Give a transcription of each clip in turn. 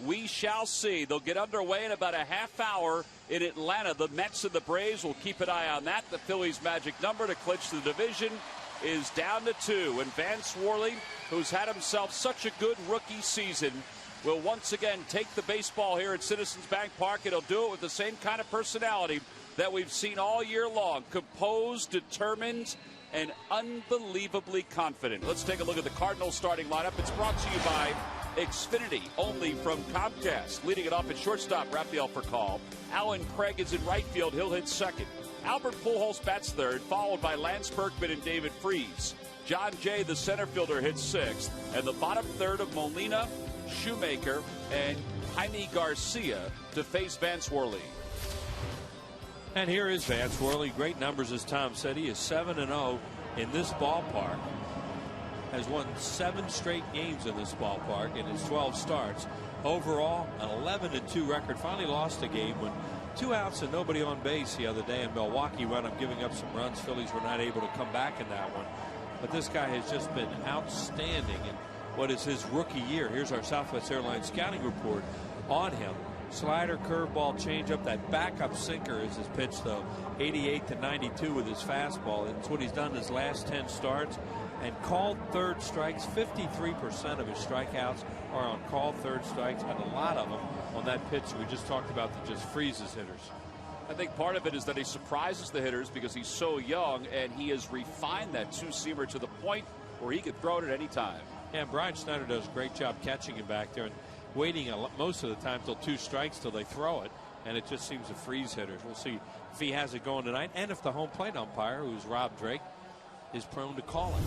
We shall see. They'll get underway in about a half hour in Atlanta. The Mets and the Braves will keep an eye on that. The Phillies' magic number to clinch the division is down to 2. And Vance Worley, who's had himself such a good rookie season, will once again take the baseball here at Citizens Bank Park. And he'll do it with the same kind of personality that we've seen all year long. Composed, determined, and unbelievably confident. Let's take a look at the Cardinals starting lineup. It's brought to you by Xfinity, only from Comcast. Leading it off at shortstop, Rafael Furcal. Alan Craig is in right field. He'll hit second. Albert Pujols bats third, followed by Lance Berkman and David Freese. John Jay, the center fielder, hits sixth. And the bottom third of Molina, Shoemaker, and Jaime Garcia to face Vance Worley. And here is Vance Worley. Great numbers, as Tom said. He is 7-0 in this ballpark. Has won 7 straight games in this ballpark in his 12 starts. Overall, an 11-2 record. Finally lost a game when 2 outs and nobody on base the other day in Milwaukee wound up giving up some runs. Phillies were not able to come back in that one. But this guy has just been outstanding in what is his rookie year. Here's our Southwest Airlines scouting report on him. Slider, curveball, changeup. That backup sinker is his pitch, though. 88 to 92 with his fastball. It's what he's done in his last 10 starts. And called third strikes. 53% of his strikeouts are on called third strikes, and a lot of them on that pitch we just talked about that just freezes hitters. I think part of it is that he surprises the hitters because he's so young, and he has refined that two-seamer to the point where he could throw it at any time. Yeah, and Brian Schneider does a great job catching him back there and waiting most of the time till 2 strikes till they throw it, and it just seems to freeze hitters. We'll see if he has it going tonight, and if the home plate umpire, who's Rob Drake, is prone to calling.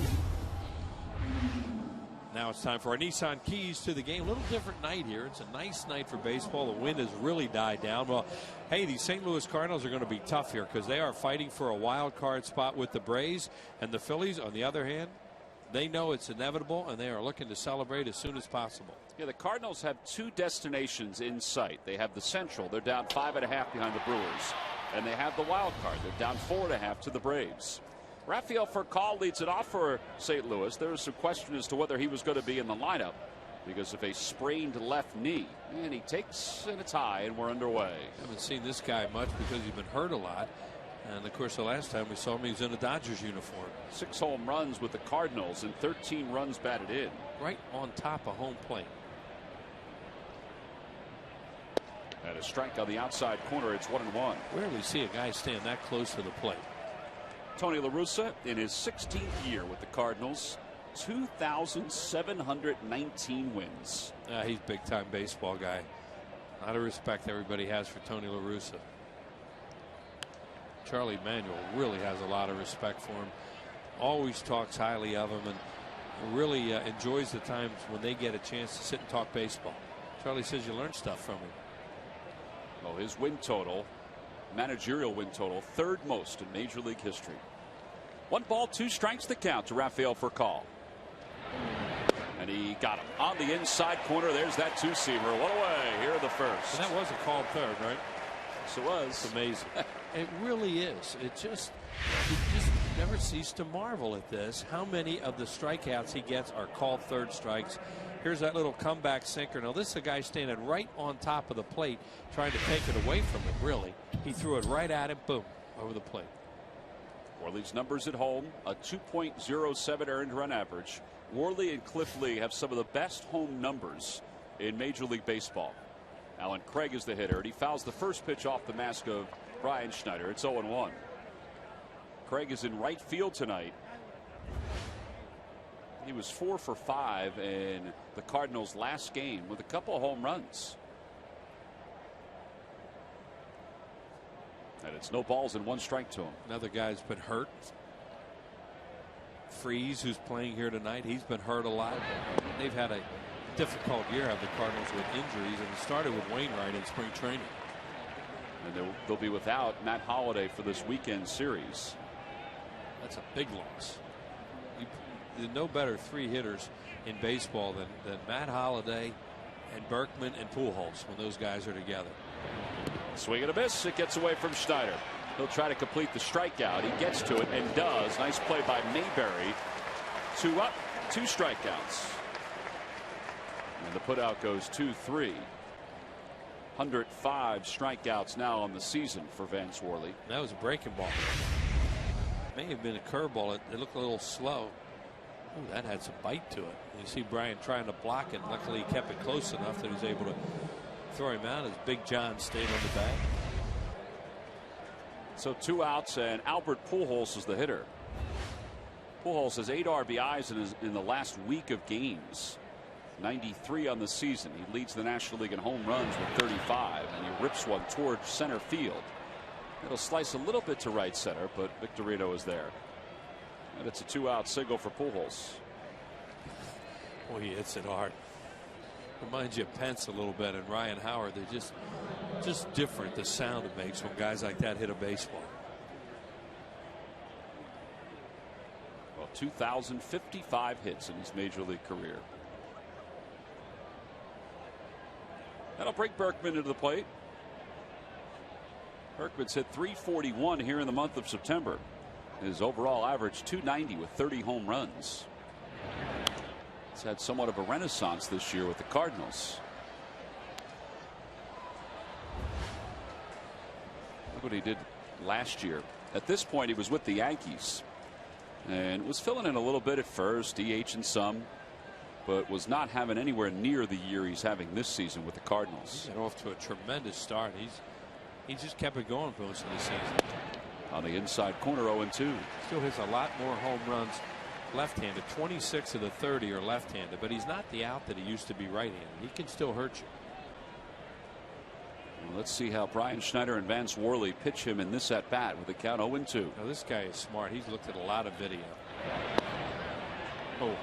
Now it's time for our Nissan keys to the game. A little different night here. It's a nice night for baseball. The wind has really died down. Well, hey, the St. Louis Cardinals are going to be tough here because they are fighting for a wild card spot with the Braves, and the Phillies, on the other hand, they know it's inevitable, and they are looking to celebrate as soon as possible. Yeah, the Cardinals have 2 destinations in sight. They have the Central. They're down 5.5 behind the Brewers. And they have the wild card. They're down 4.5 to the Braves. Rafael Furcal leads it off for St. Louis. There was some question as to whether he was going to be in the lineup because of a sprained left knee. And he takes, and it's high, and we're underway. I haven't seen this guy much because he's been hurt a lot. And, of course, the last time we saw him, he was in a Dodgers uniform. 6 home runs with the Cardinals and 13 runs batted in. Right on top of home plate. And a strike on the outside corner. It's 1-1. Rarely see a guy stand that close to the plate. Tony La Russa in his 16th year with the Cardinals. 2,719 wins. He's a big-time baseball guy. A lot of respect everybody has for Tony La Russa. Charlie Manuel really has a lot of respect for him. Always talks highly of him and really enjoys the times when they get a chance to sit and talk baseball. Charlie says you learn stuff from him. Well, his win total, managerial win total, 3rd most in Major League history. 1 ball, 2 strikes the count to Rafael Furcal. And he got him on the inside corner. There's that two-seamer. One away here in the first. And that was a called third, right? Yes, it was. It's amazing. It really is. You just never cease to marvel at this. How many of the strikeouts he gets are called third strikes. Here's that little comeback sinker. Now, this is a guy standing right on top of the plate trying to take it away from him, really. He threw it right at him, boom, over the plate. Worley's numbers at home, a 2.07 earned run average. Worley and Cliff Lee have some of the best home numbers in Major League Baseball. Alan Craig is the hitter, and he fouls the first pitch off the mask of Brian Schneider. It's 0-1. Craig is in right field tonight. He was 4 for 5 in the Cardinals' last game with a couple of home runs. And it's no balls and 1 strike to him. Another guy's been hurt. Freese, who's playing here tonight, he's been hurt a lot. They've had a difficult year, have the Cardinals, with injuries, and it started with Wainwright in spring training. And they'll be without Matt Holliday for this weekend series. That's a big loss. There's no better 3 hitters in baseball than Matt Holliday and Berkman and Pujols when those guys are together. Swing and a miss. It gets away from Schneider. He'll try to complete the strikeout. He gets to it and does. Nice play by Mayberry. 2 up, 2 strikeouts. And the putout goes 2-3. 105 strikeouts now on the season for Vance Worley. That was a breaking ball. May have been a curveball. It looked a little slow. Ooh, that had some bite to it. You see Brian trying to block it. Luckily, he kept it close enough that he was able to throw him out as Big John stayed on the bag. So 2 outs, and Albert Pujols is the hitter. Pujols has 8 RBIs in the last week of games. 93 on the season. He leads the National League in home runs with 35, and he rips one towards center field. It'll slice a little bit to right center, but Victorino is there. And it's a 2-out single for Pujols. Boy, he hits it hard. Reminds you of Pence a little bit, and Ryan Howard. They're just different, the sound it makes when guys like that hit a baseball. Well, 2,055 hits in his major league career. That'll bring Berkman into the plate. Berkman's hit .341 here in the month of September. His overall average .290 with 30 home runs. He's had somewhat of a renaissance this year with the Cardinals. Look what he did last year. At this point, he was with the Yankees and was filling in a little bit at first, DHing some, but was not having anywhere near the year he's having this season with the Cardinals. He got off to a tremendous start. He just kept it going for most of the season. On the inside corner, 0-2. Still hits a lot more home runs left-handed. 26 of the 30 are left-handed, but he's not the out that he used to be right-handed. He can still hurt you. Well, let's see how Brian Schneider and Vance Worley pitch him in this at bat with a count 0-2. Now this guy is smart. He's looked at a lot of video. Oh.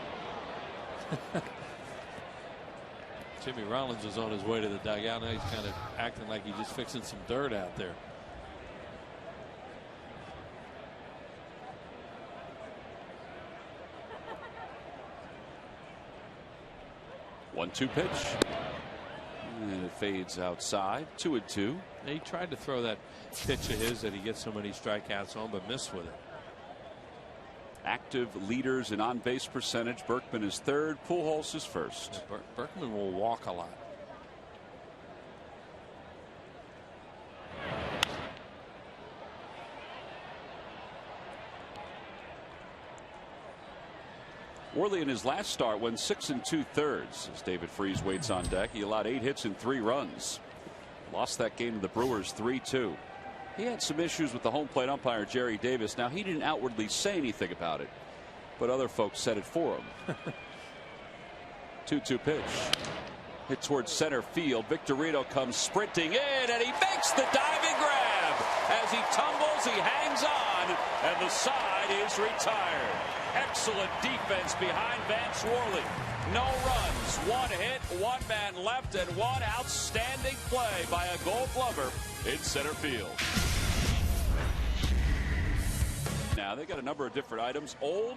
Jimmy Rollins is on his way to the dugout. Now he's kind of acting like he's just fixing some dirt out there. One-two pitch. And it fades outside. 2-2. He tried to throw that pitch of his that he gets so many strikeouts on, but missed with it. Active leaders in on-base percentage. Berkman is third. Pujols is first. Yeah, Berkman will walk a lot. Worley in his last start went 6 2/3 as David Freese waits on deck. He allowed 8 hits and 3 runs. Lost that game to the Brewers 3-2. He had some issues with the home plate umpire Jerry Davis. Now, he didn't outwardly say anything about it, but other folks said it for him. 2-2 pitch. Hit towards center field. Victorino comes sprinting in, and he makes the diving grab. As he tumbles, he hangs on, and the side is retired. Excellent defense behind Vance Worley. No runs, 1 hit, 1 man left, and 1 outstanding play by a Gold Glover in center field. Now they got a number of different items, old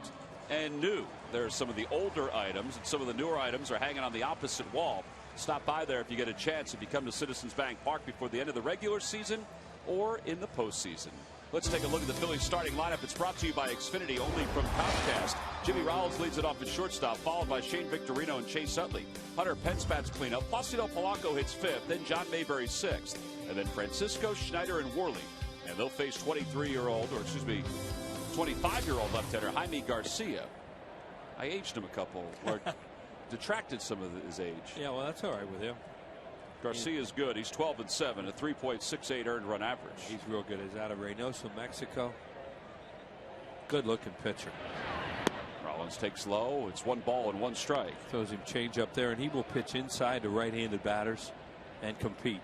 and new. There's some of the older items, and some of the newer items are hanging on the opposite wall. Stop by there if you get a chance, if you come to Citizens Bank Park before the end of the regular season or in the postseason. Let's take a look at the Phillies starting lineup. It's brought to you by Xfinity, only from Comcast. Jimmy Rollins leads it off at shortstop, followed by Shane Victorino and Chase Utley. Hunter Pence bats cleanup. Placido Polanco hits 5th, then John Mayberry 6th, and then Francisco, Schneider, and Worley. And they'll face 25-year-old left-hander Jaime Garcia. I aged him a couple, or detracted some of his age. Yeah, well, that's all right with him. Garcia's good. He's 12-7, a 3.68 earned run average. He's real good. He's out of Reynosa, Mexico. Good looking pitcher. Rollins takes low. It's 1 ball and 1 strike. Throws him change up there, and he will pitch inside to right-handed batters and compete.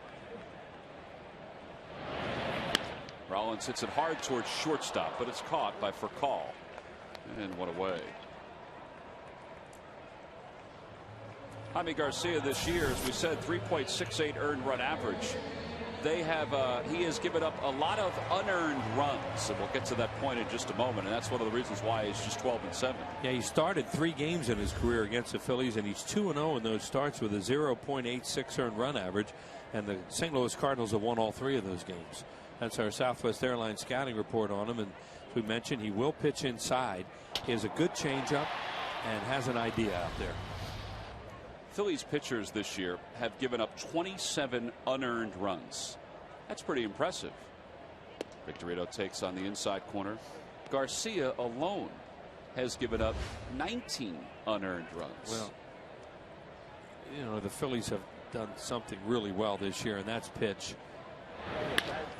Rollins hits it hard towards shortstop, but it's caught by Furcal. And 1 away. Jaime Garcia this year, as we said, 3.68 earned run average. He has given up a lot of unearned runs, and we'll get to that point in just a moment, and that's one of the reasons why he's just 12-7. Yeah, he started 3 games in his career against the Phillies, and he's 2-0 in those starts with a 0.86 earned run average, and the St. Louis Cardinals have won all 3 of those games. That's our Southwest Airlines scouting report on him, and as we mentioned, he will pitch inside. He has a good changeup and has an idea out there. Phillies pitchers this year have given up 27 unearned runs. That's pretty impressive. Victorino takes on the inside corner. Garcia alone has given up 19 unearned runs. Well, you know, the Phillies have done something really well this year, and that's pitch.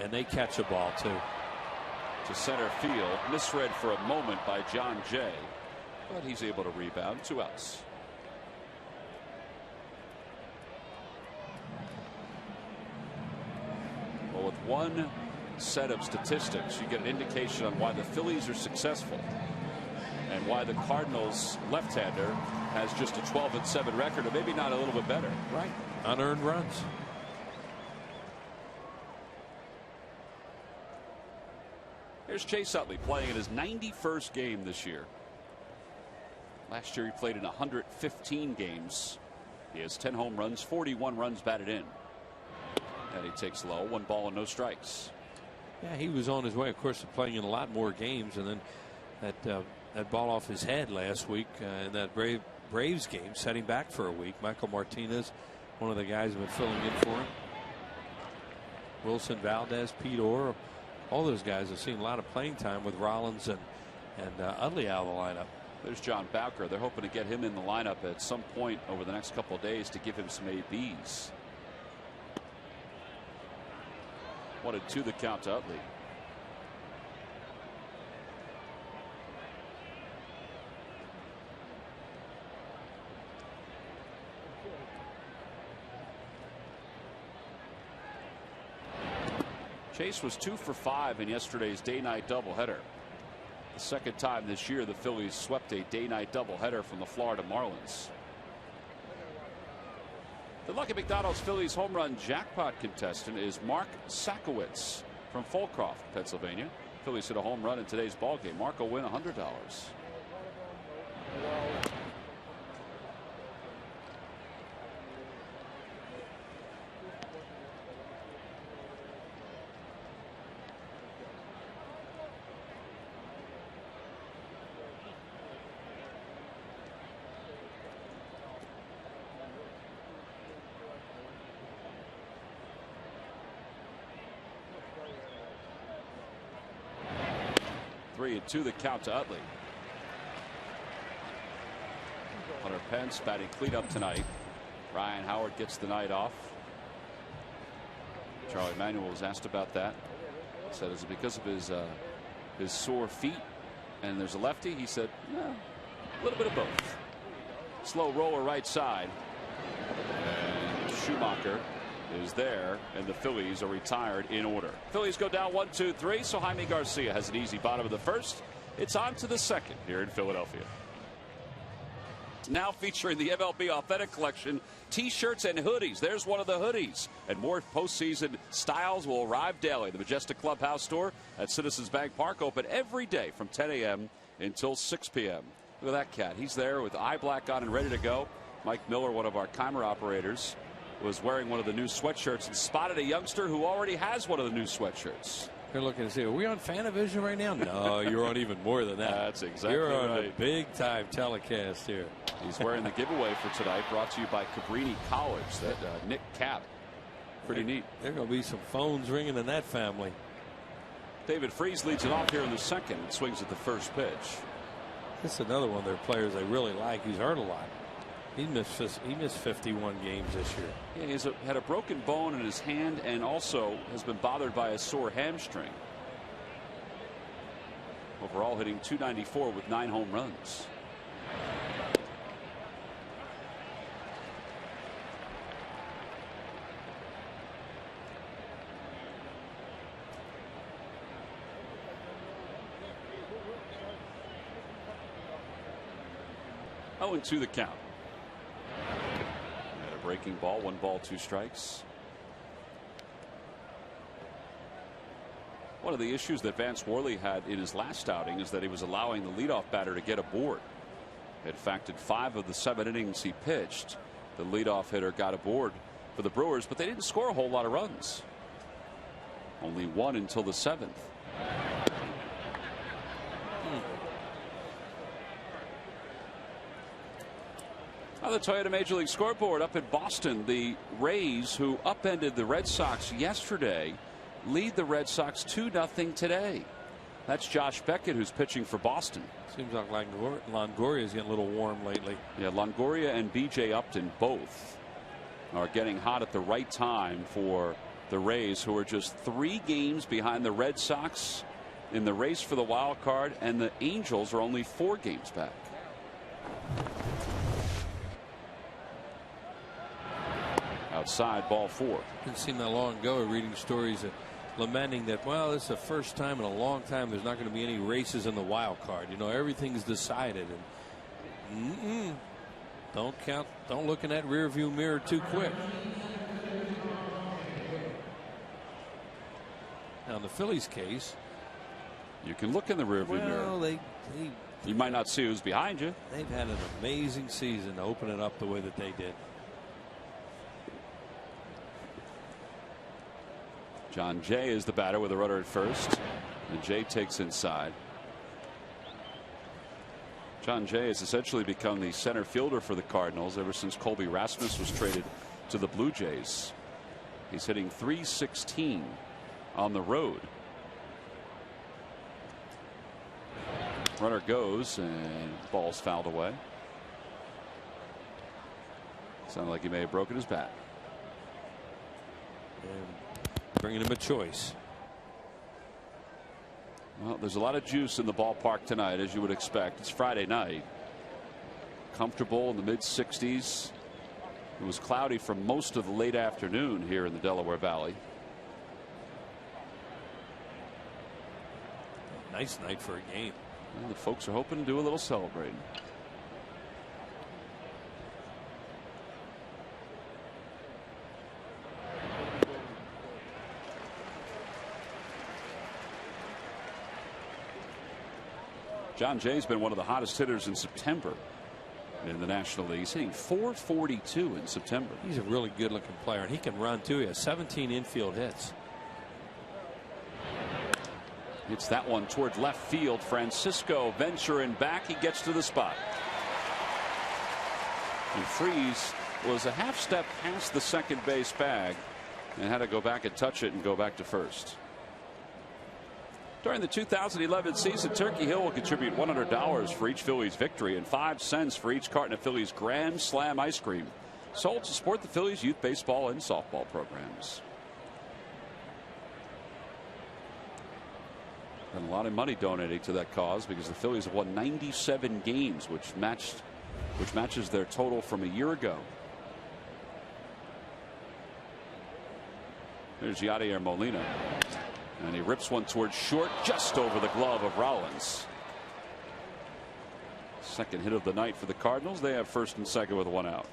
And they catch a ball too. To center field, misread for a moment by John Jay, but he's able to rebound. 2 outs. Well, with one set of statistics, you get an indication on why the Phillies are successful and why the Cardinals left-hander has just a 12-7 record, or maybe not a little bit better. Right. Unearned runs. Here's Chase Utley playing in his 91st game this year. Last year he played in 115 games. He has 10 home runs, 41 runs batted in. And he takes low, 1 ball and no strikes. Yeah, he was on his way, of course, to playing in a lot more games, and then that ball off his head last week in that Braves game set him back for a week. Michael Martinez, one of the guys who have been filling in for him. Wilson Valdez, Pete Orr, all those guys have seen a lot of playing time with Rollins and Utley out of the lineup. There's John Bowker. They're hoping to get him in the lineup at some point over the next couple of days to give him some ABs. 1-2 the count to Utley. Chase was 2 for 5 in yesterday's day-night doubleheader. The second time this year the Phillies swept a day-night doubleheader from the Florida Marlins. The Lucky McDonald's Phillies home run jackpot contestant is Mark Sakowitz from Fulcroft, Pennsylvania. Phillies hit a home run in today's ball game. Mark will win $100. 3-2 the count to Utley. Hunter Pence batting cleanup tonight. Ryan Howard gets the night off. Charlie Manuel was asked about that. Said, is it because of his sore feet and there's a lefty? He said, no, a little bit of both. Slow roller right side. And Schumacher is there, and the Phillies are retired in order. Phillies go down 1-2-3, so Jaime Garcia has an easy bottom of the first. It's on to the second here in Philadelphia. Now featuring the MLB Authentic Collection T-shirts and hoodies. There's one of the hoodies, and more postseason styles will arrive daily. The Majestic Clubhouse store at Citizens Bank Park, open every day from 10 a.m. until 6 p.m. Look at that cat. He's there with eye black on and ready to go. Mike Miller, one of our camera operators, was wearing one of the new sweatshirts and spotted a youngster who already has one of the new sweatshirts. They're looking to see, are we on Fanavision right now? No, you're on even more than that. That's exactly you're on right. a big time telecast here. He's wearing the giveaway for tonight, brought to you by Cabrini College, that Nick cap. Pretty neat. There are going to be some phones ringing in that family. David Freese leads it off here in the second and swings at the first pitch. This is another one of their players they really like. He's hurt a lot. He missed 51 games this year. Yeah, he's had a broken bone in his hand and also has been bothered by a sore hamstring. Overall hitting .294 with 9 home runs. Oh, and 2 the count. And a breaking ball, 1 ball, 2 strikes. One of the issues that Vance Worley had in his last outing is that he was allowing the leadoff batter to get aboard. In fact, in 5 of the 7 innings he pitched, the leadoff hitter got aboard for the Brewers, but they didn't score a whole lot of runs. Only 1 until the 7th. On the Toyota Major League scoreboard up in Boston, the Rays, who upended the Red Sox yesterday, lead the Red Sox 2-0 today. That's Josh Beckett, who's pitching for Boston. Seems like Longoria is getting a little warm lately. Yeah, Longoria and B.J. Upton both are getting hot at the right time for the Rays, who are just 3 games behind the Red Sox in the race for the wild card, and the Angels are only 4 games back. Outside, ball 4. Didn't seem that long ago reading stories lamenting that, well, this is the first time in a long time there's not going to be any races in the wild card. You know, everything's decided. And don't look in that rear view mirror too quick. Now in the Phillies case, you can look in the rear view mirror. You might not see who's behind you. They've had an amazing season to open it up the way that they did. John Jay is the batter with a runner at first, and Jay takes inside. John Jay has essentially become the center fielder for the Cardinals ever since Colby Rasmus was traded to the Blue Jays. He's hitting .316 on the road. Runner goes, and ball's fouled away. Sounded like he may have broken his bat. And bringing him a choice. Well, there's a lot of juice in the ballpark tonight, as you would expect. It's Friday night. Comfortable in the mid-60s. It was cloudy for most of the late afternoon here in the Delaware Valley. Nice night for a game. Well, the folks are hoping to do a little celebrating. John Jay's been one of the hottest hitters in September in the National League. He's hitting .442 in September. He's a really good looking player, and he can run too. He has 17 infield hits. Hits that one toward left field. Francisco venturing back. He gets to the spot. And Freese was a half step past the second base bag and had to go back and touch it and go back to first. During the 2011 season, Turkey Hill will contribute $100 for each Phillies victory and 5 cents for each carton of Phillies Grand Slam ice cream, sold to support the Phillies youth baseball and softball programs. And a lot of money donated to that cause because the Phillies have won 97 games, which matches their total from a year ago. There's Yadier Molina. And he rips one towards short, just over the glove of Rollins. Second hit of the night for the Cardinals. They have first and second with 1 out.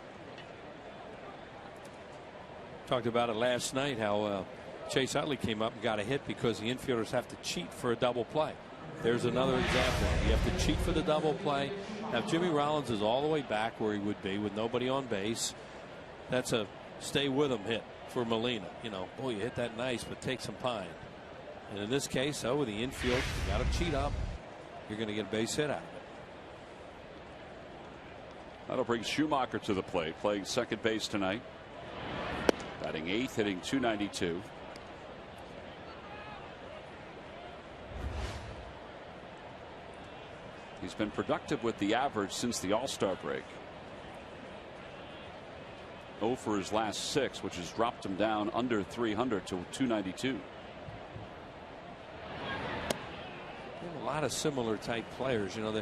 Talked about it last night, how Chase Utley came up and got a hit because the infielders have to cheat for a double play. There's another example. You have to cheat for the double play. Now Jimmy Rollins is all the way back where he would be with nobody on base. That's a stay with him hit for Molina. You know, boy, you hit that nice, but take some pine. And in this case, with the infield, you got to cheat up. You're going to get a base hit out of it. That'll bring Schumacher to the plate, playing second base tonight. Batting 8th, hitting .292. He's been productive with the average since the All-Star break. 0 for his last 6, which has dropped him down under 300 to .292. A lot of similar type players. You know,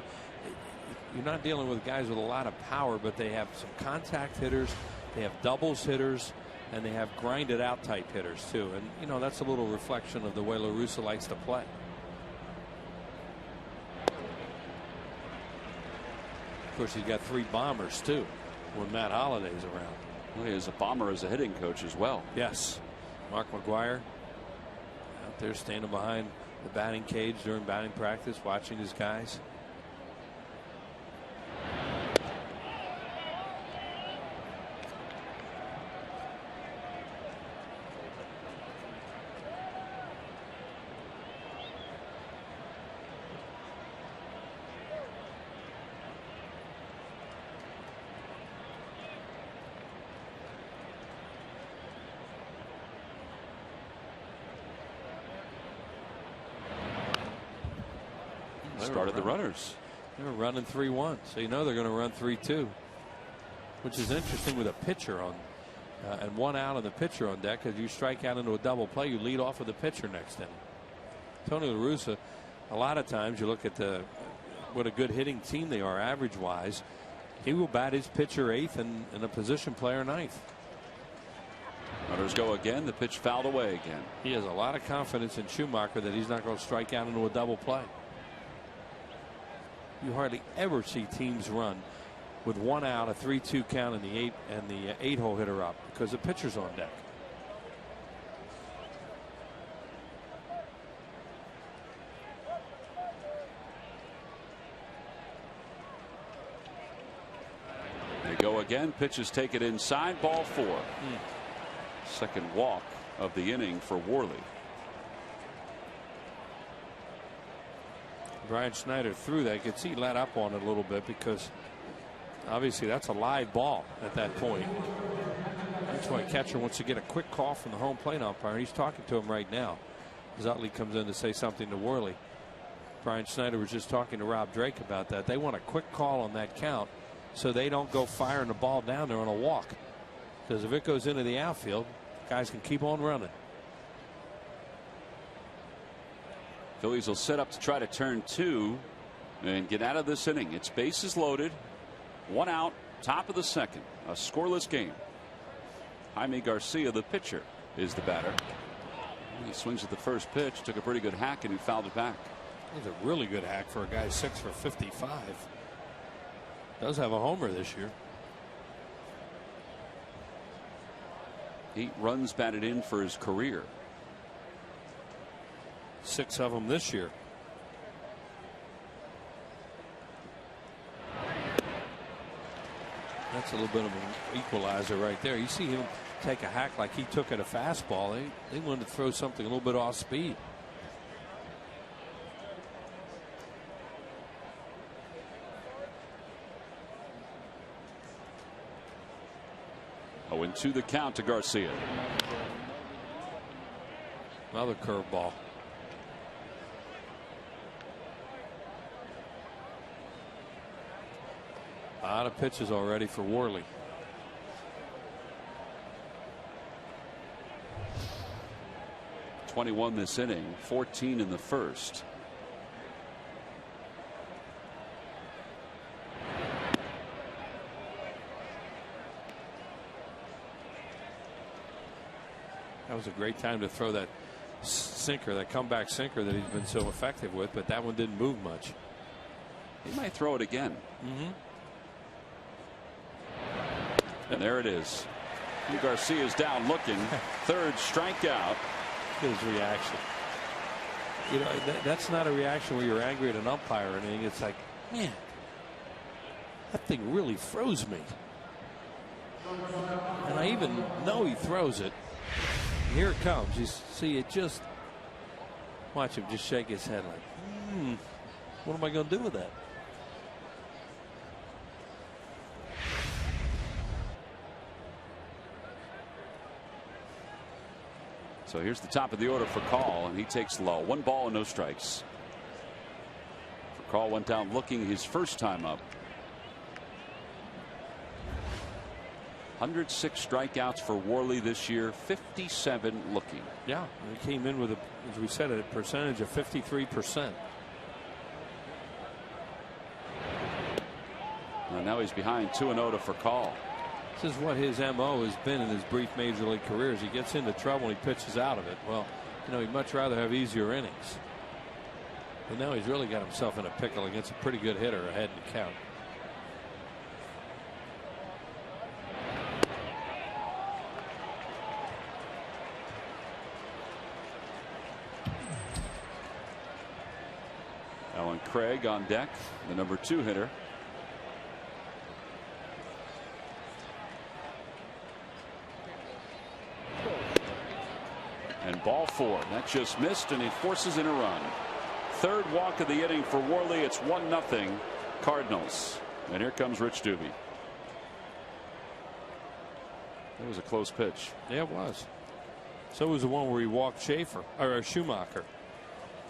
you're not dealing with guys with a lot of power, but they have some contact hitters, they have doubles hitters, and they have grinded out type hitters too. And you know, that's a little reflection of the way La Russa likes to play. Of course, he's got 3 bombers too when Matt Holliday's around. Well, he is a bomber as a hitting coach as well. Yes. Mark McGwire out there standing behind the batting cage during batting practice, watching his guys. started the runners. They were running 3-1, so you know they're going to run 3-2, which is interesting with a pitcher on and one out and the pitcher on deck, because you strike out into a double play, you lead off with the pitcher next inning. Tony La Russa, a lot of times you look at what a good hitting team they are average wise. He will bat his pitcher eighth and a position player ninth. Runners go again. The pitch fouled away again. He has a lot of confidence in Schumacher that he's not going to strike out into a double play. You hardly ever see teams run with one out, a 3-2 count, and the eight hole hitter up because the pitcher's on deck. They go again. Pitch is taken inside. Ball 4. Second walk of the inning for Worley. Brian Schneider threw that. You could see he let up on it a little bit because obviously that's a live ball at that point. That's why catcher wants to get a quick call from the home plate umpire. He's talking to him right now. As Utley comes in to say something to Worley. Brian Schneider was just talking to Rob Drake about that. They want a quick call on that count so they don't go firing the ball down there on a walk. Because if it goes into the outfield, guys can keep on running. Phillies will set up to try to turn 2 and get out of this inning. It's bases loaded, 1 out, top of the second, a scoreless game. Jaime Garcia, the pitcher, is the batter. He swings at the first pitch, took a pretty good hack, and he fouled it back. It was a really good hack for a guy 6 for 55. Does have a homer this year. 8 runs batted in for his career. 6 of them this year. That's a little bit of an equalizer right there. You see him take a hack like he took at a fastball. They wanted to throw something a little bit off speed. Oh, and 2 the count to Garcia. Another curveball. A lot of pitches already for Worley. .21 this inning, 14 in the first. That was a great time to throw that sinker, that comeback sinker that he's been so effective with, but that one didn't move much. He might throw it again. And there it is. Garcia's down looking. Third strikeout. His reaction. You know, that's not a reaction where you're angry at an umpire or anything. It's like, man, that thing really froze me. And I even know he throws it. Here it comes. You see it just. Watch him just shake his head like, what am I going to do with that? So here's the top of the order for Call, and he takes low. 1 ball and no strikes. For Call went down looking his first time up. 106 strikeouts for Worley this year, 57 looking. Yeah, he came in with, as we said, a percentage of 53%. And now he's behind 2-0 for Call. This is what his MO has been in his brief major league career. As he gets into trouble and he pitches out of it. Well, you know, he'd much rather have easier innings. But now he's really got himself in a pickle against a pretty good hitter ahead in the count. Alan Craig on deck, the number 2 hitter. And ball 4. That just missed, and he forces in a run. Third walk of the inning for Worley. It's 1-0 Cardinals. And here comes Rich Doobie. That was a close pitch. Yeah, it was. So was the one where he walked Schaefer or Schumacher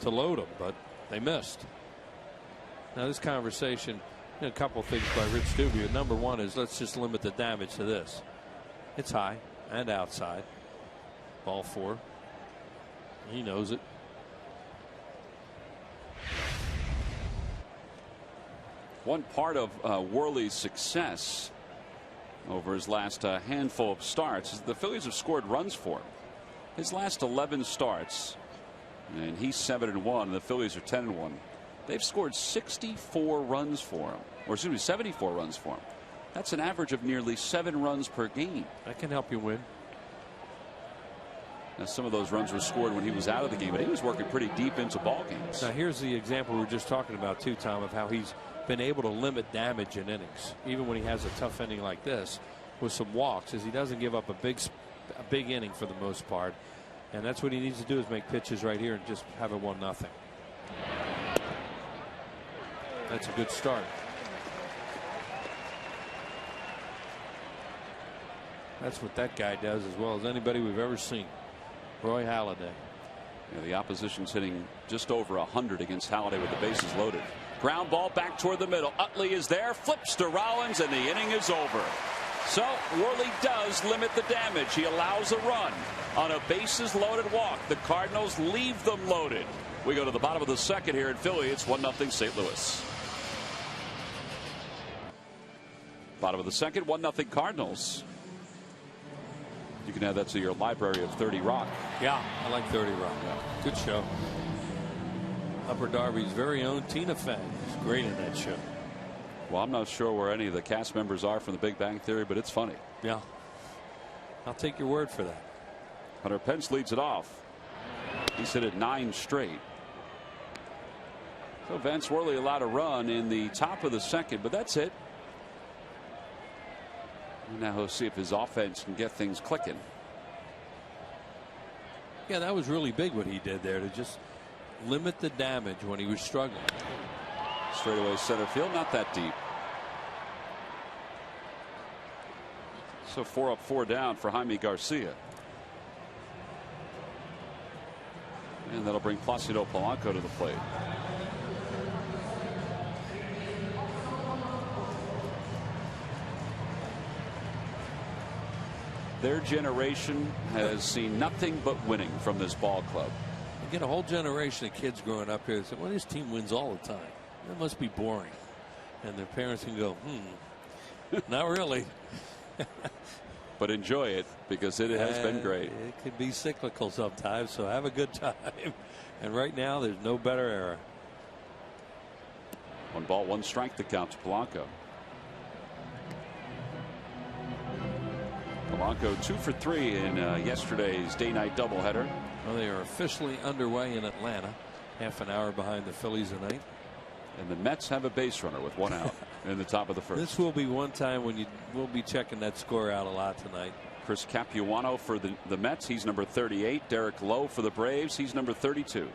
to load him, but they missed. Now this conversation, a couple of things by Rich Stubio. Number one is let's just limit the damage to this. It's high and outside. Ball 4. He knows it. One part of Worley's success over his last handful of starts is the Phillies have scored runs for him. His last 11 starts, and he's 7-1, and the Phillies are 10-1. They've scored 64 runs for him, or excuse me, 74 runs for him. That's an average of nearly 7 runs per game. That can help you win. Now, some of those runs were scored when he was out of the game, but he was working pretty deep into ball games. Now, here's the example we were just talking about, too, Tom, of how he's been able to limit damage in innings, even when he has a tough inning like this, with some walks, as he doesn't give up a big inning for the most part. And that's what he needs to do, is make pitches right here and just have it 1-0. That's a good start. That's what that guy does as well as anybody we've ever seen. Roy Halladay. Yeah, the opposition's hitting just over 100 against Halladay with the bases loaded. Ground ball back toward the middle. Utley is there, flips to Rollins, and the inning is over. So Worley does limit the damage. He allows a run on a bases loaded walk. The Cardinals leave them loaded. We go to the bottom of the second here in Philly. It's 1-0 St. Louis. Bottom of the second, 1-0 Cardinals. You can add that to your library of 30 Rock. Yeah, I like 30 Rock. Yeah. Good show. Upper Darby's very own Tina Fey is great in that show. Well, I'm not sure where any of the cast members are from The Big Bang Theory, but it's funny. Yeah. I'll take your word for that. Hunter Pence leads it off. He's hit it 9 straight. So Vance Worley allowed a run in the top of the second, but that's it. Now he'll see if his offense can get things clicking. Yeah, that was really big what he did there, to just limit the damage when he was struggling. Straightaway center field, not that deep. So 4 up, 4 down for Jaime Garcia. And that'll bring Placido Polanco to the plate. Their generation has seen nothing but winning from this ball club. You get a whole generation of kids growing up here that say, well, this team wins all the time. That must be boring. And their parents can go, not really. But enjoy it, because it has been great. It can be cyclical sometimes, so have a good time. And right now, there's no better era. 1 ball, 1 strike to count to Polanco. Polanco 2 for 3 in yesterday's day-night doubleheader. Well, they are officially underway in Atlanta, half an hour behind the Phillies tonight. And the Mets have a base runner with 1 out in the top of the first. This will be one time when we'll be checking that score out a lot tonight. Chris Capuano for the Mets. He's number 38. Derek Lowe for the Braves. He's number 32.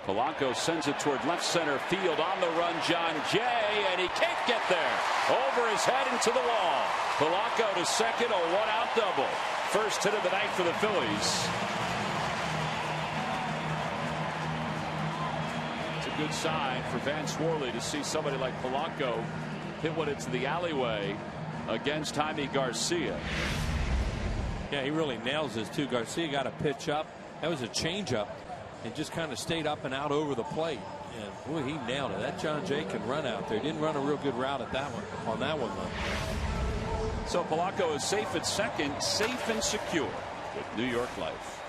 Polanco sends it toward left center field. On the run, John Jay, and he can't get there. Over his head into the wall. Polanco to second, a 1-out double. First hit of the night for the Phillies. It's a good sign for Vance Worley to see somebody like Polanco hit one into the alleyway against Jaime Garcia. Yeah, he really nails this too. Garcia got a pitch up. That was a changeup. And just kind of stayed up and out over the plate. And boy, he nailed it. That John Jay can run out there. Didn't run a real good route at that one. On that one, though. So Polanco is safe at second, safe and secure with New York Life.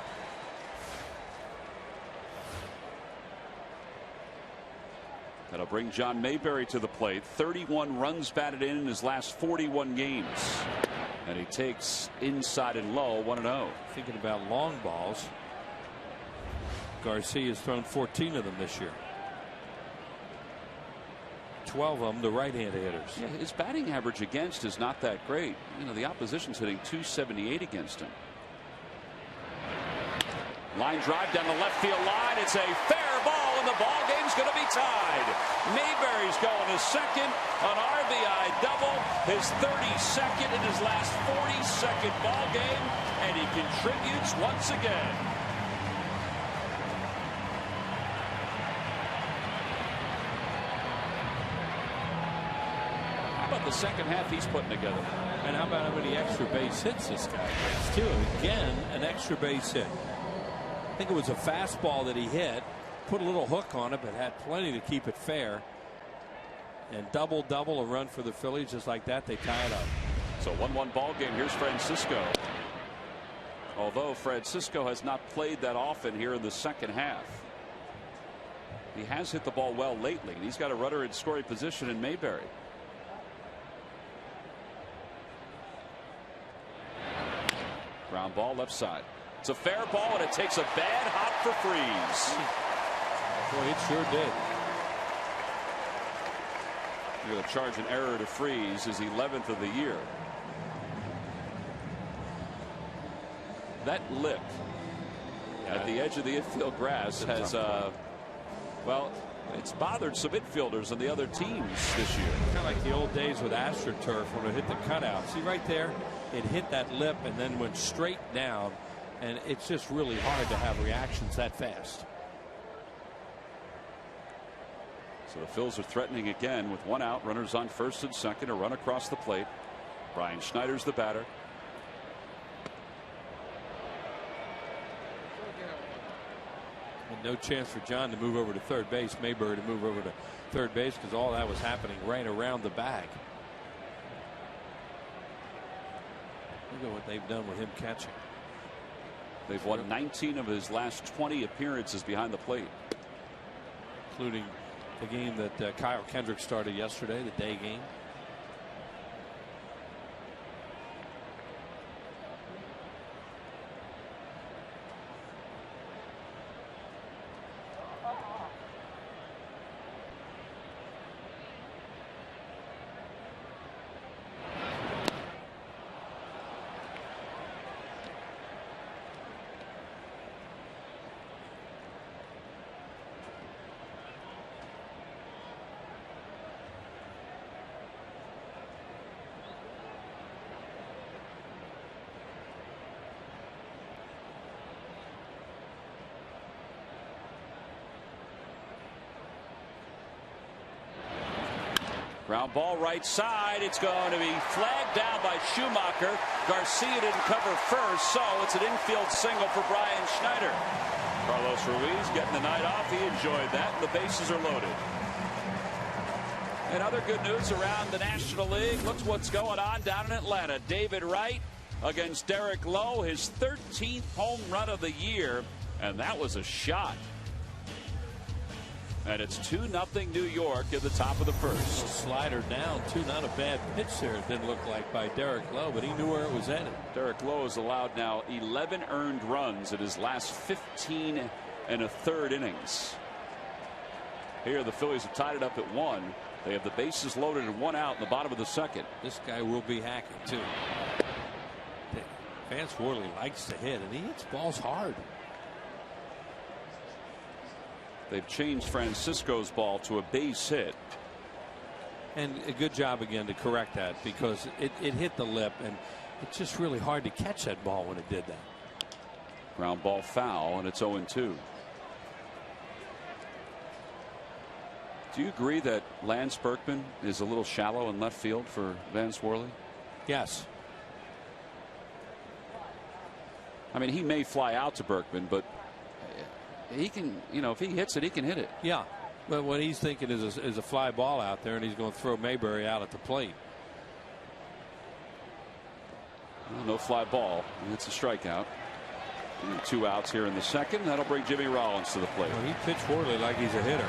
That'll bring John Mayberry to the plate. 31 runs batted in his last 41 games. And he takes inside and low, 1-0. Thinking about long balls. Garcia has thrown 14 of them this year. 12 of them to right-handed hitters. Yeah, his batting average against is not that great. You know, the opposition's hitting 278 against him. Line drive down the left field line. It's a fair ball, and the ball game's going to be tied. Mayberry's going to second, an RBI double, his 32nd in his last 42nd ball game, and he contributes once again. How about the second half he's putting together? And how about how many extra base hits this guy gets, too? Again, an extra base hit. I think it was a fastball that he hit, put a little hook on it, but had plenty to keep it fair. And double, a run for the Phillies. Just like that, they tie it up. So 1-1 ball game. Here's Francisco. Although Francisco has not played that often here in the second half, he has hit the ball well lately. And he's got a runner in scoring position in Mayberry. Ground ball left side. It's a fair ball, and it takes a bad hop for Freeze. Boy, it sure did. You're going to charge an error to Freeze, his 11th of the year. That lip at the edge of the infield grass has, well, it's bothered some infielders on the other teams this year. Kind of like the old days with AstroTurf when it hit the cutout. See right there, it hit that lip and then went straight down, and it's just really hard to have reactions that fast. So the Phils are threatening again with one out, runners on first and second, a run across the plate. Brian Schneider's the batter. And no chance for John to move over to third base. Mayberry to move over to third base because all that was happening right around the bag. Look at what they've done with him catching. They've won 19 of his last 20 appearances behind the plate, including the game that Kyle Kendrick started yesterday, the day game. Ground ball right side. It's going to be flagged down by Schumacher. Garcia didn't cover first, so it's an infield single for Brian Schneider. Carlos Ruiz getting the night off. He enjoyed that, and the bases are loaded. And other good news around the National League. Look what's going on down in Atlanta. David Wright against Derek Lowe, his 13th home run of the year, and that was a shot. And it's 2-0 New York at the top of the first. A slider down, too. Not a bad pitch there, it didn't look like, by Derek Lowe, but he knew where it was headed. Derek Lowe has allowed now 11 earned runs in his last 15 1/3 innings. Here, the Phillies have tied it up at 1. They have the bases loaded and 1 out in the bottom of the second. This guy will be hacking, too. Vance Worley likes to hit, and he hits balls hard. They've changed Francisco's ball to a base hit. And a good job again to correct that, because it hit the lip, and it's just really hard to catch that ball when it did that. Ground ball foul, and it's 0-2. Do you agree that Lance Berkman is a little shallow in left field for Vance Worley? Yes. I mean, he may fly out to Berkman, but he can, you know, if he hits it, he can hit it. Yeah, but what he's thinking is a fly ball out there, and he's going to throw Mayberry out at the plate. Well, no fly ball. It's a strikeout. 2 outs here in the second. That'll bring Jimmy Rollins to the plate. Well, he pitched Worley like he's a hitter.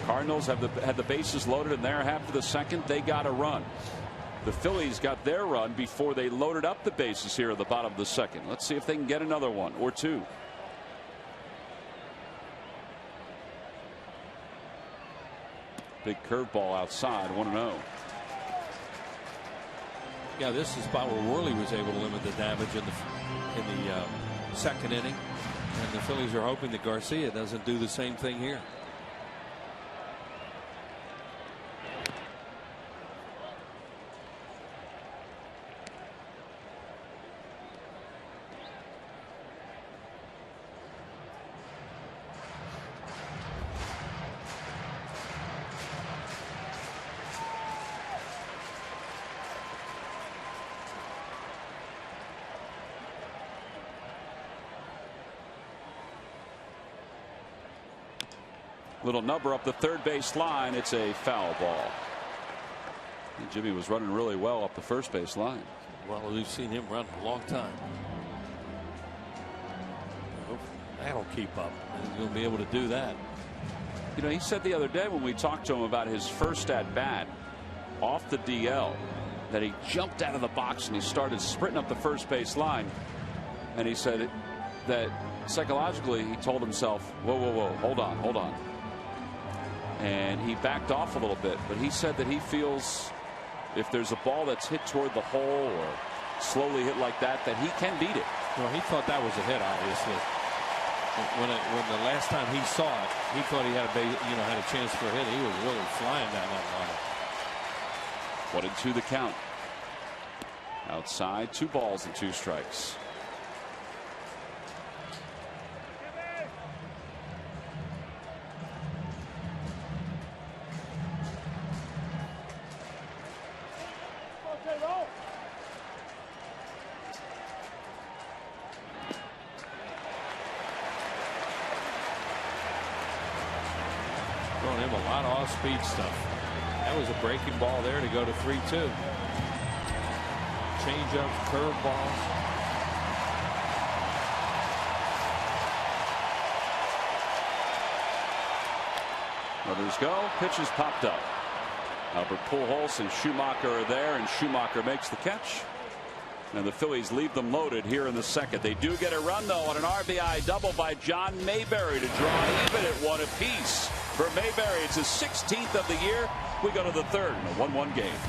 Cardinals had the bases loaded in their half of the second. They got a run. The Phillies got their run before they loaded up the bases here at the bottom of the second. Let's see if they can get another one or two. Big curveball outside, 1-0. Yeah, this is the spot where Worley was able to limit the damage in the second inning, and the Phillies are hoping that Garcia doesn't do the same thing here. Little number up the third base line. It's a foul ball. And Jimmy was running really well up the first base line. Well, we've seen him run a long time. That'll keep up. He's going to be able to do that. You know, he said the other day when we talked to him about his first at bat off the DL that he jumped out of the box and he started sprinting up the first base line. And he said that psychologically he told himself, whoa, whoa, whoa, hold on, hold on. And he backed off a little bit, but he said that he feels if there's a ball that's hit toward the hole or slowly hit like that, that he can beat it. Well, he thought that was a hit, obviously. When the last time he saw it, he thought he had had a chance for a hit. He was really flying down that line. 1-2 the count. Outside, 2 balls and 2 strikes. Throwing him a lot of off-speed stuff. That was a breaking ball there to go to 3-2. Change-up, curveballs. Runners go. Pitches popped up. Albert Pujols and Schumacher are there, and Schumacher makes the catch. And the Phillies leave them loaded here in the second. They do get a run, though, on an RBI double by John Mayberry to draw even at 1 apiece. For Mayberry, it's his 16th of the year. We go to the third in a 1-1 game.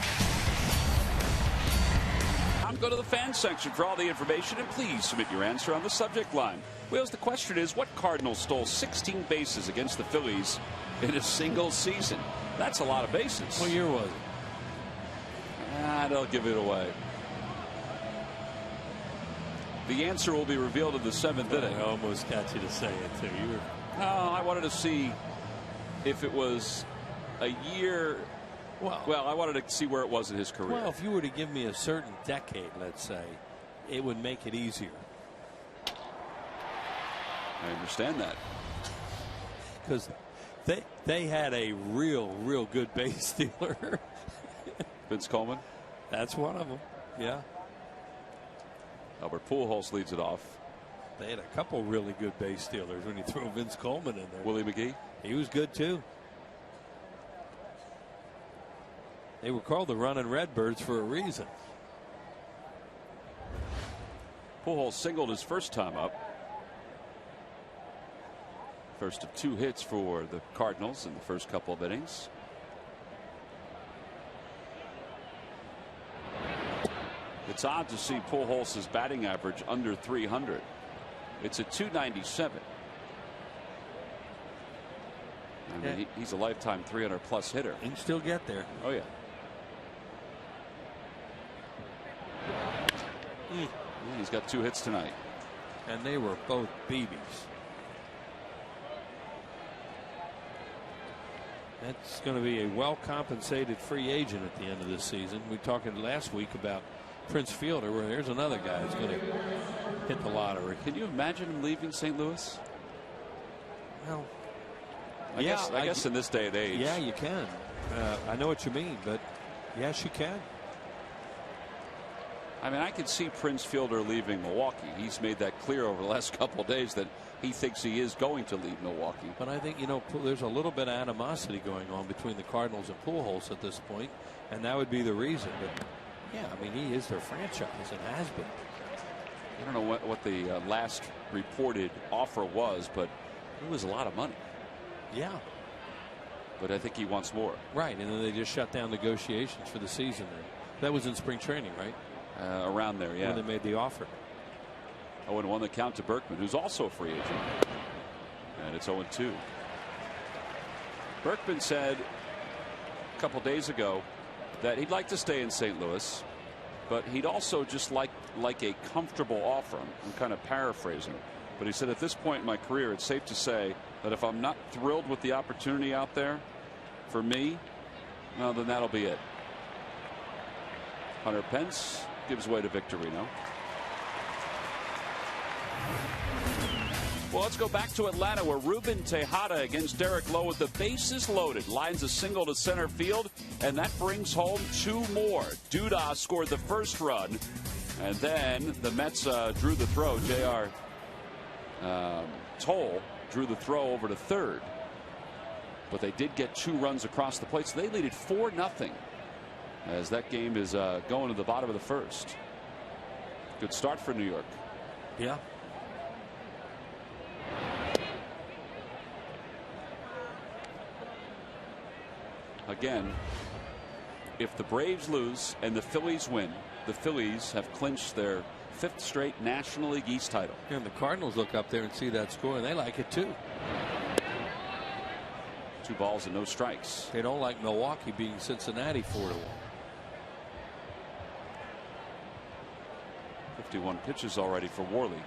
Go to the fan section for all the information, and please submit your answer on the subject line. Wheels, the question is, what Cardinal stole 16 bases against the Phillies in a single season? That's a lot of bases. What year was it? They'll give it away. The answer will be revealed in the 7th inning. I almost got you to say it, too. No, I wanted to see if it was a year. Well, I wanted to see where it was in his career. Well, if you were to give me a certain decade, let's say, it would make it easier. I understand that. Because they had a real good base stealer. Vince Coleman? That's one of them, yeah. Albert Pujols leads it off. They had a couple really good base stealers when you throw Vince Coleman in there. Willie McGee? He was good, too. They were called the Running Redbirds for a reason. Pujols singled his first time up. First of 2 hits for the Cardinals in the first couple of innings. It's odd to see Pujols' batting average under 300. It's at 297. I mean, he's a lifetime 300-plus hitter. He can still get there. Oh, yeah. He's got 2 hits tonight. And they were both BBs. That's going to be a well-compensated free agent at the end of this season. We talked last week about Prince Fielder, where there's another guy who's going to hit the lottery. Can you imagine him leaving St. Louis? Well, I guess in this day and age. Yeah, you can. I know what you mean, but yes, you can. I mean, I could see Prince Fielder leaving Milwaukee. He's made that clear over the last couple of days that he thinks he is going to leave Milwaukee. But I think, there's a little bit of animosity going on between the Cardinals and Pujols at this point, and that would be the reason. But yeah, I mean, he is their franchise and has been. I don't know what the last reported offer was, but it was a lot of money. Yeah. but I think he wants more. Right, and then they just shut down negotiations for the season. That was in spring training, right? Around there, yeah. When they made the offer. 0-1 the count to Berkman, who's also a free agent. And it's 0-2. Berkman said a couple days ago that he'd like to stay in St. Louis, but he'd also just like a comfortable offer. I'm kind of paraphrasing, but he said at this point in my career, it's safe to say that if I'm not thrilled with the opportunity out there for me, well, then that'll be it. Hunter Pence gives way to Victorino. Well, let's go back to Atlanta, where Ruben Tejada against Derek Lowe with the bases loaded lines a single to center field, and that brings home 2 more. Duda scored the first run, and then the Mets drew the throw. J.R. Toll drew the throw over to third, but they did get 2 runs across the plate, so they lead it 4-0 as that game is going to the bottom of the first. Good start for New York. Yeah. Again, if the Braves lose and the Phillies win, the Phillies have clinched their 5th straight National League East title. And the Cardinals look up there and see that score, and they like it too. 2 balls and no strikes. They don't like Milwaukee beating Cincinnati 4-1. 51 pitches already for Worley.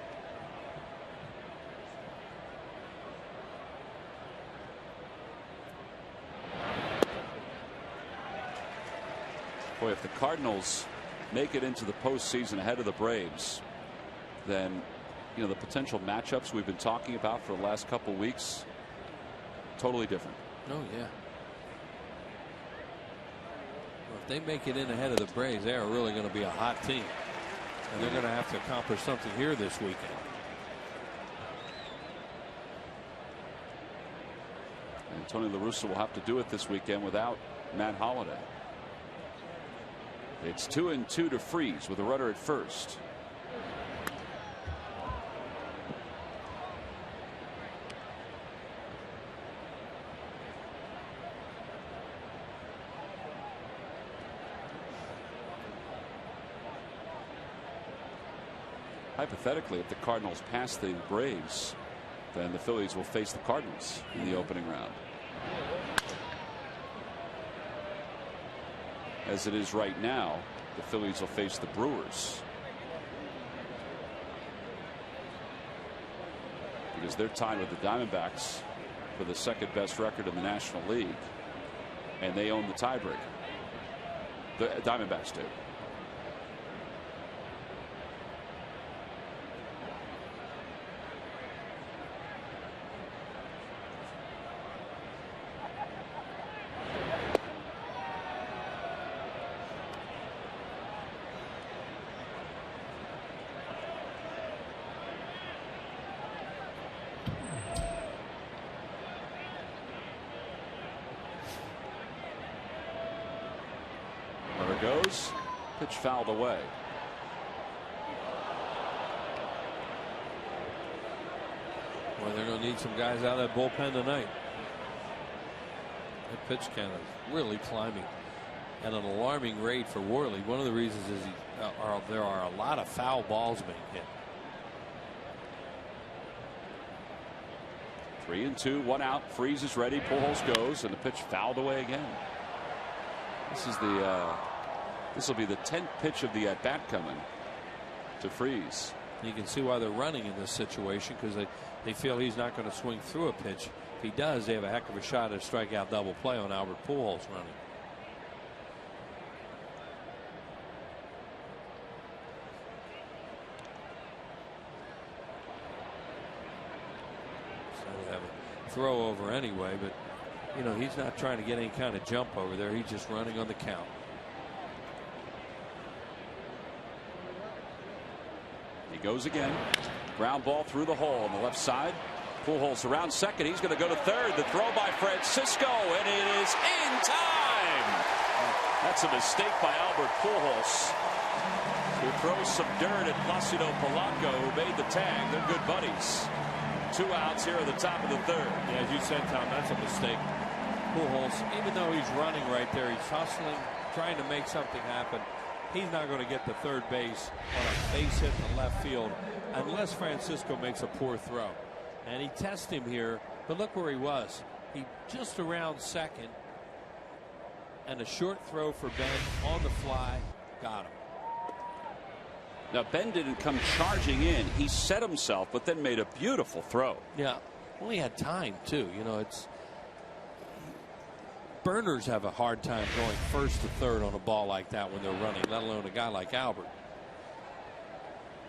Boy, if the Cardinals make it into the postseason ahead of the Braves, then the potential matchups we've been talking about for the last couple weeks, totally different. Oh yeah. Well, if they make it in ahead of the Braves, they are really going to be a hot team, and they're going to have to accomplish something here this weekend. And Tony La Russa will have to do it this weekend without Matt Holliday. It's 2-2 to Freeze with a runner at first. Hypothetically, if the Cardinals pass the Braves, then the Phillies will face the Cardinals in the opening round. As it is right now, the Phillies will face the Brewers, because they're tied with the Diamondbacks for the 2nd best record in the National League, and they own the tiebreaker. The Diamondbacks do. Goes, pitch fouled away. Well, they're going to need some guys out of that bullpen tonight. That pitch count is really climbing at an alarming rate for Worley. One of the reasons is there are a lot of foul balls being hit. 3-2, 1 out. Freeze is ready. Pujols goes, and the pitch fouled away again. This will be the 10th pitch of the at bat coming to Freeze. You can see why they're running in this situation, because they feel he's not going to swing through a pitch. If he does, they have a heck of a shot at a strikeout double play on Albert Pujols running. So they have a throw over anyway, but he's not trying to get any kind of jump over there. He's just running on the count. He goes again. Ground ball through the hole on the left side. Pujols around second. He's going to go to third. The throw by Francisco, and it is in time. That's a mistake by Albert Pujols, who throws some dirt at Placido Polanco, who made the tag. They're good buddies. 2 outs here at the top of the third. Yeah, as you said, Tom, that's a mistake. Pujols, even though he's running right there, he's hustling, trying to make something happen. He's not going to get to third base on a base hit to left field unless Francisco makes a poor throw. And he tests him here, but look where he was. He just around second, and a short throw for Ben on the fly got him. Now Ben didn't come charging in. He set himself, but then made a beautiful throw. Yeah, well, he had time too. You know, it's burners have a hard time going first to third on a ball like that when they're running, let alone a guy like Albert.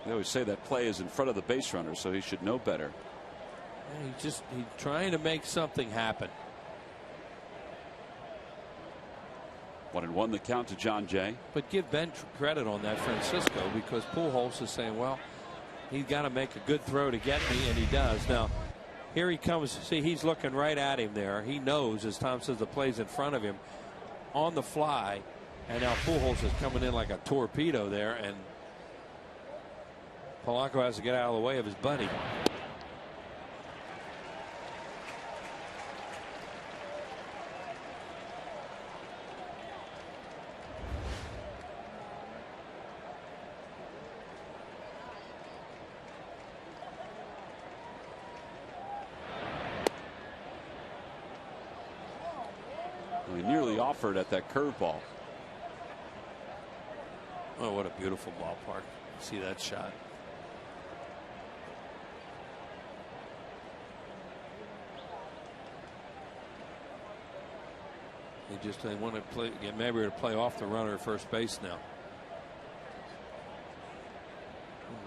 They always say that play is in front of the base runner, so he should know better. Yeah, he's trying to make something happen. 1-1 the count to John Jay. But give Ben credit on that, Francisco, because Pujols is saying, well, he's got to make a good throw to get me, and he does. Now, here he comes. See, he's looking right at him there. He knows, as Tom says, the play's in front of him on the fly, and now Pujols is coming in like a torpedo there, and Polanco has to get out of the way of his buddy. He nearly offered at that curveball. Oh, what a beautiful ballpark. See that shot. They want to get Mabry to play off the runner at first base now.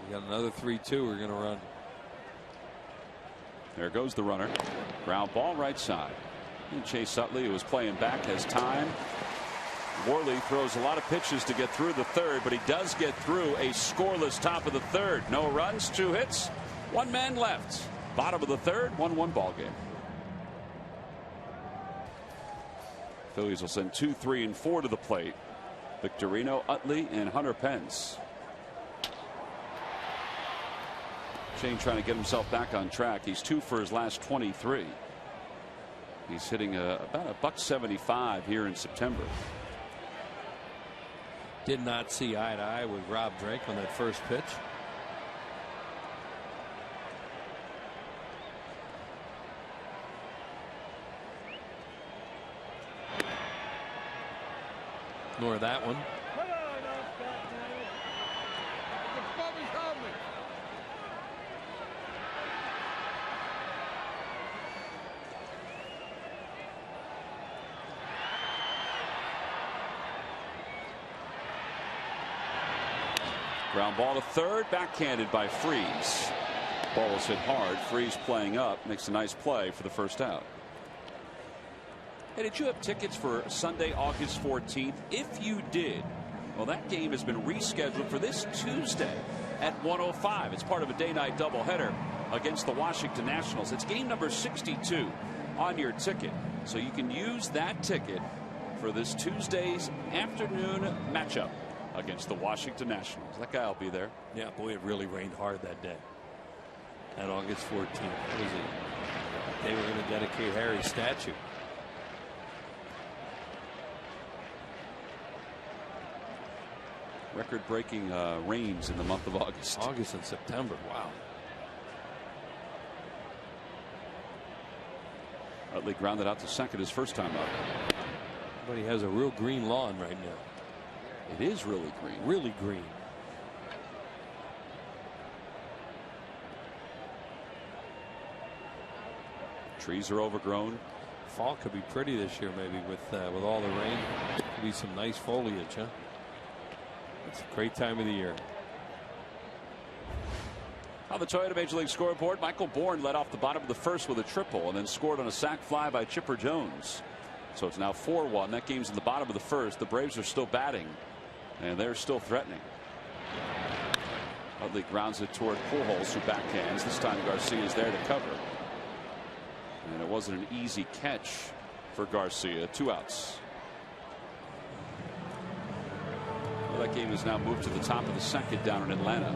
We got another 3-2 we're going to run. There goes the runner. Ground ball right side. And Chase Utley, who was playing back, has time. Worley throws a lot of pitches to get through the third, but he does get through a scoreless top of the third. No runs, 2 hits, 1 man left. Bottom of the third, 1-1 ball game. Phillies will send 2, 3, and 4 to the plate. Victorino, Utley, and Hunter Pence. Shane trying to get himself back on track. He's 2 for his last 23. He's hitting about $175 here in September. Did not see eye to eye with Rob Drake on that first pitch. Nor that one. Ground ball to third, backhanded by Freese. Ball was hit hard. Freese playing up, makes a nice play for the first out. Hey, did you have tickets for Sunday, August 14th? If you did, well, that game has been rescheduled for this Tuesday at 1:05. It's part of a day-night doubleheader against the Washington Nationals. It's game number 62 on your ticket, so you can use that ticket for this Tuesday's afternoon matchup against the Washington Nationals. That guy will be there. Yeah, boy, it really rained hard that day. At August 14th. What was it? They were going to dedicate Harry's statue. Record-breaking rains in the month of August. August and September. Wow. Utley grounded out to second his first time up. But he has a real green lawn right now. It is really green. Really green. Trees are overgrown. Fall could be pretty this year, maybe with all the rain. Could be some nice foliage, huh? It's a great time of the year. On the Toyota Major League scoreboard, Michael Bourne led off the bottom of the first with a triple and then scored on a sac fly by Chipper Jones. So it's now 4-1. That game's in the bottom of the first. The Braves are still batting, and they're still threatening. Utley grounds it toward Pujols, who backhands. This time Garcia is there to cover. And it wasn't an easy catch for Garcia. 2 outs. Well, that game has now moved to the top of the second down in Atlanta.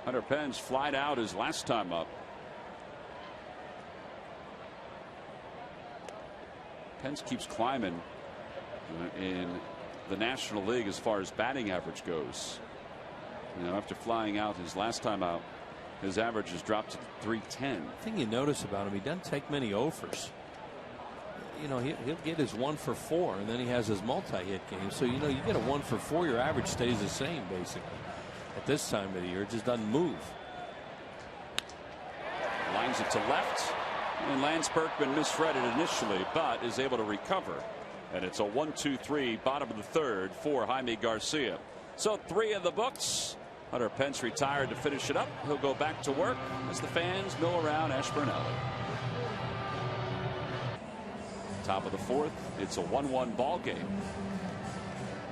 Hunter Pence flied out his last time up. Pence keeps climbing in the National League as far as batting average goes. After flying out his last time out, his average has dropped to 310. The thing you notice about him, he doesn't take many offers. He'll get his 1 for 4, and then he has his multi-hit game. So, you get a 1 for 4, your average stays the same, basically. At this time of the year, it just doesn't move. Lines it to left, and Lance Berkman misread it initially, but is able to recover. And it's a 1-2-3, bottom of the third for Jaime Garcia. So 3 in the books. Hunter Pence retired to finish it up. He'll go back to work as the fans mill around Ashburn Alley. Top of the fourth. It's a 1-1 ball game.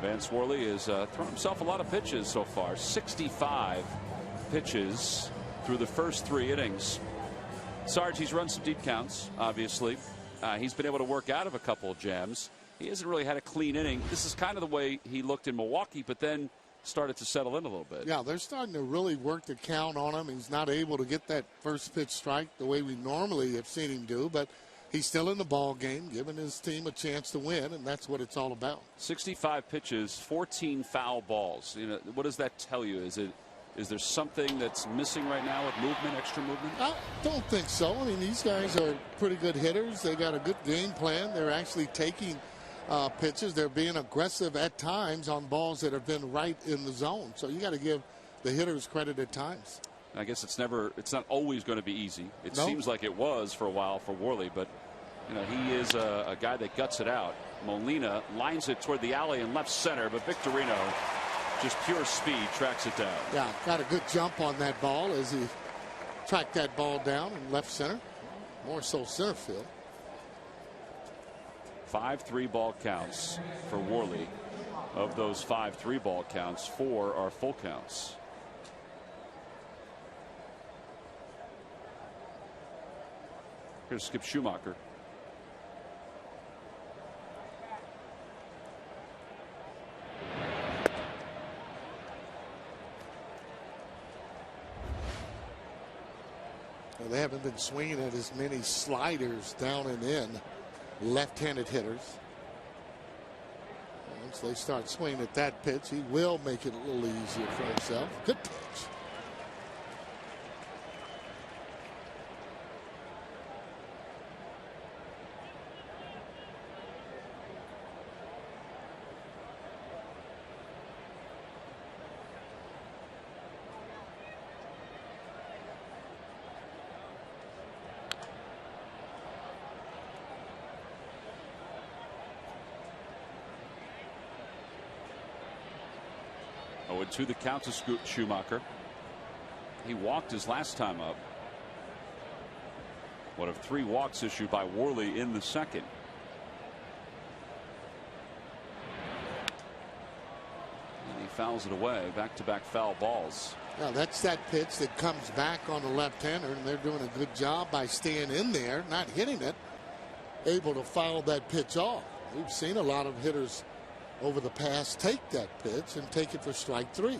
Vance Worley has thrown himself a lot of pitches so far. 65 pitches through the first 3 innings. Sarge, he's run some deep counts, obviously. He's been able to work out of a couple of jams. He hasn't really had a clean inning. This is kind of the way he looked in Milwaukee, but then started to settle in a little bit. Yeah, they're starting to really work the count on him. He's not able to get that first pitch strike the way we normally have seen him do, but he's still in the ball game, giving his team a chance to win, and that's what it's all about. 65 pitches, 14 foul balls. What does that tell you? Is there something that's missing right now with movement, extra movement? I don't think so. I mean, these guys are pretty good hitters. They got a good game plan. They're actually taking pitches. They're being aggressive at times on balls that have been right in the zone. So you got to give the hitters credit at times. I guess it's not always going to be easy. It seems like it was for a while for Worley, but he is a guy that guts it out. Molina lines it toward the alley in left center, but Victorino, just pure speed, tracks it down. Yeah, got a good jump on that ball as he tracked that ball down in left center, more so center field. 5 3-ball counts for Worley. Of those 5 3-ball counts, 4 are full counts. Here's Skip Schumacher. Well, they haven't been swinging at as many sliders down and in. Left-handed hitters. Once they start swinging at that pitch, he will make it a little easier for himself. Good pitch. To the count to Schumacher. He walked his last time up. One of 3 walks issued by Worley in the second. And he fouls it away. Back-to-back foul balls. Now that's that pitch that comes back on the left-hander, and they're doing a good job by staying in there, not hitting it, able to foul that pitch off. We've seen a lot of hitters over the past take that pitch and take it for strike 3.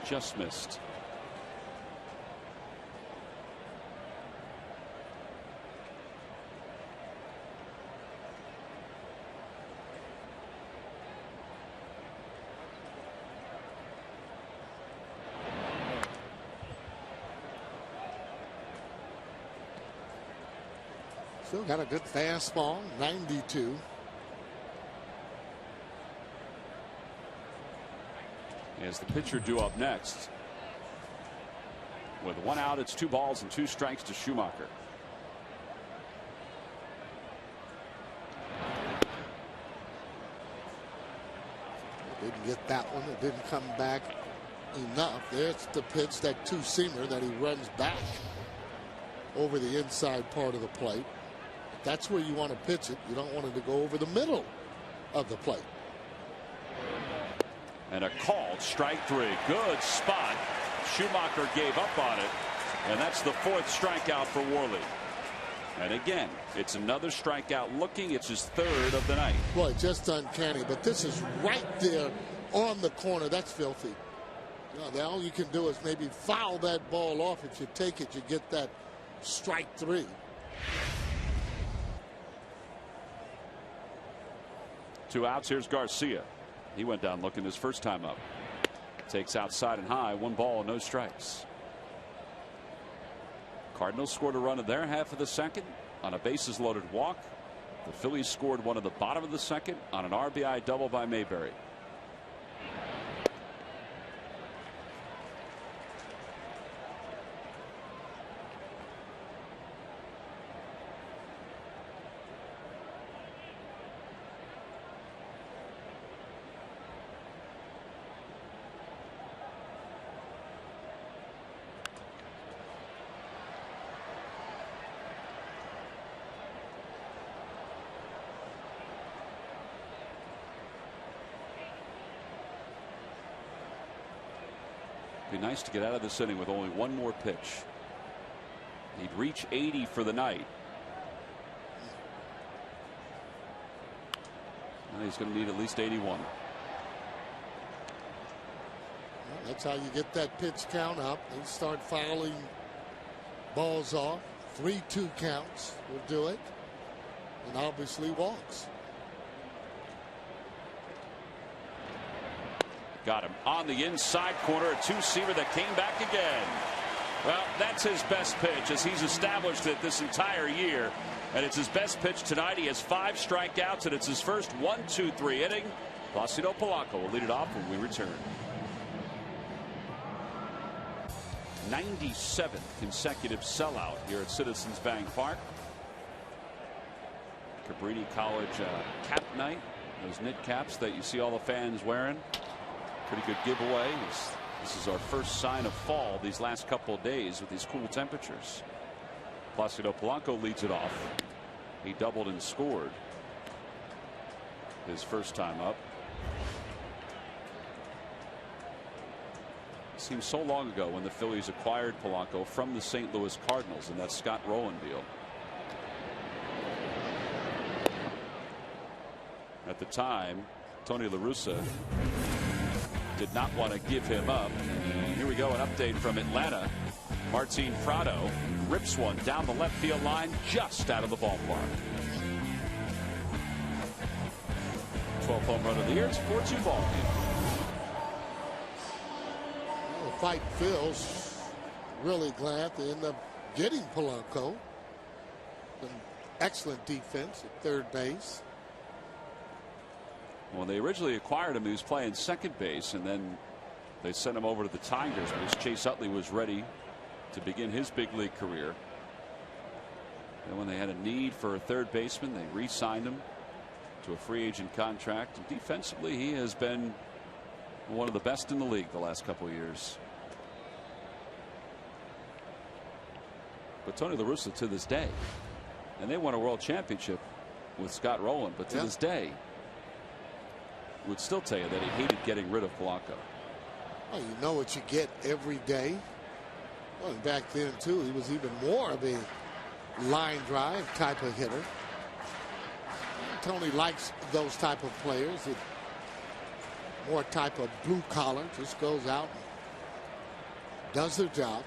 Just missed. Still got a good fastball, 92. As the pitcher due up next. With 1 out, it's 2 balls and 2 strikes to Schumacher. Didn't get that one. It didn't come back enough. There's the pitch, that 2-seamer that he runs back over the inside part of the plate. That's where you want to pitch it. You don't want it to go over the middle of the plate. And a called strike 3. Good spot. Schumacher gave up on it. And that's the 4th strikeout for Worley. And again, it's another strikeout looking. It's his 3rd of the night. Boy, just uncanny. But this is right there on the corner. That's filthy. Now all you can do is maybe foul that ball off. If you take it, you get that strike 3. Two outs. Here's Garcia. He went down looking his first time up. Takes outside and high. 1 ball, no strikes. Cardinals scored a run in their half of the second on a bases loaded walk. The Phillies scored one in the bottom of the second on an RBI double by Mayberry. Be nice to get out of this inning with only 1 more pitch. He'd reach 80 for the night. And he's going to need at least 81. Well, that's how you get that pitch count up. They start fouling balls off. 3-2 counts will do it. And obviously walks. Got him on the inside corner, a 2-seamer that came back again. Well, that's his best pitch, as he's established it this entire year. And it's his best pitch tonight. He has 5 strikeouts, and it's his first 1-2-3 inning. Placido Polanco will lead it off when we return. 97th consecutive sellout here at Citizens Bank Park. Cabrini College cap night. Those knit caps that you see all the fans wearing. Pretty good giveaway. This is our first sign of fall these last couple of days with these cool temperatures. Placido Polanco leads it off. He doubled and scored his first time up. It seems so long ago when the Phillies acquired Polanco from the St. Louis Cardinals in that Scott Rowland deal. At the time, Tony La Russa did not want to give him up. Here we go, an update from Atlanta. Martin Prado rips one down the left field line just out of the ballpark. 12th home run of the year. It's a 4-2 ball game. Well, Fight Phil's really glad they end up getting Polanco. An excellent defense at third base. When they originally acquired him, he was playing second base, and then they sent him over to the Tigers because Chase Utley was ready to begin his big league career. And when they had a need for a third baseman, they re-signed him to a free agent contract. And defensively, he has been one of the best in the league the last couple of years. But Tony La Russa, to this day, and they won a world championship with Scott Rowland, but to this day, would still tell you that he hated getting rid of Polanco. Well, you know what you get every day. Well, and back then too, he was even more of a line drive type of hitter. Tony likes those type of players. It more type of blue collar, just goes out and does their job.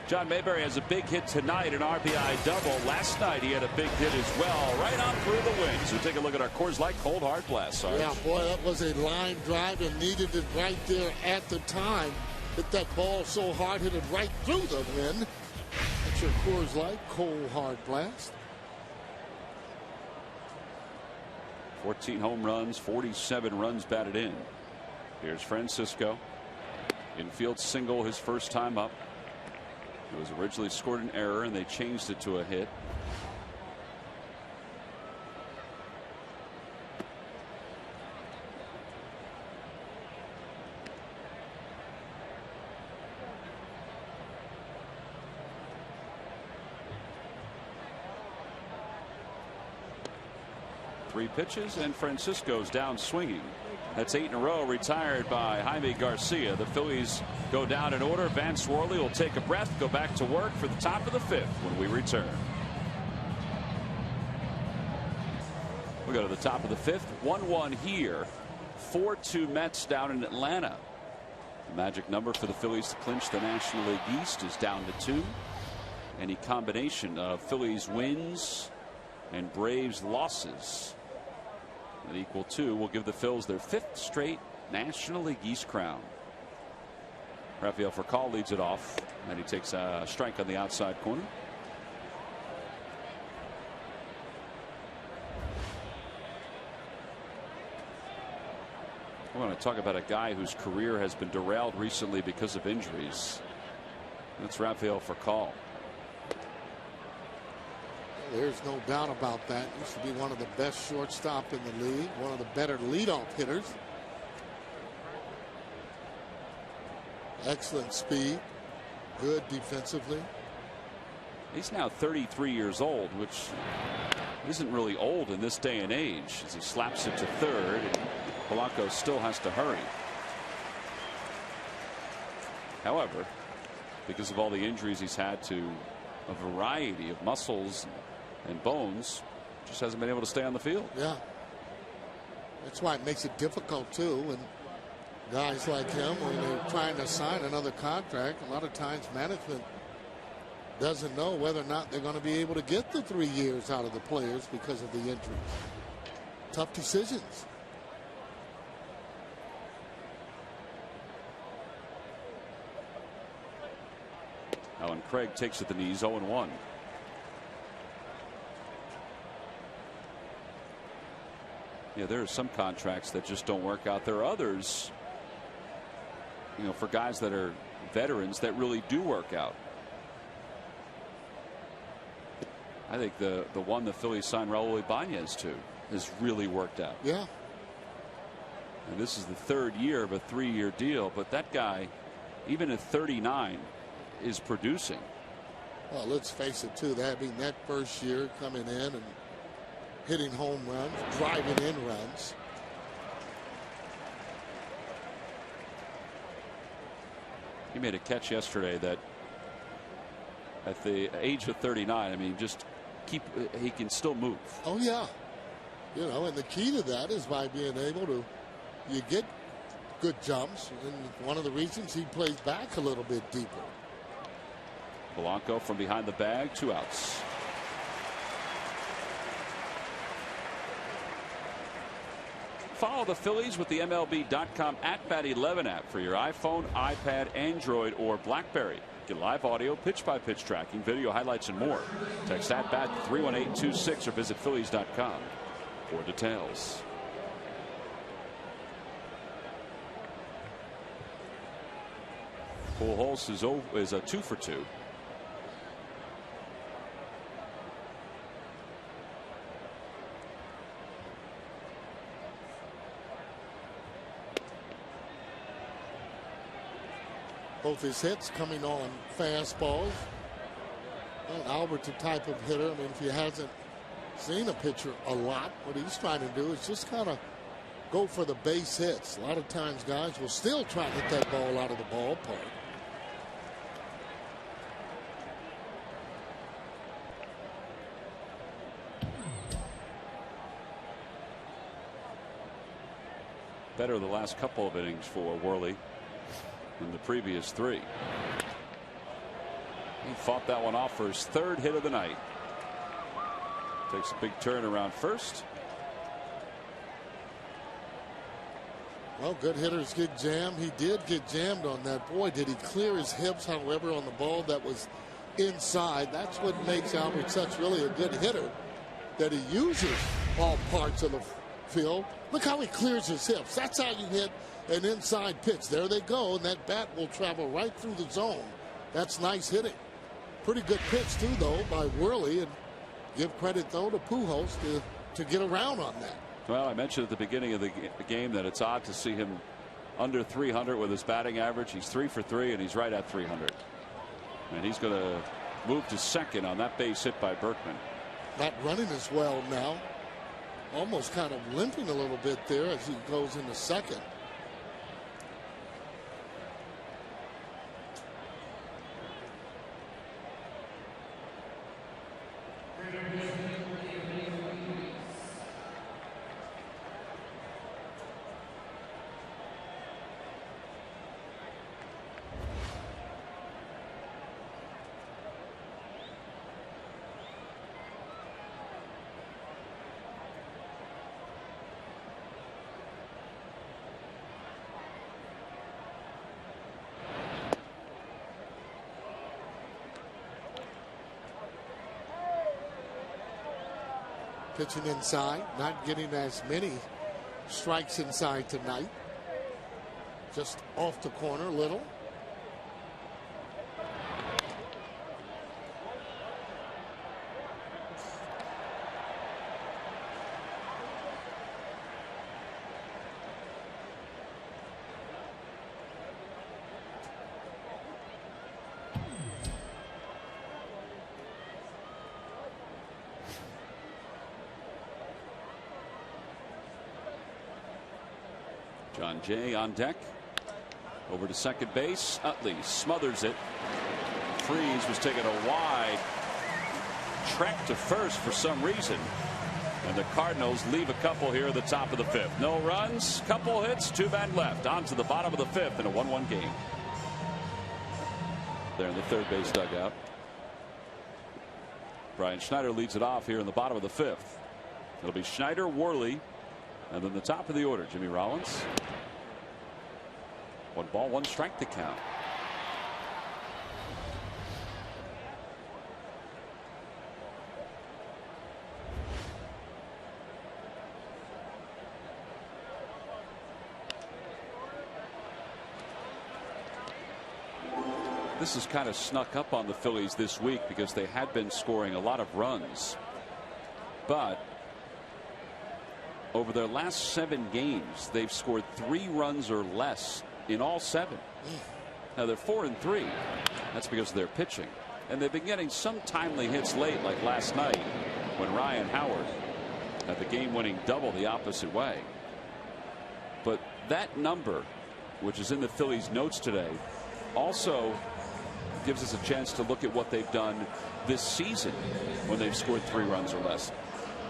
John Mayberry has a big hit tonight, an RBI double. Last night he had a big hit as well, right on through the wings. So take a look at our Coors Light Cold Hard Blast, Sarge. Yeah, boy, that was a line drive and needed it right there at the time. Hit that ball so hard, hit it right through the wind. That's your Coors Light Cold Hard Blast. 14 home runs, 47 runs batted in. Here's Francisco. Infield single his first time up. It was originally scored an error and they changed it to a hit. Three pitches and Francisco's down swinging. That's 8 in a row retired by Jaime Garcia. The Phillies go down in order. Vance Worley will take a breath, go back to work for the top of the 5th when we return. We go to the top of the 5th. 1-1 here. 4-2 Mets down in Atlanta. The magic number for the Phillies to clinch the National League East is down to 2. Any combination of Phillies wins and Braves losses that equal 2 will give the Phils their 5th straight National League East crown. Rafael Furcal leads it off, and he takes a strike on the outside corner. I want to talk about a guy whose career has been derailed recently because of injuries. That's Rafael Furcal. There's no doubt about that. Used to be one of the best shortstop in the league, one of the better leadoff hitters. Excellent speed, good defensively. He's now 33 years old, which isn't really old in this day and age, as he slaps it to third and Polanco still has to hurry. However, because of all the injuries he's had to a variety of muscles and bones, just hasn't been able to stay on the field. Yeah, that's why it makes it difficult too. And guys like him, when they're trying to sign another contract, a lot of times management doesn't know whether or not they're going to be able to get the 3 years out of the players because of the injuries. Tough decisions. Alan Craig takes at the knees, 0-1. Yeah, there are some contracts that just don't work out. There are others, you know, for guys that are veterans that really do work out. I think the one the Phillies signed Raul Ibanez to has really worked out. Yeah. And this is the 3rd year of a 3-year deal, but that guy, even at 39, is producing. Well, let's face it too. That, I mean, that first year coming in and hitting home runs, driving in runs. He made a catch yesterday that at the age of 39, I mean, just he can still move. Oh yeah. You know, and the key to that is by being able to, you get good jumps, and one of the reasons he plays back a little bit deeper. Polanco from behind the bag, 2 outs. Follow the Phillies with the MLB.com @BAT11 app for your iPhone, iPad, Android, or BlackBerry. Get live audio, pitch-by-pitch tracking, video highlights, and more. Text @BAT 31826 or visit Phillies.com for details. Pujols is a 2 for 2. Both his hits coming on fastballs. Well, Albert's a type of hitter. I mean, if he hasn't seen a pitcher a lot, what he's trying to do is just kind of go for the base hits. A lot of times guys will still try to hit that ball out of the ballpark. Better the last couple of innings for Worley than the previous 3. He fought that one off for his 3rd hit of the night. Takes a big turn around first. Well, good hitters get jammed. He did get jammed on that. Boy, did he clear his hips, however, on the ball that was inside. That's what makes Albert such really a good hitter, that he uses all parts of the Phil. Look how he clears his hips. That's how you hit an inside pitch. There they go, and that bat will travel right through the zone. That's nice hitting. Pretty good pitch, too, though, by Worley. And give credit, though, to Pujols to get around on that. Well, I mentioned at the beginning of the game that it's odd to see him under 300 with his batting average. He's 3 for 3, and he's right at 300. And he's going to move to second on that base hit by Berkman. Not running as well now. Almost kind of limping a little bit there as he goes into second. Pitching inside, not getting as many strikes inside tonight. Just off the corner a little. John Jay on deck. Over to second base. Utley smothers it. Freese was taking a wide trek to first for some reason. And the Cardinals leave a couple here at the top of the fifth. No runs, couple hits, 2 men left. On to the bottom of the fifth in a 1-1 game. There in the third base dugout. Brian Schneider leads it off here in the bottom of the fifth. It'll be Schneider, Worley, and then the top of the order, Jimmy Rollins. 1 ball, 1 strike to count. This has kind of snuck up on the Phillies this week because they had been scoring a lot of runs. But over their last 7 games, they've scored 3 runs or less in all 7. Now they're 4-3. That's because of their pitching. And they've been getting some timely hits late, like last night when Ryan Howard had the game-winning double the opposite way. But that number, which is in the Phillies' notes today, also gives us a chance to look at what they've done this season when they've scored 3 runs or less.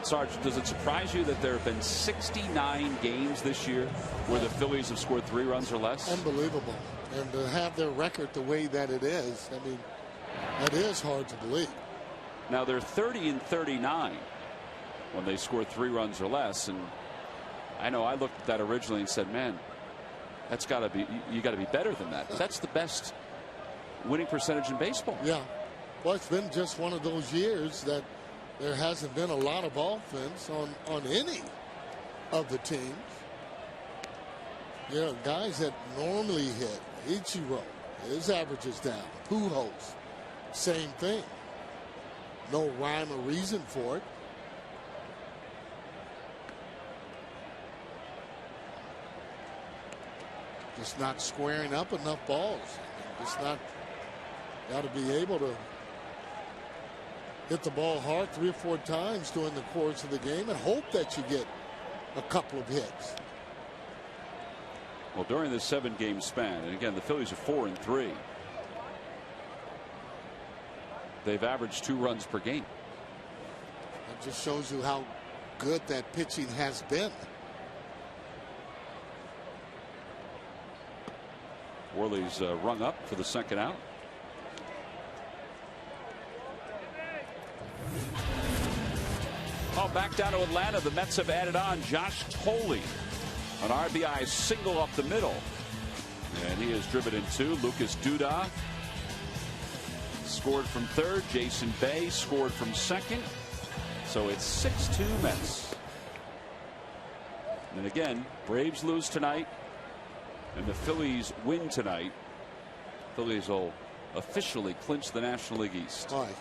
Sarge, does it surprise you that there have been 69 games this year where the Phillies have scored 3 runs or less? Unbelievable. And to have their record the way that it is, I mean, that is hard to believe. Now they're 30-39 when they score 3 runs or less. And I know I looked at that originally and said, man, that's got to be, you got to be better than that. That's the best winning percentage in baseball. Yeah. Well, it's been just one of those years that there hasn't been a lot of offense on any of the teams. You know, guys that normally hit. Ichiro, his average is down. Pujols, same thing. No rhyme or reason for it. Just not squaring up enough balls. Just not. Got to be able to hit the ball hard 3 or 4 times during the course of the game and hope that you get a couple of hits. Well, during this 7-game span, and again, the Phillies are 4-3. They've averaged 2 runs per game. It just shows you how good that pitching has been. Worley's rung up for the second out. Oh, back down to Atlanta. The Mets have added on Josh Tolley. An RBI single up the middle. And he has driven in 2. Lucas Duda scored from third. Jason Bay scored from second. So it's 6-2 Mets. And again, Braves lose tonight and the Phillies win tonight. Phillies will officially clinch the National League East. All right.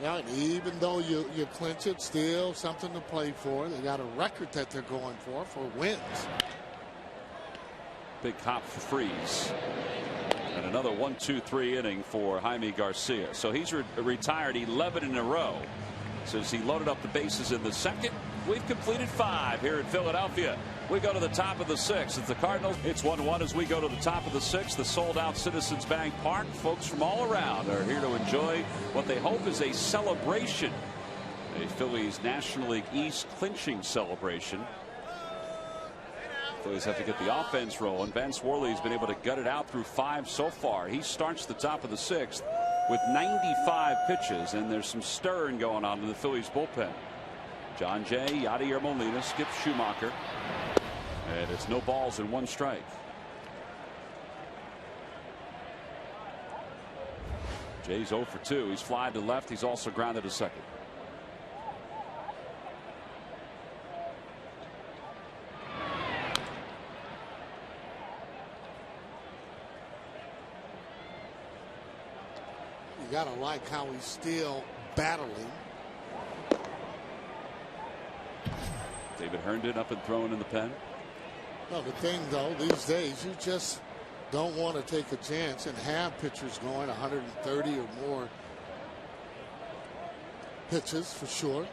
Yeah, and even though you clinch it, still something to play for. They got a record that they're going for wins. Big hop for Freeze. And another 1-2-3 inning for Jaime Garcia. So he's retired 11 in a row. Says he loaded up the bases in the second. We've completed 5 here in Philadelphia. We go to the top of the 6th. It's the Cardinals. It's 1-1 as we go to the top of the 6th. The sold-out Citizens Bank Park. Folks from all around are here to enjoy what they hope is a celebration. A Phillies National League East clinching celebration. Phillies have to get the offense rolling. Vance Worley's been able to gut it out through 5 so far. He starts the top of the 6th with 95 pitches, and there's some stirring going on in the Phillies bullpen. John Jay, Yadier Molina, Skip Schumacher, and it's no balls and 1 strike. Jay's 0 for 2. He's flied to left. He's also grounded to second. You gotta like how he's still battling. David Herndon up and throwing in the pen. No, the thing though, these days you just don't want to take a chance and have pitchers going 130 or more pitches for sure.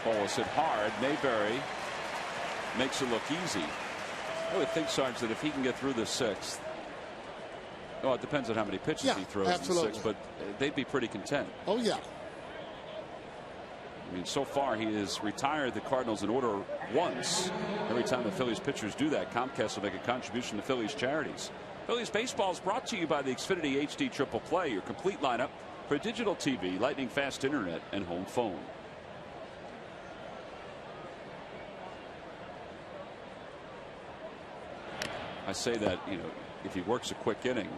Ball was hit hard. Mayberry makes it look easy. I would think, Sarge, that if he can get through the 6th, well, it depends on how many pitches he throws absolutely. in the 6th, but they'd be pretty content. Oh yeah. I mean, so far he has retired the Cardinals in order once. Every time the Phillies pitchers do that, Comcast will make a contribution to Phillies charities. Phillies baseball is brought to you by the Xfinity HD Triple Play, your complete lineup for digital TV, lightning fast internet, and home phone. I say that, you know, if he works a quick inning,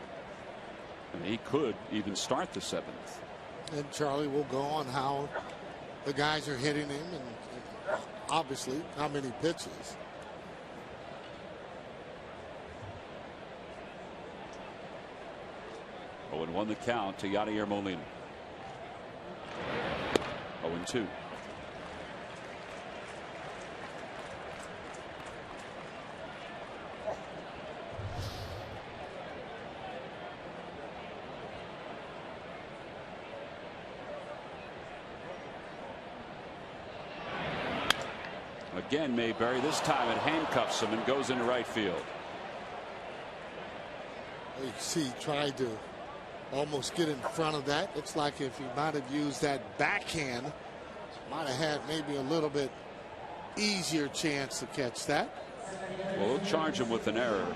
I mean, he could even start the 7th. And Charlie will go on how the guys are hitting him and obviously how many pitches. Oh, and 1 the count to Yadier Molina. 0-2. Again, Mayberry. This time it handcuffs him and goes into right field. You see, he tried to almost get in front of that. Looks like if he might have used that backhand, might have had maybe a little bit easier chance to catch that. Well, they'll charge him with an error.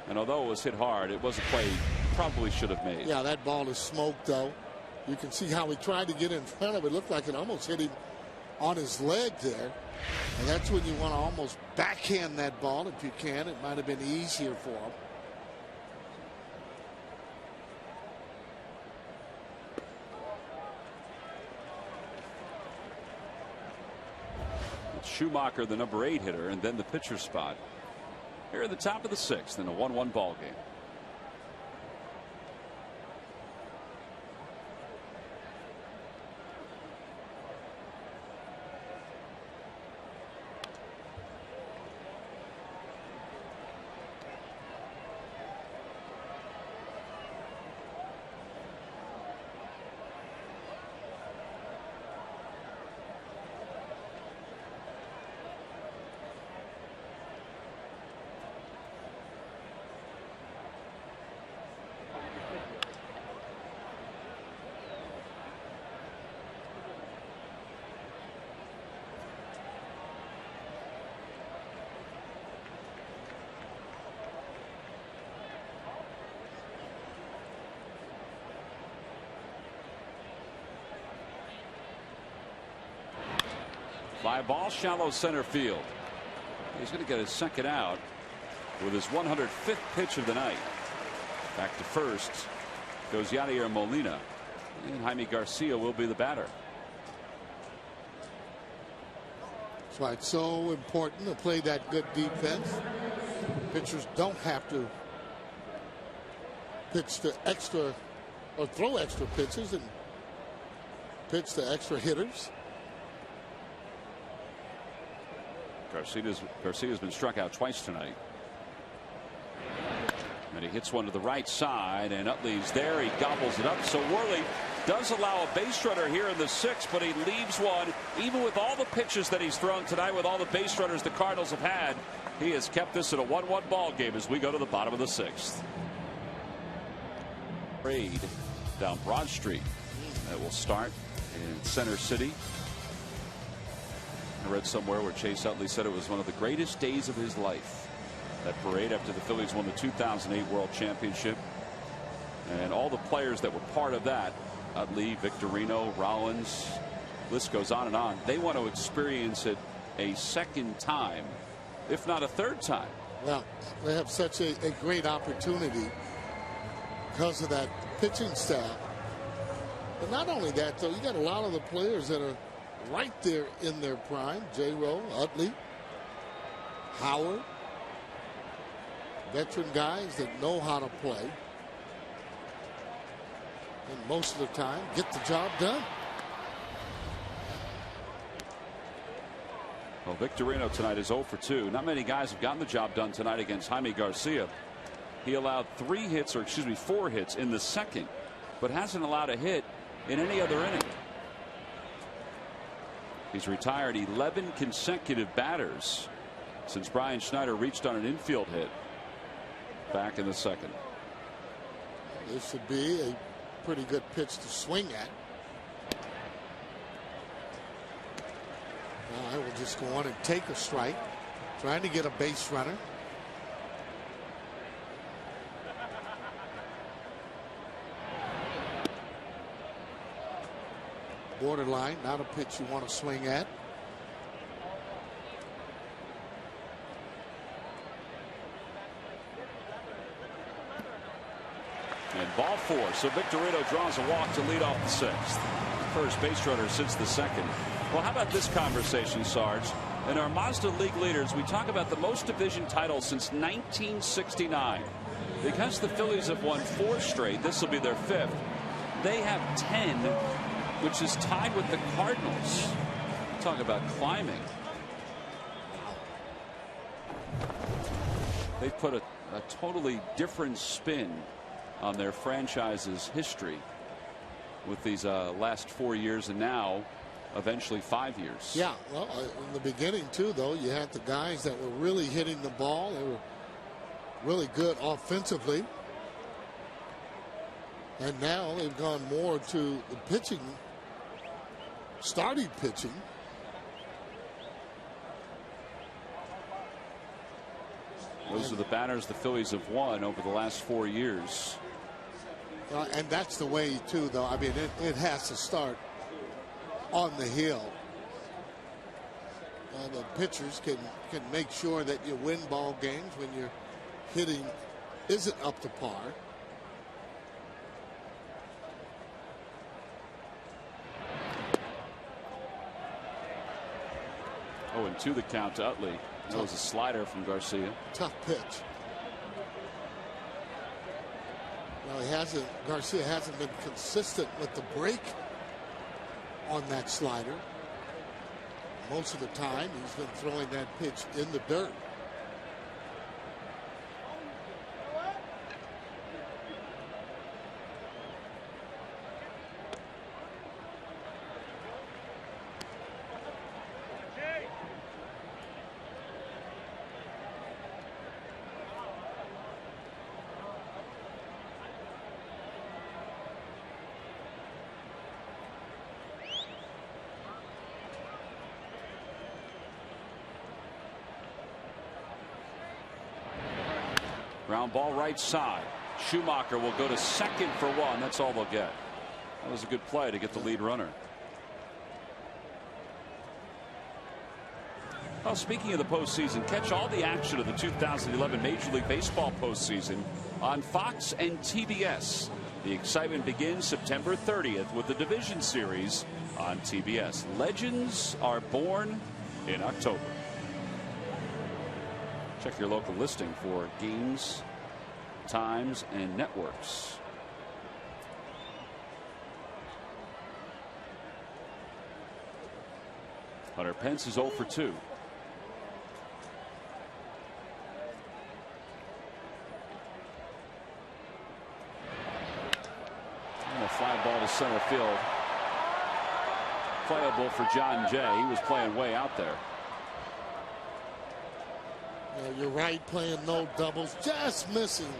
And although it was hit hard, it was a play he probably should have made. Yeah, that ball is smoked, though. You can see how he tried to get in front of it. It looked like it almost hit him on his leg there. And that's when you want to almost backhand that ball if you can. It might have been easier for him. It's Schumacher, the number 8 hitter, and then the pitcher spot. Here at the top of the 6th in a 1-1 ball game. Fly ball, shallow center field. He's going to get his second out with his 105th pitch of the night. Back to first goes Yadier Molina. And Jaime Garcia will be the batter. That's why it's so important to play that good defense. Pitchers don't have to pitch to extra or throw extra pitches and pitch to extra hitters. Garcia's been struck out twice tonight. And he hits one to the right side, and Utley's there. He gobbles it up. So Worley does allow a base runner here in the sixth, but he leaves one. Even with all the pitches that he's thrown tonight, with all the base runners the Cardinals have had, he has kept this at a 1-1 ball game as we go to the bottom of the sixth. Parade down Broad Street. That will start in Center City. I read somewhere where Chase Utley said it was one of the greatest days of his life. That parade after the Phillies won the 2008 World Championship. And all the players that were part of that, Utley, Victorino, Rollins, list goes on and on. They want to experience it a second time, if not a third time. Well, they have such a great opportunity because of that pitching staff. But not only that, though, you got a lot of the players that are right there in their prime. J-Row, Utley, Howard. Veteran guys that know how to play. And most of the time get the job done. Well, Victorino tonight is 0 for 2. Not many guys have gotten the job done tonight against Jaime Garcia. He allowed 4 hits in the second, but hasn't allowed a hit in any other inning. He's retired 11 consecutive batters since Brian Schneider reached on an infield hit back in the second. This should be a pretty good pitch to swing at. I will just go on and take a strike, trying to get a base runner. Borderline, not a pitch you want to swing at. And ball 4. So Victorino draws a walk to lead off the sixth. First base runner since the second. Well, how about this conversation, Sarge? In our Mazda League leaders, we talk about the most division titles since 1969. Because the Phillies have won 4 straight, this will be their 5th. They have 10, which is tied with the Cardinals. Talk about climbing. They put a totally different spin on their franchise's history with these last 4 years and now eventually 5 years. Yeah, well, in the beginning too, though, you had the guys that were really hitting the ball. They were really good offensively, and now they've gone more to the pitching, starting pitching. Those are the batters the Phillies have won over the last 4 years. And that's the way too, though. I mean, it has to start on the hill. The pitchers can make sure that you win ball games when your hitting isn't up to par. Oh, and 2 the count to Utley. That was a slider from Garcia. Tough pitch. Well, Garcia hasn't been consistent with the break on that slider. Most of the time he's been throwing that pitch in the dirt. Ground ball right side. Schumacher will go to second for 1. That's all they'll get. That was a good play to get the lead runner. Well, speaking of the postseason, catch all the action of the 2011 Major League Baseball postseason on Fox and TBS. The excitement begins September 30th with the Division Series on TBS. Legends are born in October. Check your local listing for games, times, and networks. Hunter Pence is 0 for 2. And a fly ball to center field. Playable for John Jay. He was playing way out there. Yeah, you're right, playing no doubles, just missing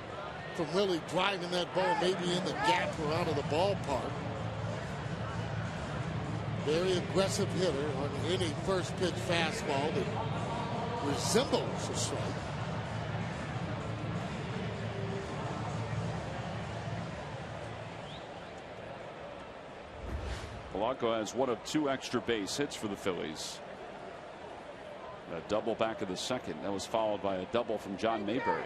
from really driving that ball maybe in the gap or out of the ballpark. Very aggressive hitter on any first pitch fastball that resembles a strike. Polanco has one of 2 extra base hits for the Phillies. A double back of the second. That was followed by a double from John Mayberry.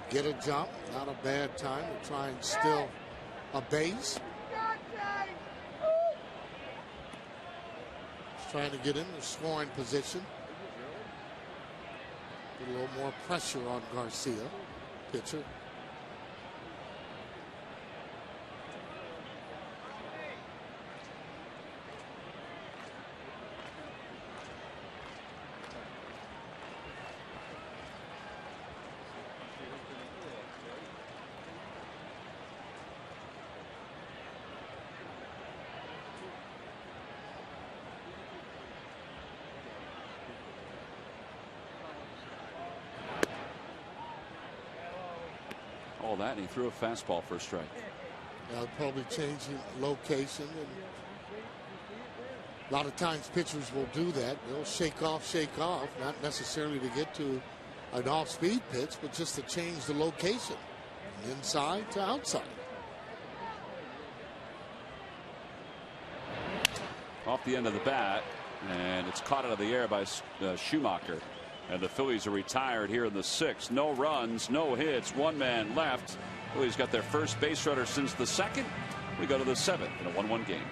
Get a jump, not a bad time to try and steal a base. He's trying to get in the scoring position. Put a little more pressure on Garcia, pitcher. All that, and he threw a fastball for a strike. Probably changing location, and a lot of times pitchers will do that. They'll shake off, not necessarily to get to an off-speed pitch, but just to change the location, inside to outside. Off the end of the bat, and it's caught out of the air by Schumacher. And the Phillies are retired here in the 6th. No runs, no hits, 1 man left. Phillies got their first base runner since the 2nd. We go to the 7th in a 1-1 game.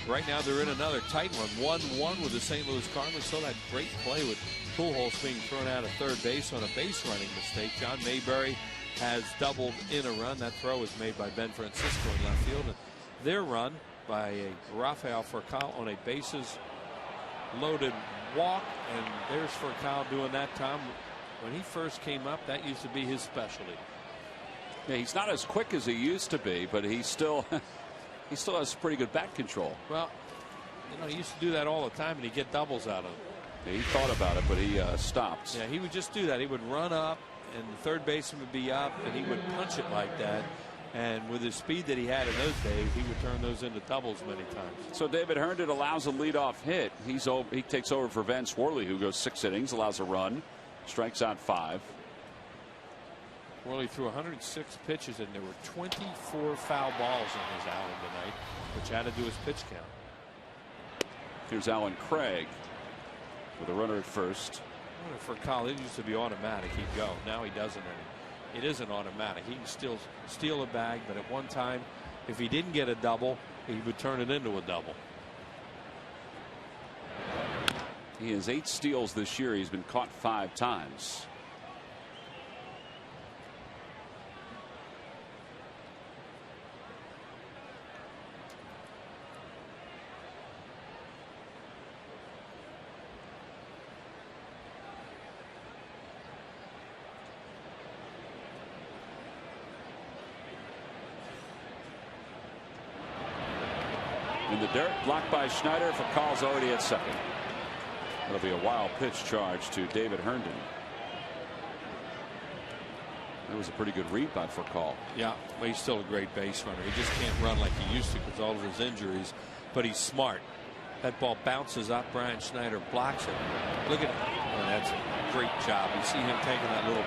Right now they're in another tight one, 1-1 with the St. Louis Cardinals. So that great play with Pujols being thrown out of third base on a base running mistake. John Mayberry has doubled in a run. That throw was made by Ben Francisco in left field. And their run by Rafael Furcal on a bases loaded walk, and there's Furcal doing that, Tom. When he first came up, that used to be his specialty. Yeah, he's not as quick as he used to be, but he still has pretty good bat control. Well, you know, he used to do that all the time, and he'd get doubles out of it. Yeah, he thought about it, but he stopped. Yeah, he would just do that. He would run up, and the third baseman would be up, and he would punch it like that. And with the speed that he had in those days, he would turn those into doubles many times. So David Herndon allows a leadoff hit. He takes over for Vance Worley, who goes 6 innings, allows a run, strikes out 5. Worley threw 106 pitches, and there were 24 foul balls in his outing tonight, which had to do his pitch count. Here's Alan Craig with a runner at first. For Kyle, it used to be automatic. He'd go. Now he doesn't anymore. It isn't automatic. He can still steal a bag, but at one time, if he didn't get a double, he would turn it into a double. He has 8 steals this year. He's been caught 5 times. In the dirt, blocked by Schneider. Furcal's already at second. That'll be a wild pitch charge to David Herndon. That was a pretty good read by Furcal. Yeah, but he's still a great base runner. He just can't run like he used to because of all of his injuries. But he's smart. That ball bounces up. Brian Schneider blocks it. Look at it. Oh, that's a great job. You see him taking that little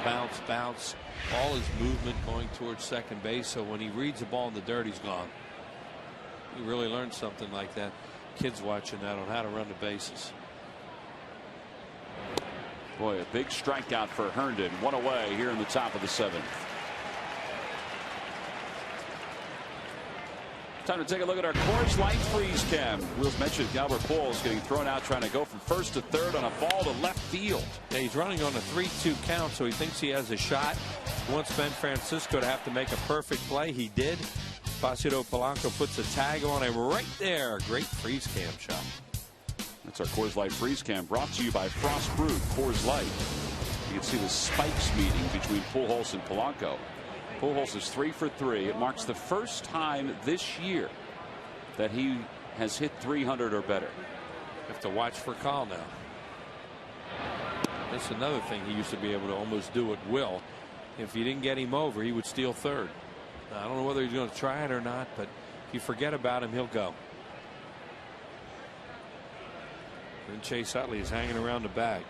bounce. All his movement going towards second base. So when he reads the ball in the dirt, he's gone. He really learned something like that. Kids watching that on how to run the bases. Boy, a big strikeout for Herndon. One away here in the top of the 7th. Time to take a look at our Coors Light freeze cam. Wheels mentioned Albert Pujols getting thrown out trying to go from first to third on a ball to left field. Yeah, he's running on a 3-2 count, so he thinks he has a shot. He wants Ben Francisco to have to make a perfect play. He did. Placido Polanco puts a tag on him right there. Great freeze cam shot. That's our Coors Light freeze cam, brought to you by Frost Brewed Coors Light. You can see the spikes meeting between Pujols and Polanco. Pujols is 3 for 3. It marks the first time this year that he has hit 300 or better. Have to watch for call now. That's another thing he used to be able to almost do at will. If you didn't get him over, he would steal third. Now, I don't know whether he's going to try it or not, but if you forget about him, he'll go. And Chase Utley is hanging around the bag.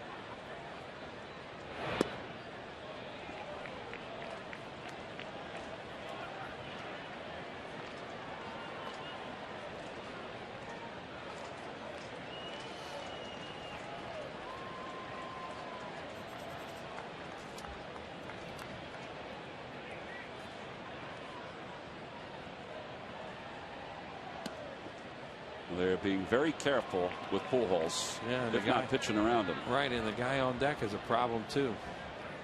They're being very careful with Pujols. Yeah, if not pitching around him. Right, and the guy on deck is a problem too.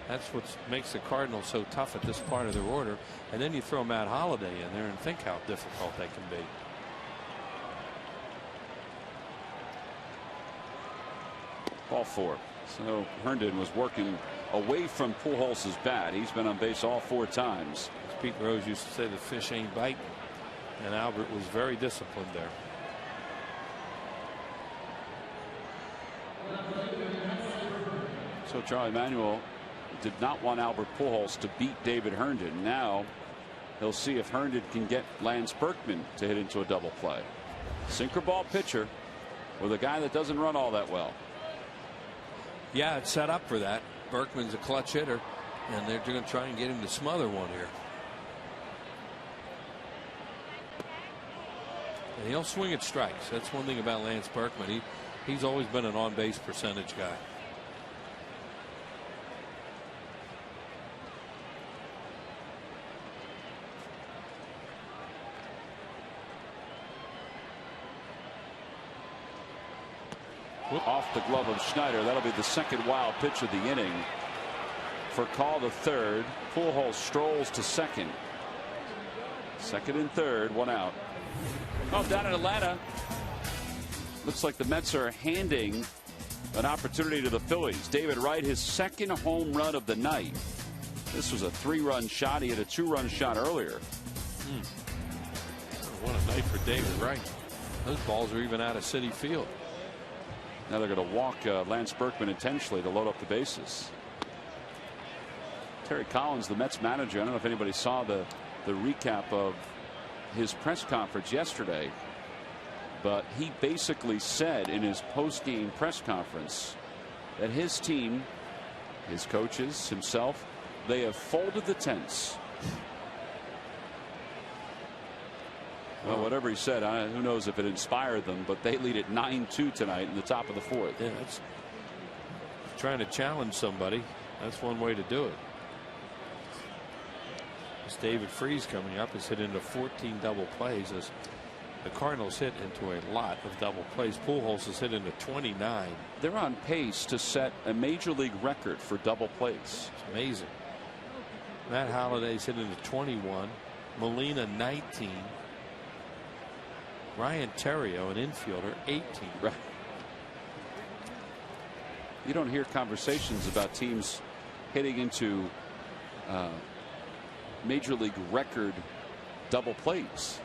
That's what makes the Cardinals so tough at this part of their order. And then you throw Matt Holliday in there and think how difficult that can be. Ball 4. So Herndon was working away from Pujols' bat. He's been on base all 4 times. As Pete Rose used to say, the fish ain't biting. And Albert was very disciplined there. So Charlie Manuel did not want Albert Pujols to beat David Herndon. Now he'll see if Herndon can get Lance Berkman to hit into a double play. Sinker ball pitcher with a guy that doesn't run all that well. Yeah, it's set up for that. Berkman's a clutch hitter, and they're going to try and get him to smother one here. And he'll swing at strikes. That's one thing about Lance Berkman. He's always been an on-base percentage guy. Off the glove of Schneider. That'll be the second wild pitch of the inning. For call to third. Pujols strolls to second. Second and third, 1 out. Oh, down in Atlanta. Looks like the Mets are handing an opportunity to the Phillies. David Wright, his second home run of the night. This was a 3-run shot. He had a 2-run shot earlier. What a night for David Wright. Those balls are even out of Citi Field. Now they're going to walk Lance Berkman intentionally to load up the bases. Terry Collins, the Mets manager, I don't know if anybody saw the recap of his press conference yesterday, but he basically said in his post-game press conference that his team, his coaches, himself, they have folded the tents. Well, whatever he said, who knows if it inspired them, but they lead at 9-2 tonight in the top of the 4th. Yeah, that's trying to challenge somebody. That's one way to do it. As David Freese coming up has hit into 14 double plays as the Cardinals hit into a lot of double plays. Pujols has hit into 29. They're on pace to set a major league record for double plays. It's amazing. Matt Holliday's hit into 21. Molina 19. Ryan Terrio, an infielder, 18. Right. You don't hear conversations about teams hitting into major league record double plays.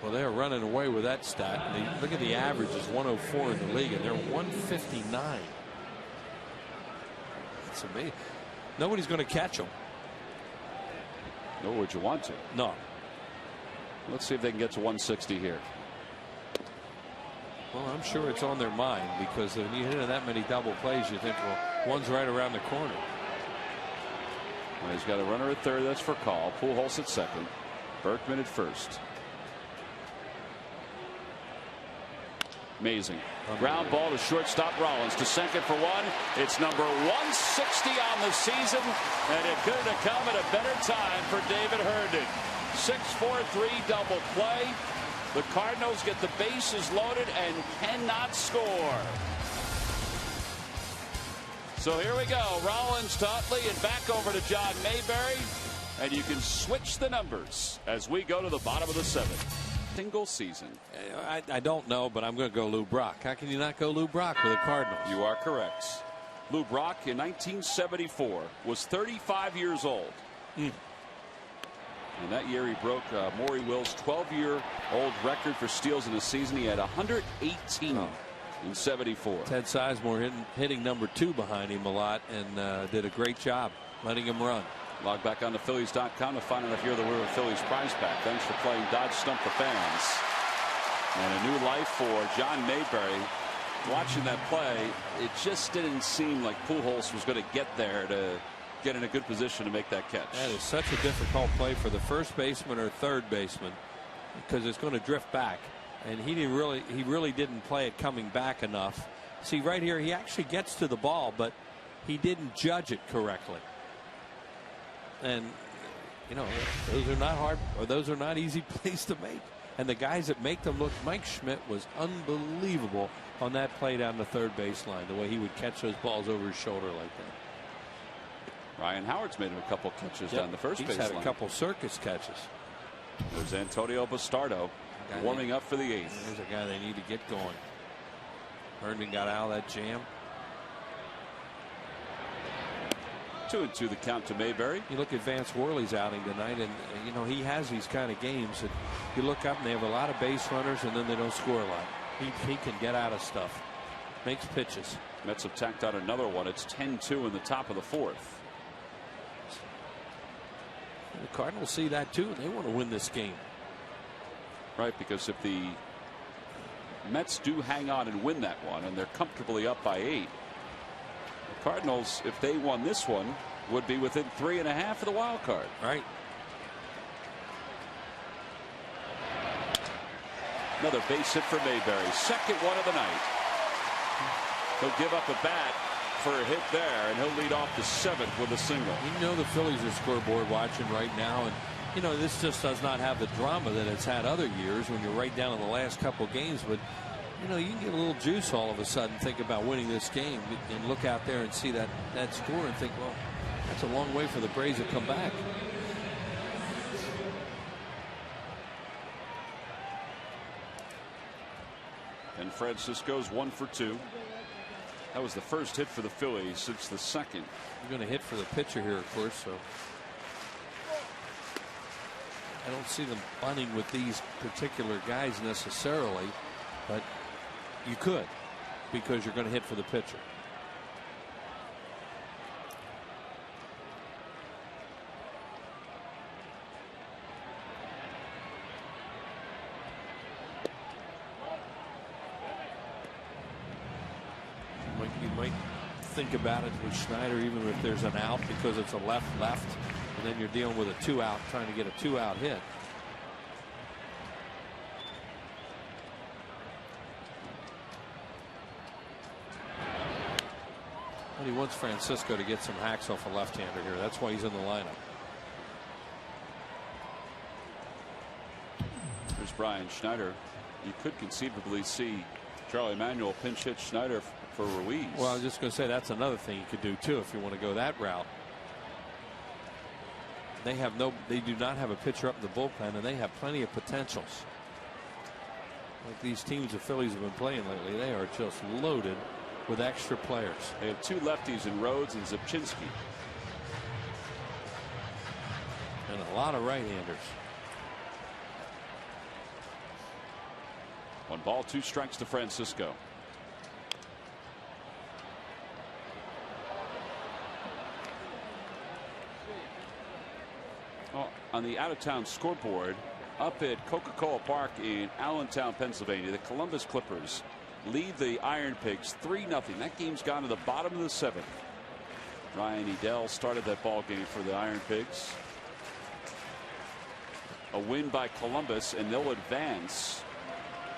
Well, they're running away with that stat. Look at the average is 104 in the league, and they're 159. It's amazing. Nobody's going to catch them. Nor would you want to. No. Let's see if they can get to 160 here. Well, I'm sure it's on their mind, because when you hit that many double plays, you think, well, one's right around the corner. Well, he's got a runner at third. That's for call. Pujols at second. Berkman at first. Amazing. Ground ball to shortstop Rollins to second for one. It's number 160 on the season, and it couldn't have come at a better time for David Herndon. 6-4-3 double play. The Cardinals get the bases loaded and cannot score. So here we go. Rollins to Utley and back over to John Mayberry. And you can switch the numbers as we go to the bottom of the seventh. Single season. I don't know, but I'm going to go Lou Brock. How can you not go Lou Brock with the Cardinals? You are correct. Lou Brock in 1974 was 35 years old. And that year he broke Maury Will's 12-year-old record for steals in a season. He had 118 in 74. Ted Sizemore hitting number 2 behind him a lot, and did a great job letting him run. Log back on to Phillies.com to find out if you're the winner of Phillies prize pack. Thanks for playing Dodge Stump the Fans. And a new life for John Mayberry. Watching that play, it just didn't seem like Pujols was going to get there to get in a good position to make that catch. That is such a difficult play for the first baseman or third baseman, because it's going to drift back, and he really didn't play it coming back enough. See, right here, he actually gets to the ball, but he didn't judge it correctly. And you know, those are not hard, or those are not easy plays to make. And the guys that make them look, Mike Schmidt was unbelievable on that play down the third baseline, the way he would catch those balls over his shoulder like that. Ryan Howard's made him a couple catches down the first baseline. He's had a couple circus catches. There's Antonio Bastardo warming up for the eighth. There's a guy they need to get going. Herndon got out of that jam. 2-2 the count to Mayberry. You look at Vance Worley's outing tonight, and you know, he has these kind of games that you look up and they have a lot of base runners, and then they don't score a lot. He can get out of stuff, makes pitches. Mets have tacked on another one. It's 10-2 in the top of the fourth. The Cardinals see that too, and they want to win this game. Right, because if the Mets do hang on and win that one, and they're comfortably up by 8, the Cardinals, if they won this one, would be within 3.5 of the wild card. Right. Another base hit for Mayberry. Second one of the night. He'll give up a bat for a hit there, and he'll lead off the 7th with a single. You know, the Phillies are scoreboard watching right now, and you know, this just does not have the drama that it's had other years when you're right down in the last couple games. But you know, you can get a little juice all of a sudden, think about winning this game, and look out there and see that score and think, well, that's a long way for the Braves to come back. And Francisco's 1 for 2. That was the first hit for the Phillies since the second. You're going to hit for the pitcher here, of course, so I don't see them bunting with these particular guys necessarily, but you could, because you're going to hit for the pitcher. You might think about it with Schneider, even if there's an out, because it's a left, and then you're dealing with a 2-out, trying to get a 2-out hit. But he wants Francisco to get some hacks off a left-hander here. That's why he's in the lineup. There's Brian Schneider. You could conceivably see Charlie Manuel pinch hit Schneider for Ruiz. Well, I was just going to say that's another thing you could do too if you want to go that route. They do not have a pitcher up in the bullpen, and they have plenty of potentials. Like these teams the Phillies have been playing lately, they are just loaded with extra players. They have 2 lefties in Rhodes and Zipchinski. And a lot of right-handers. 1 ball, 2 strikes to Francisco. Well, on the out-of-town scoreboard, up at Coca-Cola Park in Allentown, Pennsylvania, the Columbus Clippers lead the Iron Pigs 3-0. That game's gone to the bottom of the 7th. Ryan Edel started that ball game for the Iron Pigs. A win by Columbus, and they'll advance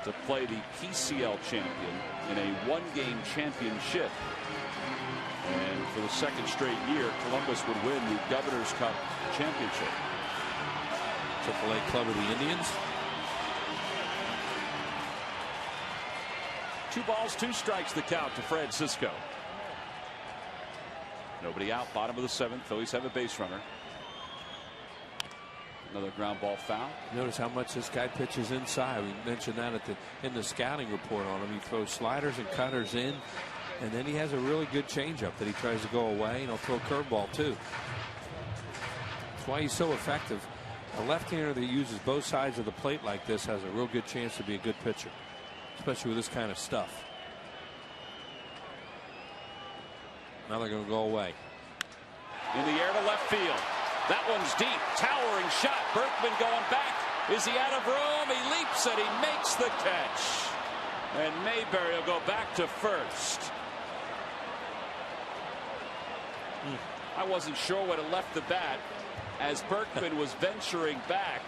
to play the PCL champion in a 1-game championship. And for the 2nd straight year, Columbus would win the Governor's Cup championship. AAA club of the Indians. 2 balls, 2 strikes the count to Francisco. Nobody out, bottom of the 7th. Phillies have a base runner. Another ground ball foul. Notice how much this guy pitches inside. We mentioned that in the scouting report on him. He throws sliders and cutters in, and then he has a really good changeup that he tries to go away, and he'll throw a curveball too. That's why he's so effective. A left-hander that uses both sides of the plate like this has a real good chance to be a good pitcher, especially with this kind of stuff. Now they're going to go away. In the air to left field. That one's deep. Towering shot. Berkman going back. Is he out of room? He leaps and he makes the catch. And Mayberry will go back to first. I wasn't sure when it left the bat. As Berkman was venturing back,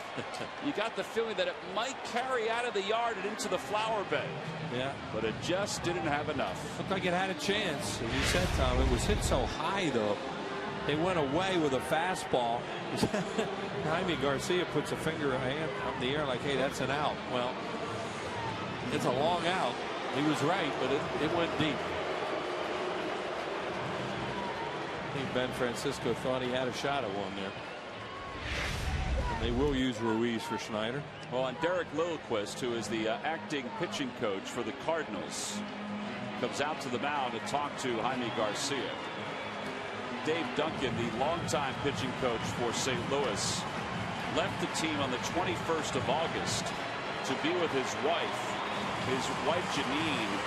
you got the feeling that it might carry out of the yard and into the flower bed. Yeah. But it just didn't have enough. Looked like it had a chance. As you said, Tom, it was hit so high, though. They went away with a fastball. Jaime Garcia puts a finger a hand up in the air like, hey, that's an out. Well, it's a long out. He was right, but it went deep. I think Ben Francisco thought he had a shot at one there. And they will use Ruiz for Schneider. Well, and Derek Lilliquist, who is the acting pitching coach for the Cardinals, comes out to the mound to talk to Jaime Garcia. Dave Duncan, the longtime pitching coach for St. Louis, left the team on the 21st of August to be with his wife. His wife, Janine,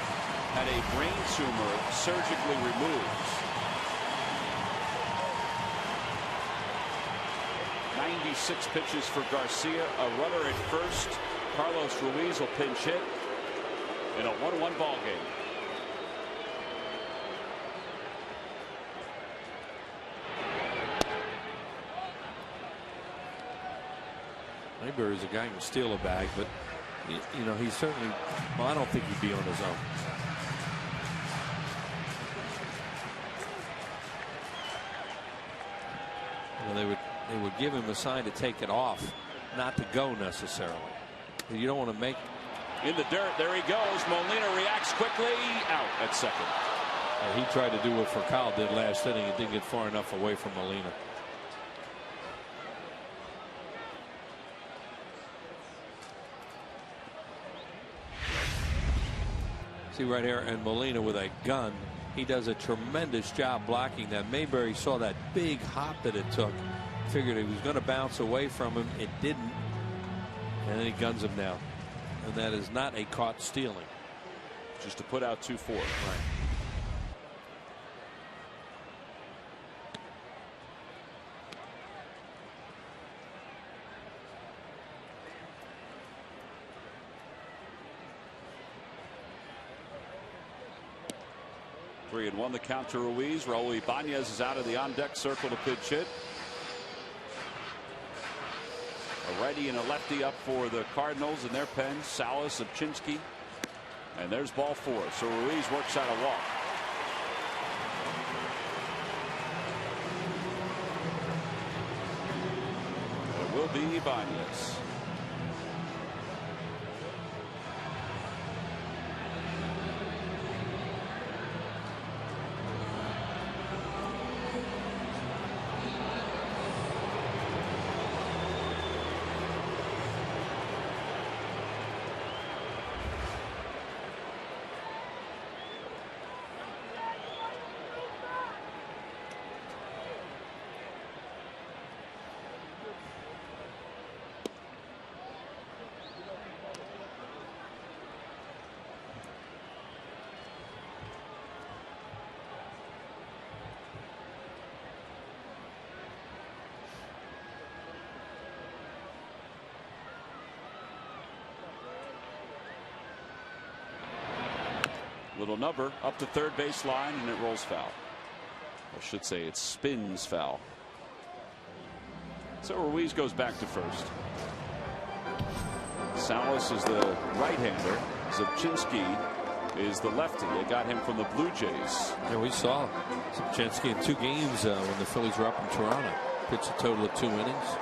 had a brain tumor surgically removed. 96 pitches for Garcia, a runner at first. Carlos Ruiz will pinch hit in a 1-1 ball game. Mayberry is a guy who can steal a bag, but you know, he's certainly, well, I don't think he'd be on his own. Well, they would give him a sign to take it off, not to go necessarily. You don't want to make. In the dirt, there he goes. Molina reacts quickly, out at second. He tried to do what Furcal did last inning. He didn't get far enough away from Molina. See right here, and Molina with a gun. He does a tremendous job blocking that. Mayberry saw that big hop that it took. Figured he was going to bounce away from him. It didn't. And then he guns him down. And that is not a caught stealing. Just to put out 2-4. Right. Three and one the count to Ruiz. Raul Ibanez is out of the on-deck circle to pitch hit. A righty and a lefty up for the Cardinals in their pen. Salas, Obchinski. And there's ball 4. So Ruiz works out a walk. It will be Ibanez. Little number up to third base line, and it rolls foul. I should say it spins foul. So Ruiz goes back to first. Salas is the right-hander. Zabczynski is the lefty. They got him from the Blue Jays. Yeah, we saw Zabczynski in 2 games when the Phillies were up in Toronto. Pitched a total of 2 innings.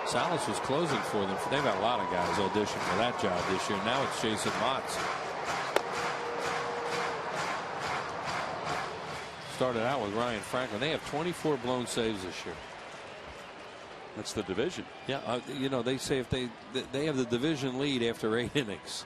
Salas was closing for them. They've got a lot of guys auditioning for that job this year. Now it's Jason Motts. Started out with Ryan Franklin. They have 24 blown saves this year. That's the division. Yeah, you know, they say if they have the division lead after 8 innings.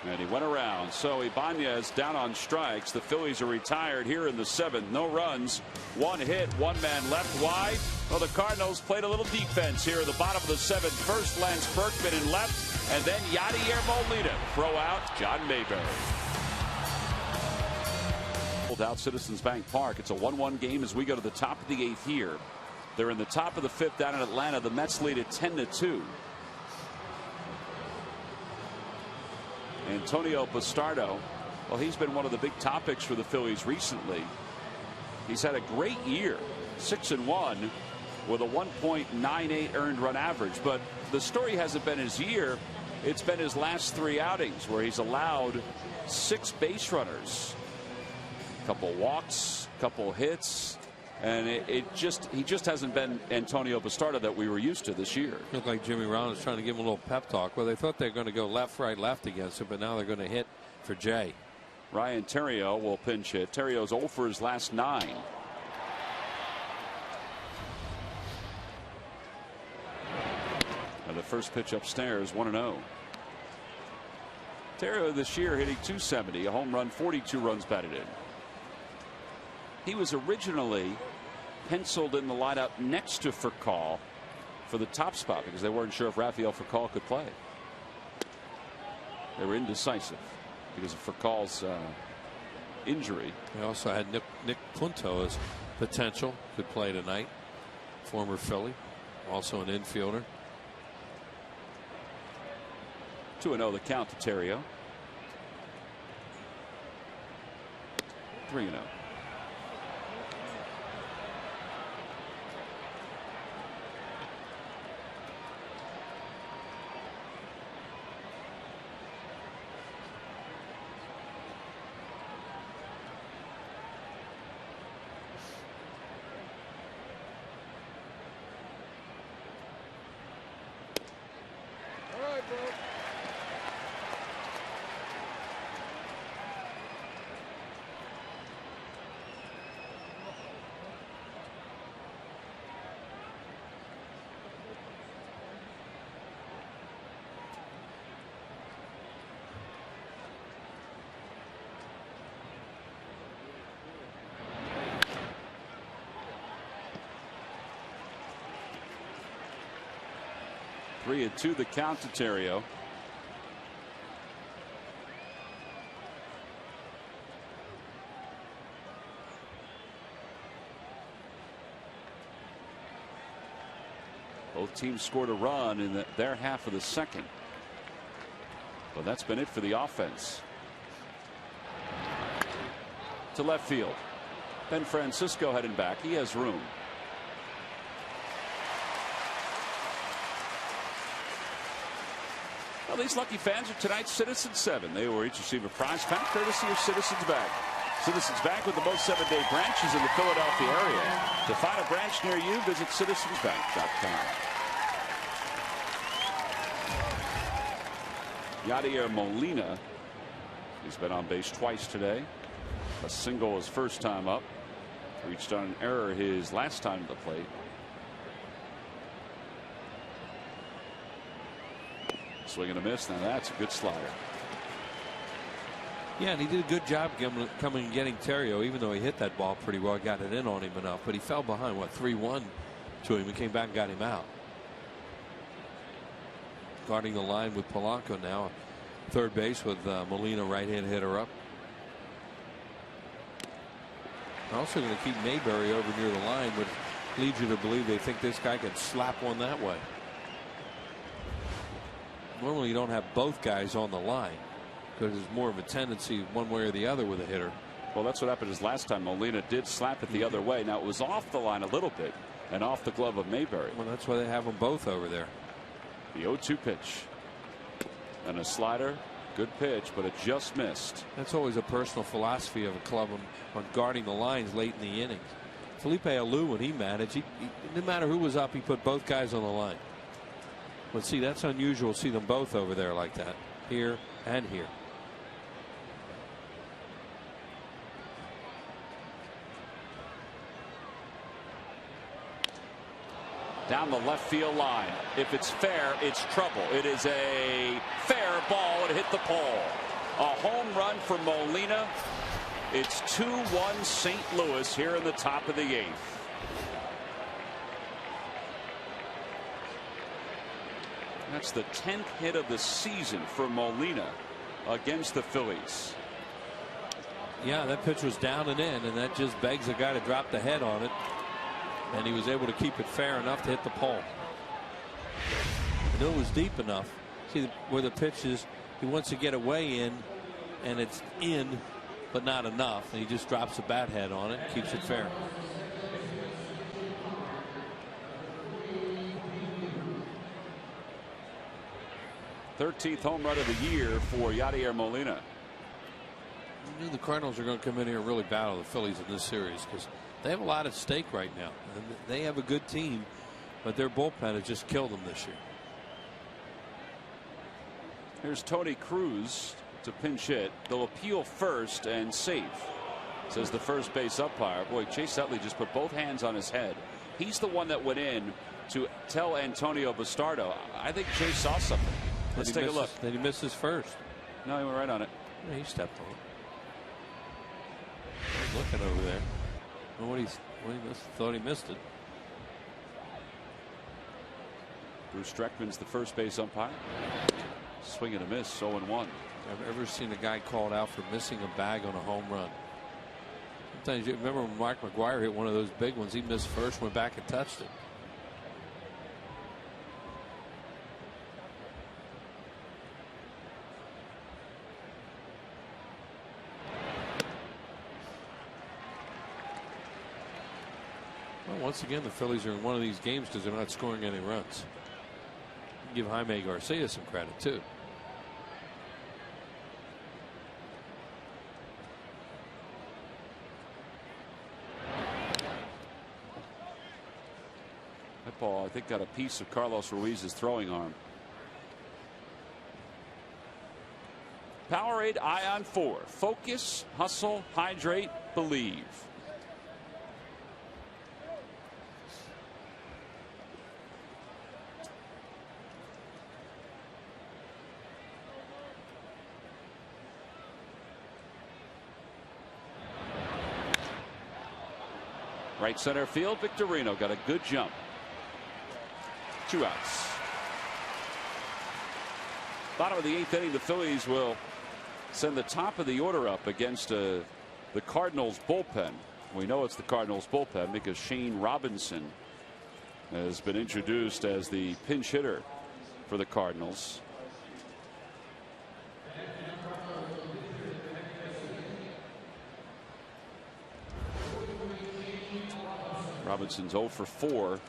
And he went around. So Ibanez down on strikes. The Phillies are retired here in the 7th. No runs, 1 hit, 1 man left wide. Well, the Cardinals played a little defense here at the bottom of the 7th. First, Lance Berkman in left, and then Yadier Molina. Throw out John Mayberry. Out Citizens Bank Park. It's a 1-1 game as we go to the top of the 8th here. They're in the top of the 5th down in Atlanta. The Mets lead at 10-2. Antonio Bastardo, well, he's been one of the big topics for the Phillies recently. He's had a great year, 6-1 with a 1.98 earned run average. But the story hasn't been his year. It's been his last 3 outings where he's allowed 6 base runners. Couple walks, couple hits, and he just hasn't been Antonio Bastardo that we were used to this year. Looked like Jimmy Rollins trying to give him a little pep talk. Well, they thought they were going to go left, right, left against him, but now they're going to hit for Jay. Ryan Theriot will pinch hit. Terrio's 0 for his last 9. And the first pitch upstairs, 1-0. Theriot this year hitting .270, a home run, 42 runs batted in. He was originally penciled in the lineup next to Furcal for the top spot because they weren't sure if Rafael Furcal could play. They were indecisive because of Furcal's injury. They also had Nick Punto as potential, could play tonight. Former Philly, also an infielder. 2-0 the count to Theriot. 3-0. Three and 2 the count to Theriot. Both teams scored a run in their half of the 2nd. But that's been it for the offense. To left field. Ben Francisco heading back. He has room. Well, these lucky fans are tonight's Citizens 7. They will each receive a prize pack courtesy of Citizens Bank. Citizens Bank with the most 7-day branches in the Philadelphia area. To find a branch near you, visit citizensbank.com. Yadier Molina. He's been on base twice today. A single his first time up. Reached on an error his last time to the plate. Swing and a miss. Now that's a good slider. Yeah, and he did a good job coming and getting Theriot, even though he hit that ball pretty well, got it in on him enough. But he fell behind, what, 3-1 to him. He came back and got him out. Guarding the line with Polanco now. Third base with Molina, right-hand hitter up. They're also going to keep Mayberry over near the line, which leads you to believe they think this guy can slap one that way. Normally you don't have both guys on the line. because there's more of a tendency one way or the other with a hitter. Well, that's what happened. Is last time Molina did slap it the other way. Now it was off the line a little bit and off the glove of Mayberry. Well, that's why they have them both over there. The 0-2 pitch and a slider. Good pitch, but it just missed. That's always a personal philosophy of a club on guarding the lines late in the innings. Felipe Alou, when he managed, he no matter who was up, he put both guys on the line. But see, that's unusual to see them both over there like that, here and here. Down the left field line. If it's fair, it's trouble. It is a fair ball. It hit the pole. A home run for Molina. It's 2-1 St. Louis here in the top of the 8th. That's the 10th hit of the season for Molina against the Phillies. Yeah, that pitch was down and in, and that just begs a guy to drop the head on it. And he was able to keep it fair enough to hit the pole. I knew it was deep enough. See where the pitch is, he wants to get it way in, and it's in, but not enough. And he just drops a bat head on it and keeps it fair. '13th home run of the year for Yadier Molina. I knew the Cardinals are going to come in here and really battle the Phillies in this series because they have a lot at stake right now. And they have a good team, but their bullpen has just killed them this year. Here's Tony Cruz to pinch hit. They'll appeal first and safe, says the first base umpire. Boy, Chase Utley just put both hands on his head. He's the one that went in to tell Antonio Bastardo. I think Chase saw something. Let's take a look. Did he miss his first? No, he went right on it. Yeah, he stepped on it. He's looking over there. What he thought he missed it. Bruce Streckman's the first base umpire. Swing and a miss, 0-1. I've ever seen a guy called out for missing a bag on a home run. Sometimes you remember when Mark McGwire hit one of those big ones, he missed first, went back and touched it. Well, once again, the Phillies are in one of these games because they're not scoring any runs. Give Jaime Garcia some credit, too. That ball, I think, got a piece of Carlos Ruiz's throwing arm. Powerade Ion 4. Focus, hustle, hydrate, believe. Right center field, Victorino got a good jump. 2 outs. Bottom of the 8th inning, the Phillies will send the top of the order up against the Cardinals bullpen. We know it's the Cardinals bullpen because Shane Robinson has been introduced as the pinch hitter for the Cardinals. Robinson's 0 for 4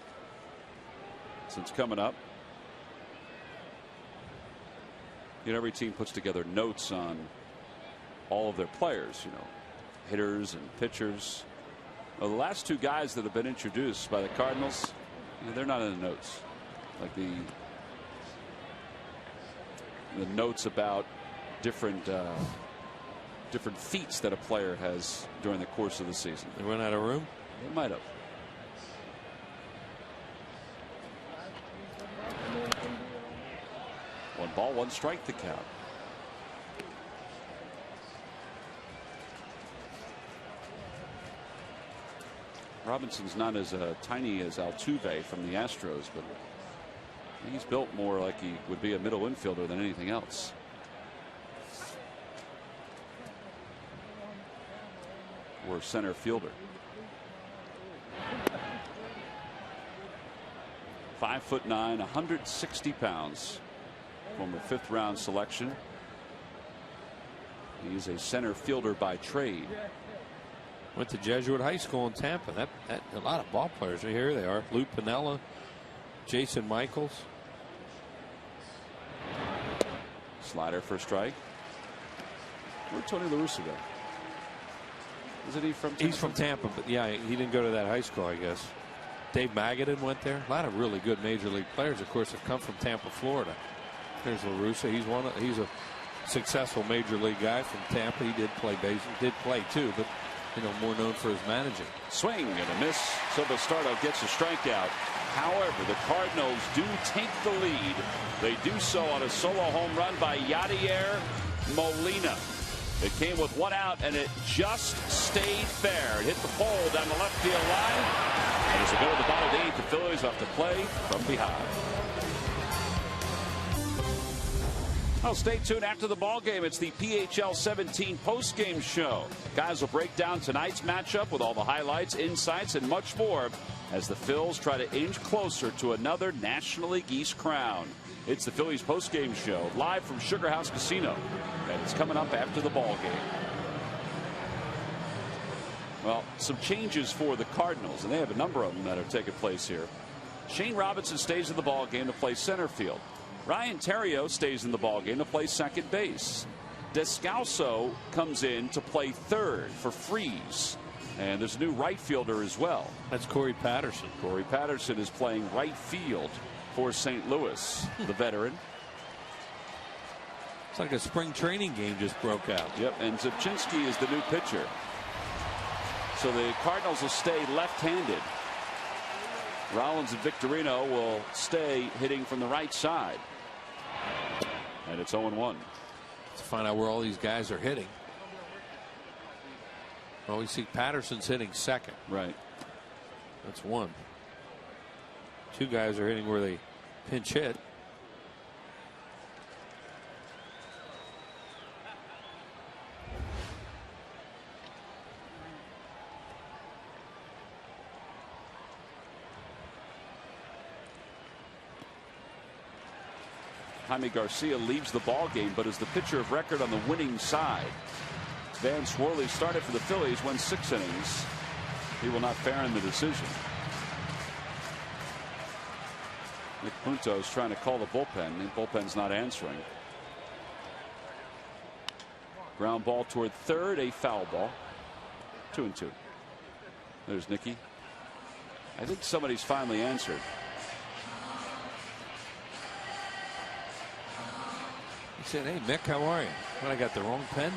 since coming up. You know, every team puts together notes on all of their players, you know, hitters and pitchers. Well, the last 2 guys that have been introduced by the Cardinals, you know, they're not in the notes. Like the notes about different feats that a player has during the course of the season. They run out of room? They might have. One ball, 1 strike to count. Robinson's not as tiny as Altuve from the Astros, but he's built more like he would be a middle infielder than anything else. Or center fielder. 5'9", 160 pounds. Former 5th round selection. He's a center fielder by trade. Went to Jesuit High School in Tampa. That a lot of ball players are here. They are. Lou Piniella, Jason Michaels. Slider for a strike. Where'd Tony La Russa go? Isn't he from Tampa? He's from Tampa, but yeah, he didn't go to that high school, I guess. Dave Magadan went there. A lot of really good major league players, of course, have come from Tampa, Florida. There's La Russa. He's a successful major league guy from Tampa. He did play baseball, did play too, but more known for his managing. Swing and a miss. So Bastardo gets a strikeout. However, the Cardinals do take the lead. They do so on a solo home run by Yadier Molina. It came with 1 out, and it just stayed fair. It hit the pole down the left field line. And as it goes to the bottom of the 8th, the Phillies have to play from behind. Well, stay tuned after the ball game. It's the PHL 17 postgame show. Guys will break down tonight's matchup with all the highlights, insights, and much more as the Phils try to inch closer to another National League East crown. It's the Phillies postgame show live from Sugar House Casino, and it's coming up after the ball game. Well, some changes for the Cardinals, and they have a number of them that are taking place here. Shane Robinson stays in the ball game to play center field. Ryan Theriot stays in the ballgame to play second base. Descalso comes in to play third for Freeze. And there's a new right fielder as well. That's Corey Patterson. Corey Patterson is playing right field for St. Louis, the veteran. It's like a spring training game just broke out. Yep, and Zipchinski is the new pitcher. So the Cardinals will stay left-handed. Rollins and Victorino will stay hitting from the right side. And it's 0-1. To find out where all these guys are hitting. Well, we see Patterson's hitting second. Right. That's one. Two guys are hitting where they pinch hit. Jaime Garcia leaves the ball game, but is the pitcher of record on the winning side. Van Sworley started for the Phillies, won 6 innings. He will not fare in the decision. Nick Punto is trying to call the bullpen. The bullpen's not answering. Ground ball toward third, a foul ball. 2-2. There's Nicky. I think somebody's finally answered. He said, "Hey, Mick, how are you? What, I got the wrong pen?"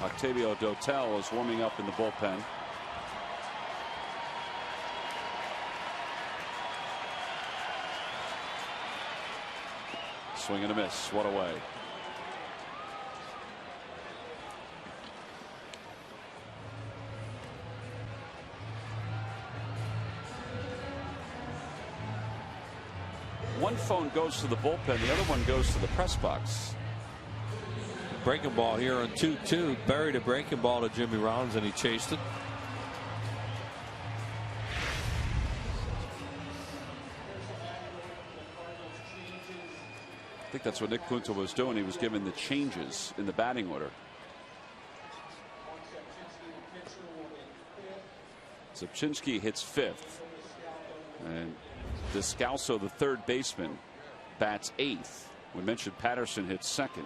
Octavio Dotel is warming up in the bullpen. Swing and a miss. What away. One phone goes to the bullpen, the other one goes to the press box. Breaking ball here on 2-2. Buried a breaking ball to Jimmy Rollins, and he chased it. I think that's what Nick Punto was doing. He was given the changes in the batting order. Zipchinski hits 5th. And Descalso, the third baseman, bats 8th. We mentioned Patterson hits 2nd.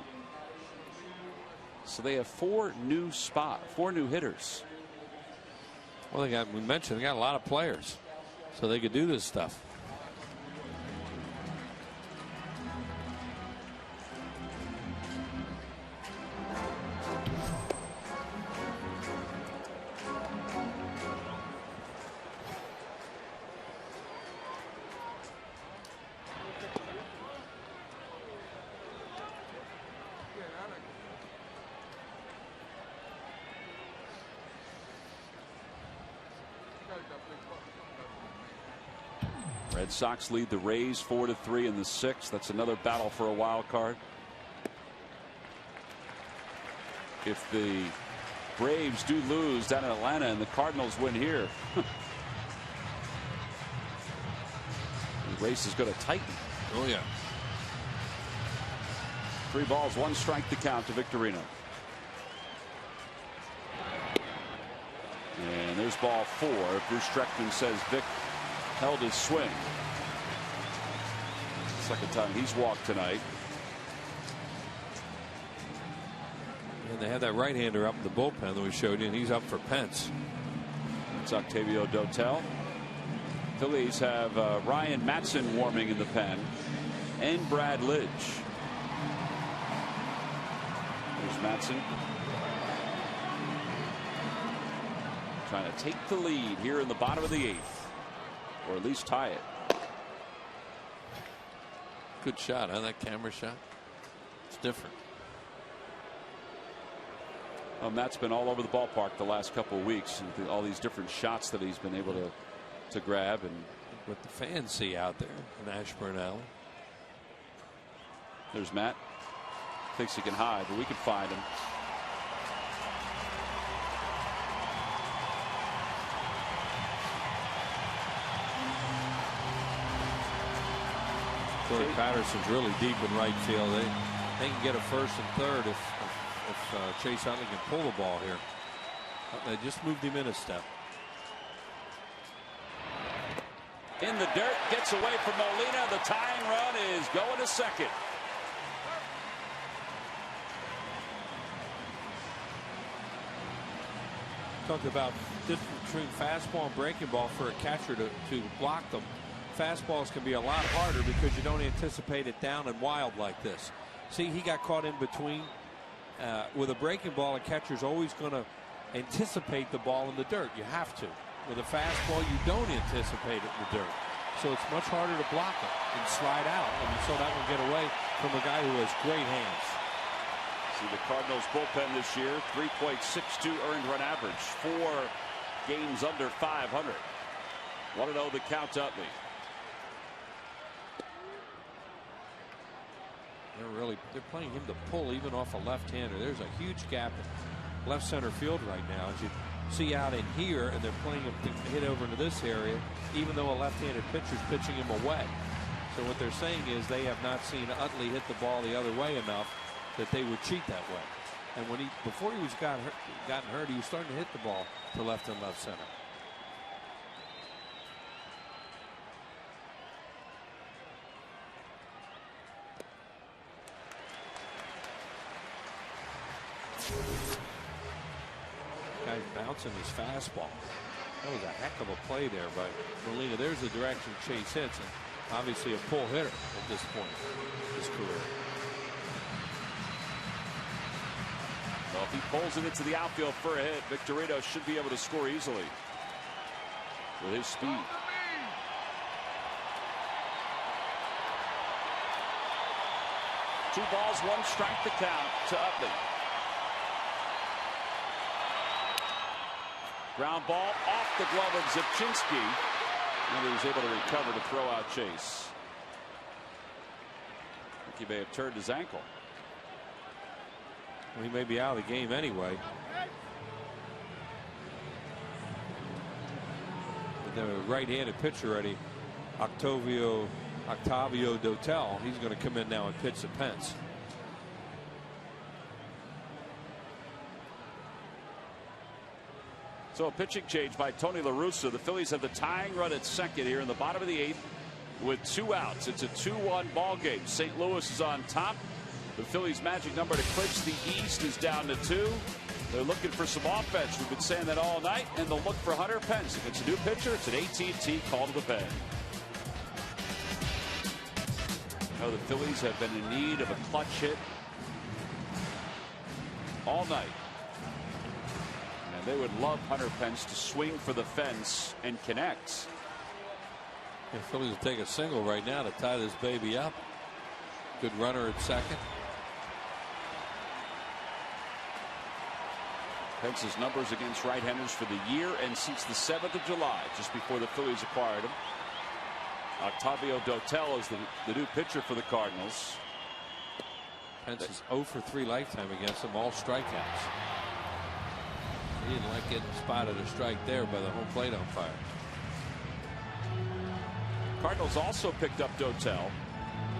So they have 4 new hitters. Well, we mentioned they got a lot of players, so they could do this stuff. Red Sox lead the Rays 4-3 in the 6th. That's another battle for a wild card. If the Braves do lose down in Atlanta and the Cardinals win here, the race is going to tighten. Oh yeah. 3 balls, 1 strike to count to Victorino. And there's ball 4. Bruce Streckman says Vic held his swing. Second time he's walked tonight. And they had that right-hander up in the bullpen that we showed you, and he's up for Pence. It's Octavio Dotel. Phillies have Ryan Matson warming in the pen, and Brad Lidge. There's Matson trying to take the lead here in the bottom of the 8th, or at least tie it. Good shot, huh? That camera shot. It's different. Matt's been all over the ballpark the last couple of weeks, and all these different shots that he's been able to grab, and what the fans see out there in Ashburn Alley. There's Matt. Thinks he can hide, but we can find him. Corey Patterson's really deep in right field. They can get a first and third if Chase Utley can pull the ball here. They just moved him in a step. In the dirt, gets away from Molina. The tying run is going to second. Talked about difference between fastball and breaking ball for a catcher to block them. Fastballs can be a lot harder because you don't anticipate it down and wild like this. See, he got caught in between. With a breaking ball, a catcher's always going to anticipate the ball in the dirt. You have to. With a fastball, you don't anticipate it in the dirt. So it's much harder to block it and slide out. And you saw that one get away from a guy who has great hands. See the Cardinals bullpen this year, 3.62 earned run average, 4 games under 500. 1-0 the count to Utley. They're playing him to pull even off a left-hander. There's a huge gap in left center field right now, as you see out in here, and they're playing him to hit over into this area, even though a left-handed pitcher's pitching him away. So what they're saying is they have not seen Utley hit the ball the other way enough that they would cheat that way. And when before he was gotten hurt, he was starting to hit the ball to left and left center. Guy's bouncing his fastball. That was a heck of a play there by Molina. There's the direction Chase hits, and obviously a pull hitter at this point in his career. Well, if he pulls it into the outfield for a hit, Victorino should be able to score easily with his speed. Two balls, 1 strike to count to Utley. Ground ball off the glove of Zipchinski, and he was able to recover to throw out Chase. I think he may have turned his ankle. Well, he may be out of the game anyway. The right-handed pitcher ready, Octavio Dotel. He's going to come in now and pitch to Pence. So a pitching change by Tony La Russa. The Phillies have the tying run at second here in the bottom of the 8th with 2 outs. It's a 2-1 ball game. St. Louis is on top. The Phillies' magic number to clinch the East is down to 2. They're looking for some offense. We've been saying that all night, and they'll look for Hunter Pence. If it's a new pitcher, it's an AT&T call to the pen. The Phillies have been in need of a clutch hit all night. And they would love Hunter Pence to swing for the fence and connect. The Phillies will take a single right now to tie this baby up. Good runner at second. Pence's numbers against right-handers for the year and since the 7th of July, just before the Phillies acquired him. Octavio Dotel is the new pitcher for the Cardinals. Pence is 0 for 3 lifetime against them, all strikeouts. He didn't like getting spotted a strike there by the home plate umpire. Cardinals also picked up Dotel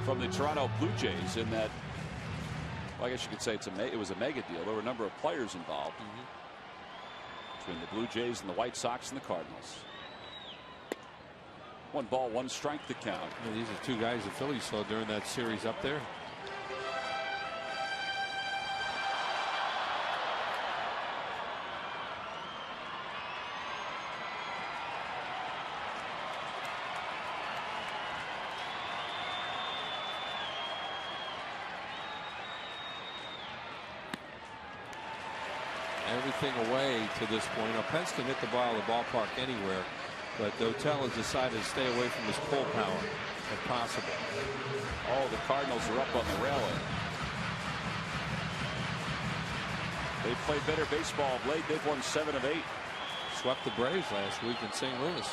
from the Toronto Blue Jays in that Well, I guess you could say it was a mega deal. There were a number of players involved between the Blue Jays and the White Sox and the Cardinals. 1 ball, 1 strike to count. Yeah, these are 2 guys the Phillies saw during that series up there. Everything away to this point. Now, Pence can hit the ball of the ballpark anywhere, but Dotel has decided to stay away from his pull power if possible. Oh, the Cardinals are up on the railing. They've played better baseball of late. They've won 7 of 8. Swept the Braves last week in St. Louis.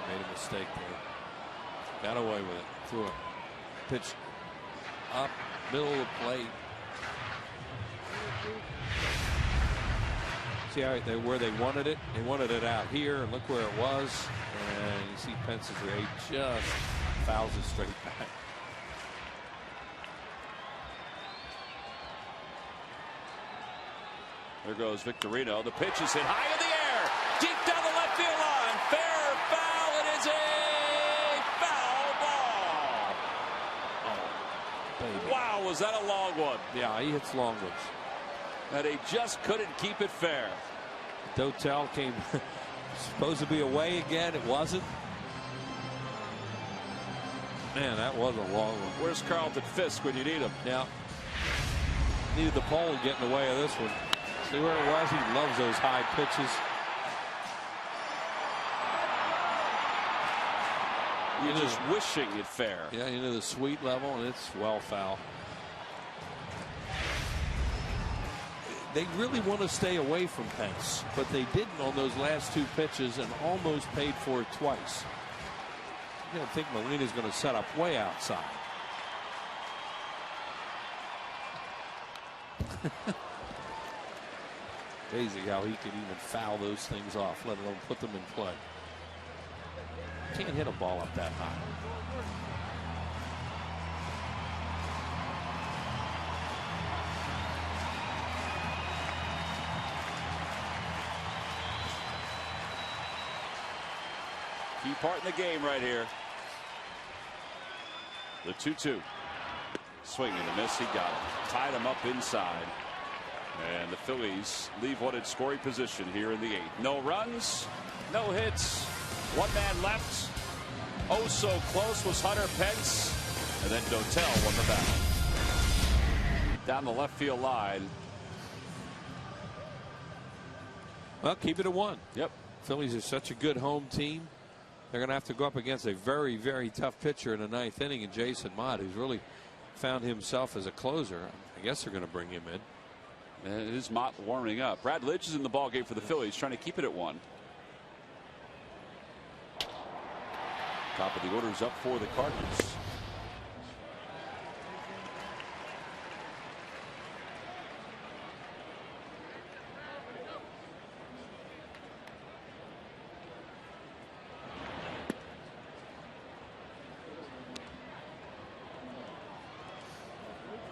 Made a mistake there. Got away with it. Threw a pitch up middle of the plate. See how where they wanted it? They wanted it out here, and look where it was. And you see Pence's rate just fouls it straight back. There goes Victorino. The pitch is hit high in the air, deep down the left field line. Fair, foul. It is a foul ball. Baby. Wow, was that a long one? Yeah, he hits long ones. And he just couldn't keep it fair. Dotel came supposed to be away again. It wasn't. Man, that was a long one. Where's Carlton Fisk when you need him? Yeah. Needed the pole to get in the way of this one. See where it was? He loves those high pitches. You're just wishing it fair. Yeah, into the sweet level, and it's well foul. They really want to stay away from Pence, but they didn't on those last 2 pitches and almost paid for it twice. I don't think Molina's going to set up way outside. Crazy how he could even foul those things off, let alone put them in play. Can't hit a ball up that high. Key part in the game right here. The 2-2. Swing and a miss. He got it. Tied him up inside. And the Phillies leave one in scoring position here in the 8th. No runs, no hits. 1 man left. Oh, so close was Hunter Pence. And then Dotel won the battle. Down the left field line. Well, keep it at 1. Yep. Phillies are such a good home team. They're going to have to go up against a very, very tough pitcher in the 9th inning, and Jason Mott, who's really found himself as a closer. I guess they're going to bring him in. And it is Mott warming up. Brad Lidge is in the ballgame for the Phillies, trying to keep it at 1. Top of the order is up for the Cardinals.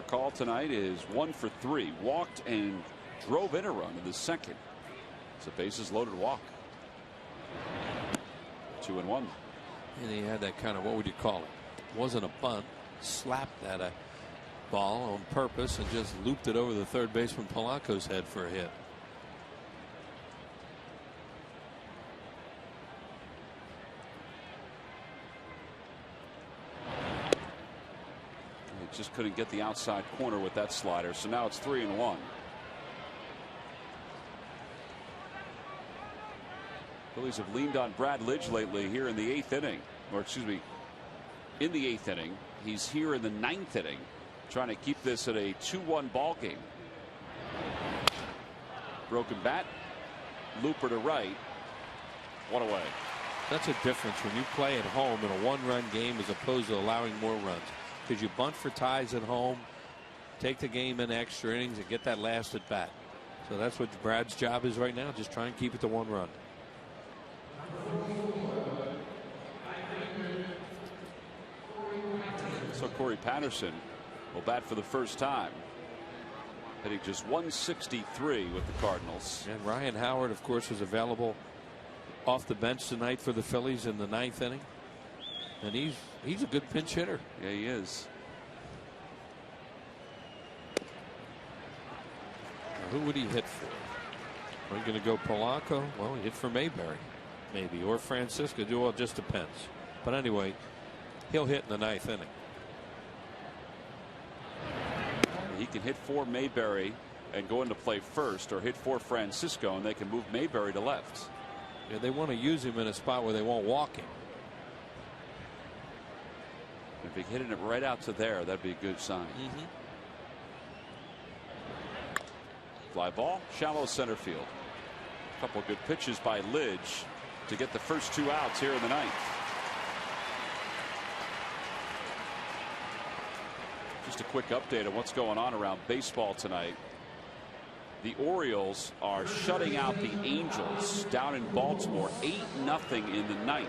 Call tonight is 1 for 3. Walked and drove in a run in the 2nd. It's a bases loaded walk. 2-1. And he had that kind of, what would you call it? Wasn't a bunt. Slapped at a ball on purpose and just looped it over the third baseman Polanco's head for a hit. Just couldn't get the outside corner with that slider. So now it's 3-1. Phillies have leaned on Brad Lidge lately here in the 8th inning. Or excuse me, in the 8th inning. He's here in the 9th inning, trying to keep this at a 2-1 ball game. Broken bat. Looper to right. 1 away. That's a difference when you play at home in a 1-run game as opposed to allowing more runs. Because you bunt for ties at home, take the game in extra innings, and get that last at bat. So that's what Brad's job is right now. Just try and keep it to 1 run. So Corey Patterson will bat for the first time, hitting just 163 with the Cardinals. And Ryan Howard, of course, was available off the bench tonight for the Phillies in the 9th inning. And he's a good pinch hitter. Yeah, he is. Now, who would he hit for? Are you going to go Polanco? Well, he hit for Mayberry, maybe, or Francisco. Well, it just depends. But anyway, he'll hit in the 9th inning. He can hit for Mayberry and go into play first, or hit for Francisco, and they can move Mayberry to left. Yeah, they want to use him in a spot where they won't walk him. If he hitting it right out to there, that'd be a good sign. Fly ball, shallow center field. A couple of good pitches by Lidge to get the first 2 outs here in the 9th. Just a quick update on what's going on around baseball tonight. The Orioles are shutting out the Angels down in Baltimore 8-0 in the 9th.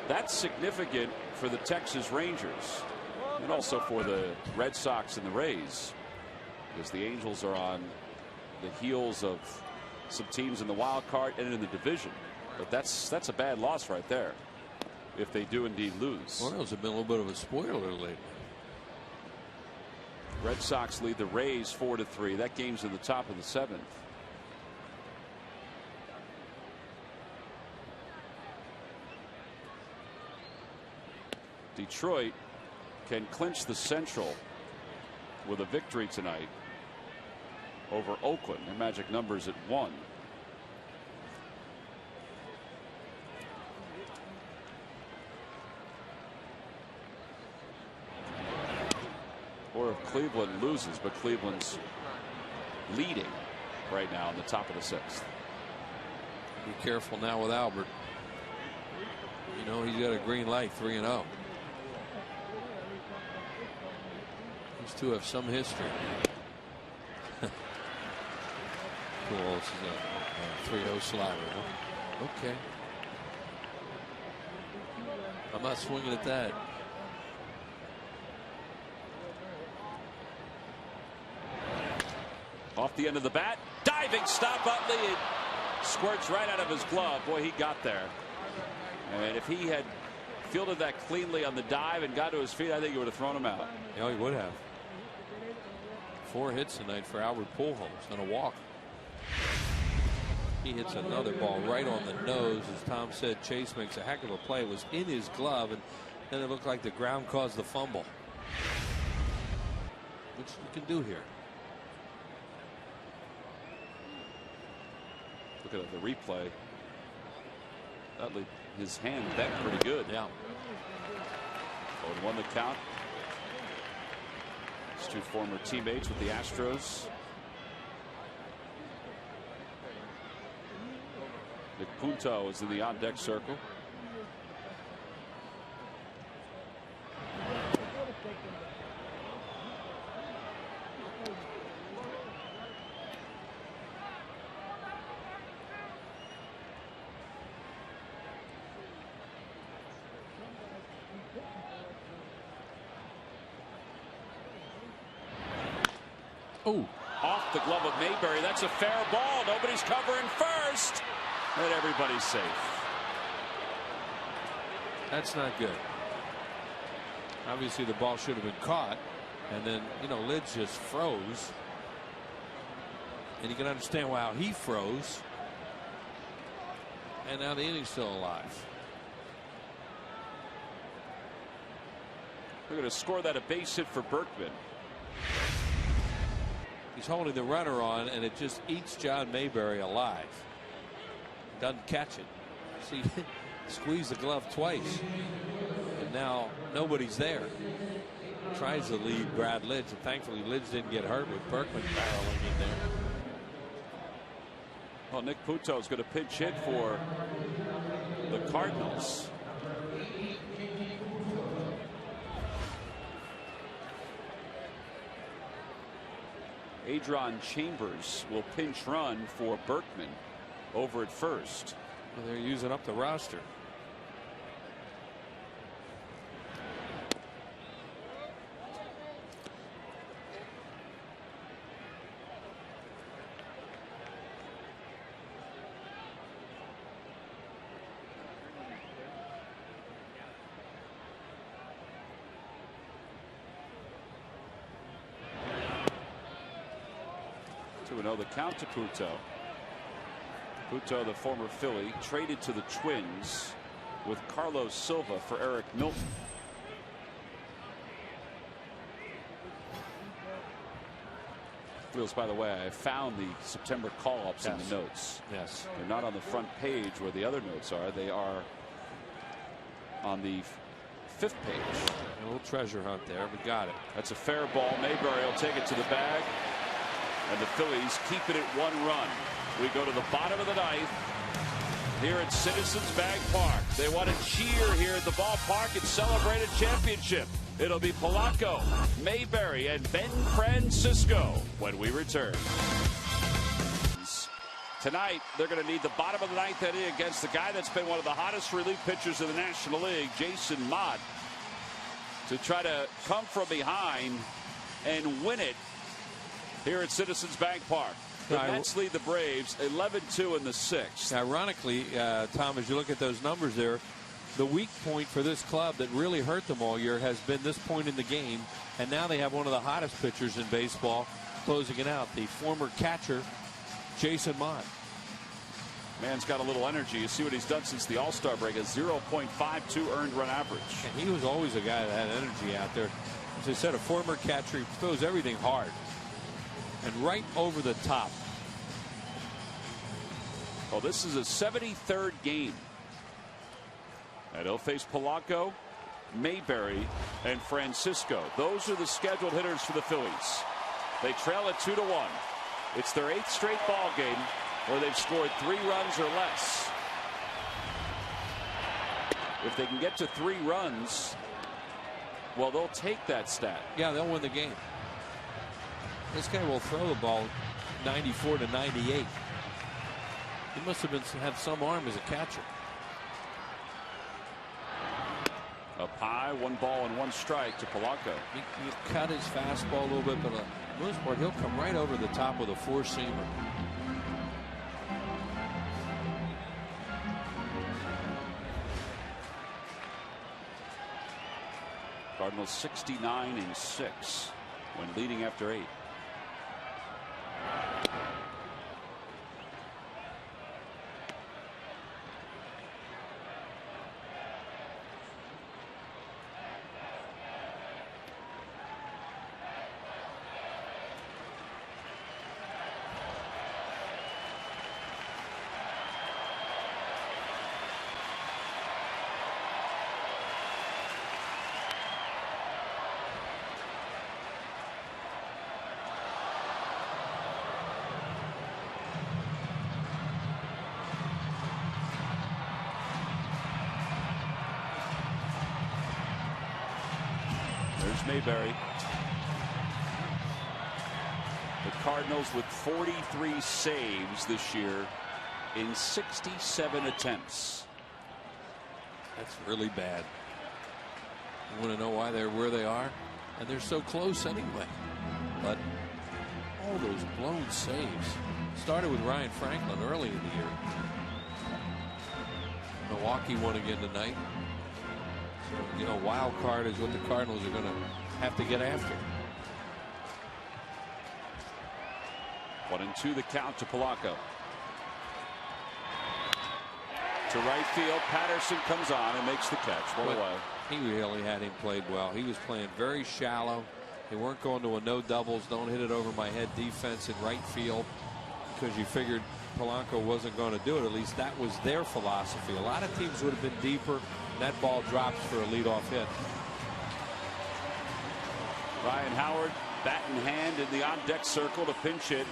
That's significant for the Texas Rangers and also for the Red Sox and the Rays, because the Angels are on the heels of some teams in the wild card and in the division. But that's a bad loss right there if they do indeed lose. Orioles have been a little bit of a spoiler lately. Red Sox lead the Rays 4-3. That game's in the top of the 7th. Detroit can clinch the Central with a victory tonight over Oakland. Their magic numbers at 1. Or if Cleveland loses, but Cleveland's leading right now in the top of the 6th. Be careful now with Albert. You know, he's got a green light, 3-0. These two have some history. Cool. This is a 3-0 slider. Huh? Okay. I'm not swinging at that. Off the end of the bat, diving stop Utley. It squirts right out of his glove. Boy, he got there. And if he had fielded that cleanly on the dive and got to his feet, I think he would have thrown him out. Yeah, he would have. 4 hits tonight for Albert Pujols and a walk. He hits another ball right on the nose. As Tom said, Chase makes a heck of a play. It was in his glove, and then it looked like the ground caused the fumble. Which you can do here. Look at the replay. Utley, his hand bent pretty good. Yeah. 0-1 the count. His 2 former teammates with the Astros. Nick Punto is in the on-deck circle. Oh, Off the glove of Mayberry. That's a fair ball. Nobody's covering first. And everybody's safe. that's not good. Obviously, the ball should have been caught. And then, you know, Lidge just froze. And you can understand how he froze. And now the inning's still alive. They're going to score that a base hit for Berkman. He's holding the runner on, and it just eats John Mayberry alive. Doesn't catch it. See, squeeze the glove twice. And now nobody's there. Tries to lead Brad Lidge, and thankfully Lidge didn't get hurt with Berkman barreling in there. Well, Nick Punto is going to pinch hit for the Cardinals. Adron Chambers will pinch run for Berkman over at first. Well, they're using up the roster. 2-0 the count to Puto. Puto, the former Philly, traded to the Twins with Carlos Silva for Eric Milton. Wheels, by the way, I found the September call-ups in the notes. Yes. They're not on the front page where the other notes are. They are on the 5th page. A little treasure hunt there. We got it. That's a fair ball. Mayberry will take it to the bag. And the Phillies keep it at 1 run. We go to the bottom of the 9th here at Citizens Bank Park. They want to cheer here at the ballpark and celebrate a championship. It'll be Polanco, Mayberry, and Ben Francisco when we return. Tonight, they're going to need the bottom of the 9th inning against the guy that's been one of the hottest relief pitchers in the National League, Jason Mott, to try to come from behind and win it here at Citizens Bank Park. The Mets lead the Braves 11-2 in the 6th. Ironically, Tom, as you look at those numbers there, the weak point for this club that really hurt them all year has been this point in the game, and now they have one of the hottest pitchers in baseball closing it out, the former catcher Jason Mott. Man's got a little energy. You see what he's done since the All-Star break, a 0.52 earned run average. And he was always a guy that had energy out there. As I said, a former catcher, he throws everything hard and right over the top. Well, this is a 73rd game. And he'll face Polanco, Mayberry, and Francisco. Those are the scheduled hitters for the Phillies. They trail at 2-1. It's their 8th straight ball game where they've scored 3 runs or less. If they can get to 3 runs, well, they'll take that stat. Yeah, they'll win the game. This guy will throw the ball 94 to 98. He must have had some arm as a catcher. Up high, 1 ball and 1 strike to Polanco. He cut his fastball a little bit, but for the most part, he'll come right over the top with a 4-seamer. Cardinals 69-6 when leading after 8. There's Mayberry. The Cardinals with 43 saves this year in 67 attempts. That's really bad. You want to know why they're where they are? And they're so close anyway. But all those blown saves. Started with Ryan Franklin early in the year. Milwaukee won again tonight. You know, wild card is what the Cardinals are going to have to get after. 1-2 the count to Polanco. To right field, Patterson comes on and makes the catch. One away. He really had him played well. He was playing very shallow. They weren't going to a no doubles, don't hit it over my head defense in right field, because you figured Polanco wasn't going to do it. At least that was their philosophy. A lot of teams would have been deeper. That ball drops for a leadoff hit. Ryan Howard, bat in hand in the on-deck circle to pinch hit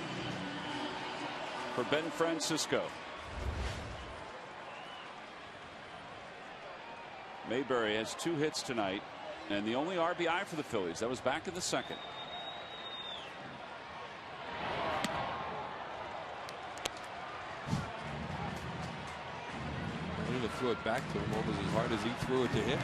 for Ben Francisco. Mayberry has 2 hits tonight, and the only RBI for the Phillies. That was back in the 2nd. Threw it back to him almost as hard as he threw it to him.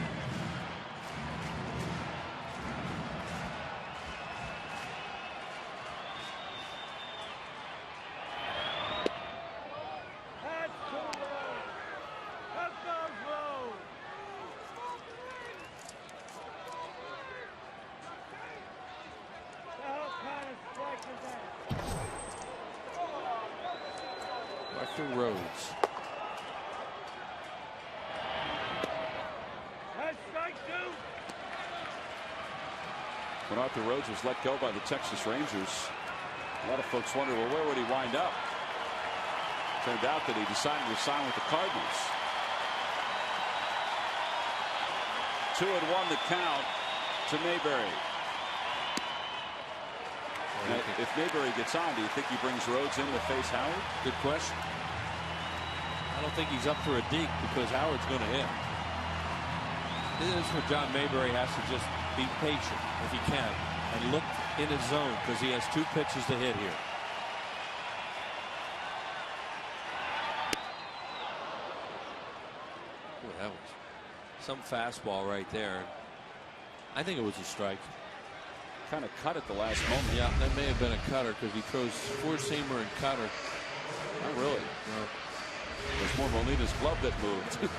Arthur Rhodes. When Arthur Rhodes was let go by the Texas Rangers, a lot of folks wonder, well, where would he wind up? Turned out that he decided to sign with the Cardinals. 2-1 the count to Mayberry. Now, if Mayberry gets on, do you think he brings Rhodes in to face Howard? Good question. I don't think he's up for a deke because Howard's going to hit. This is where John Mayberry has to just be patient if he can and look in his zone because he has 2 pitches to hit here. Boy, that was some fastball right there. I think it was a strike. Kind of cut at the last moment. Yeah, that may have been a cutter because he throws 4-seamer and cutter. Not really. No. It was more Molina's glove that moved.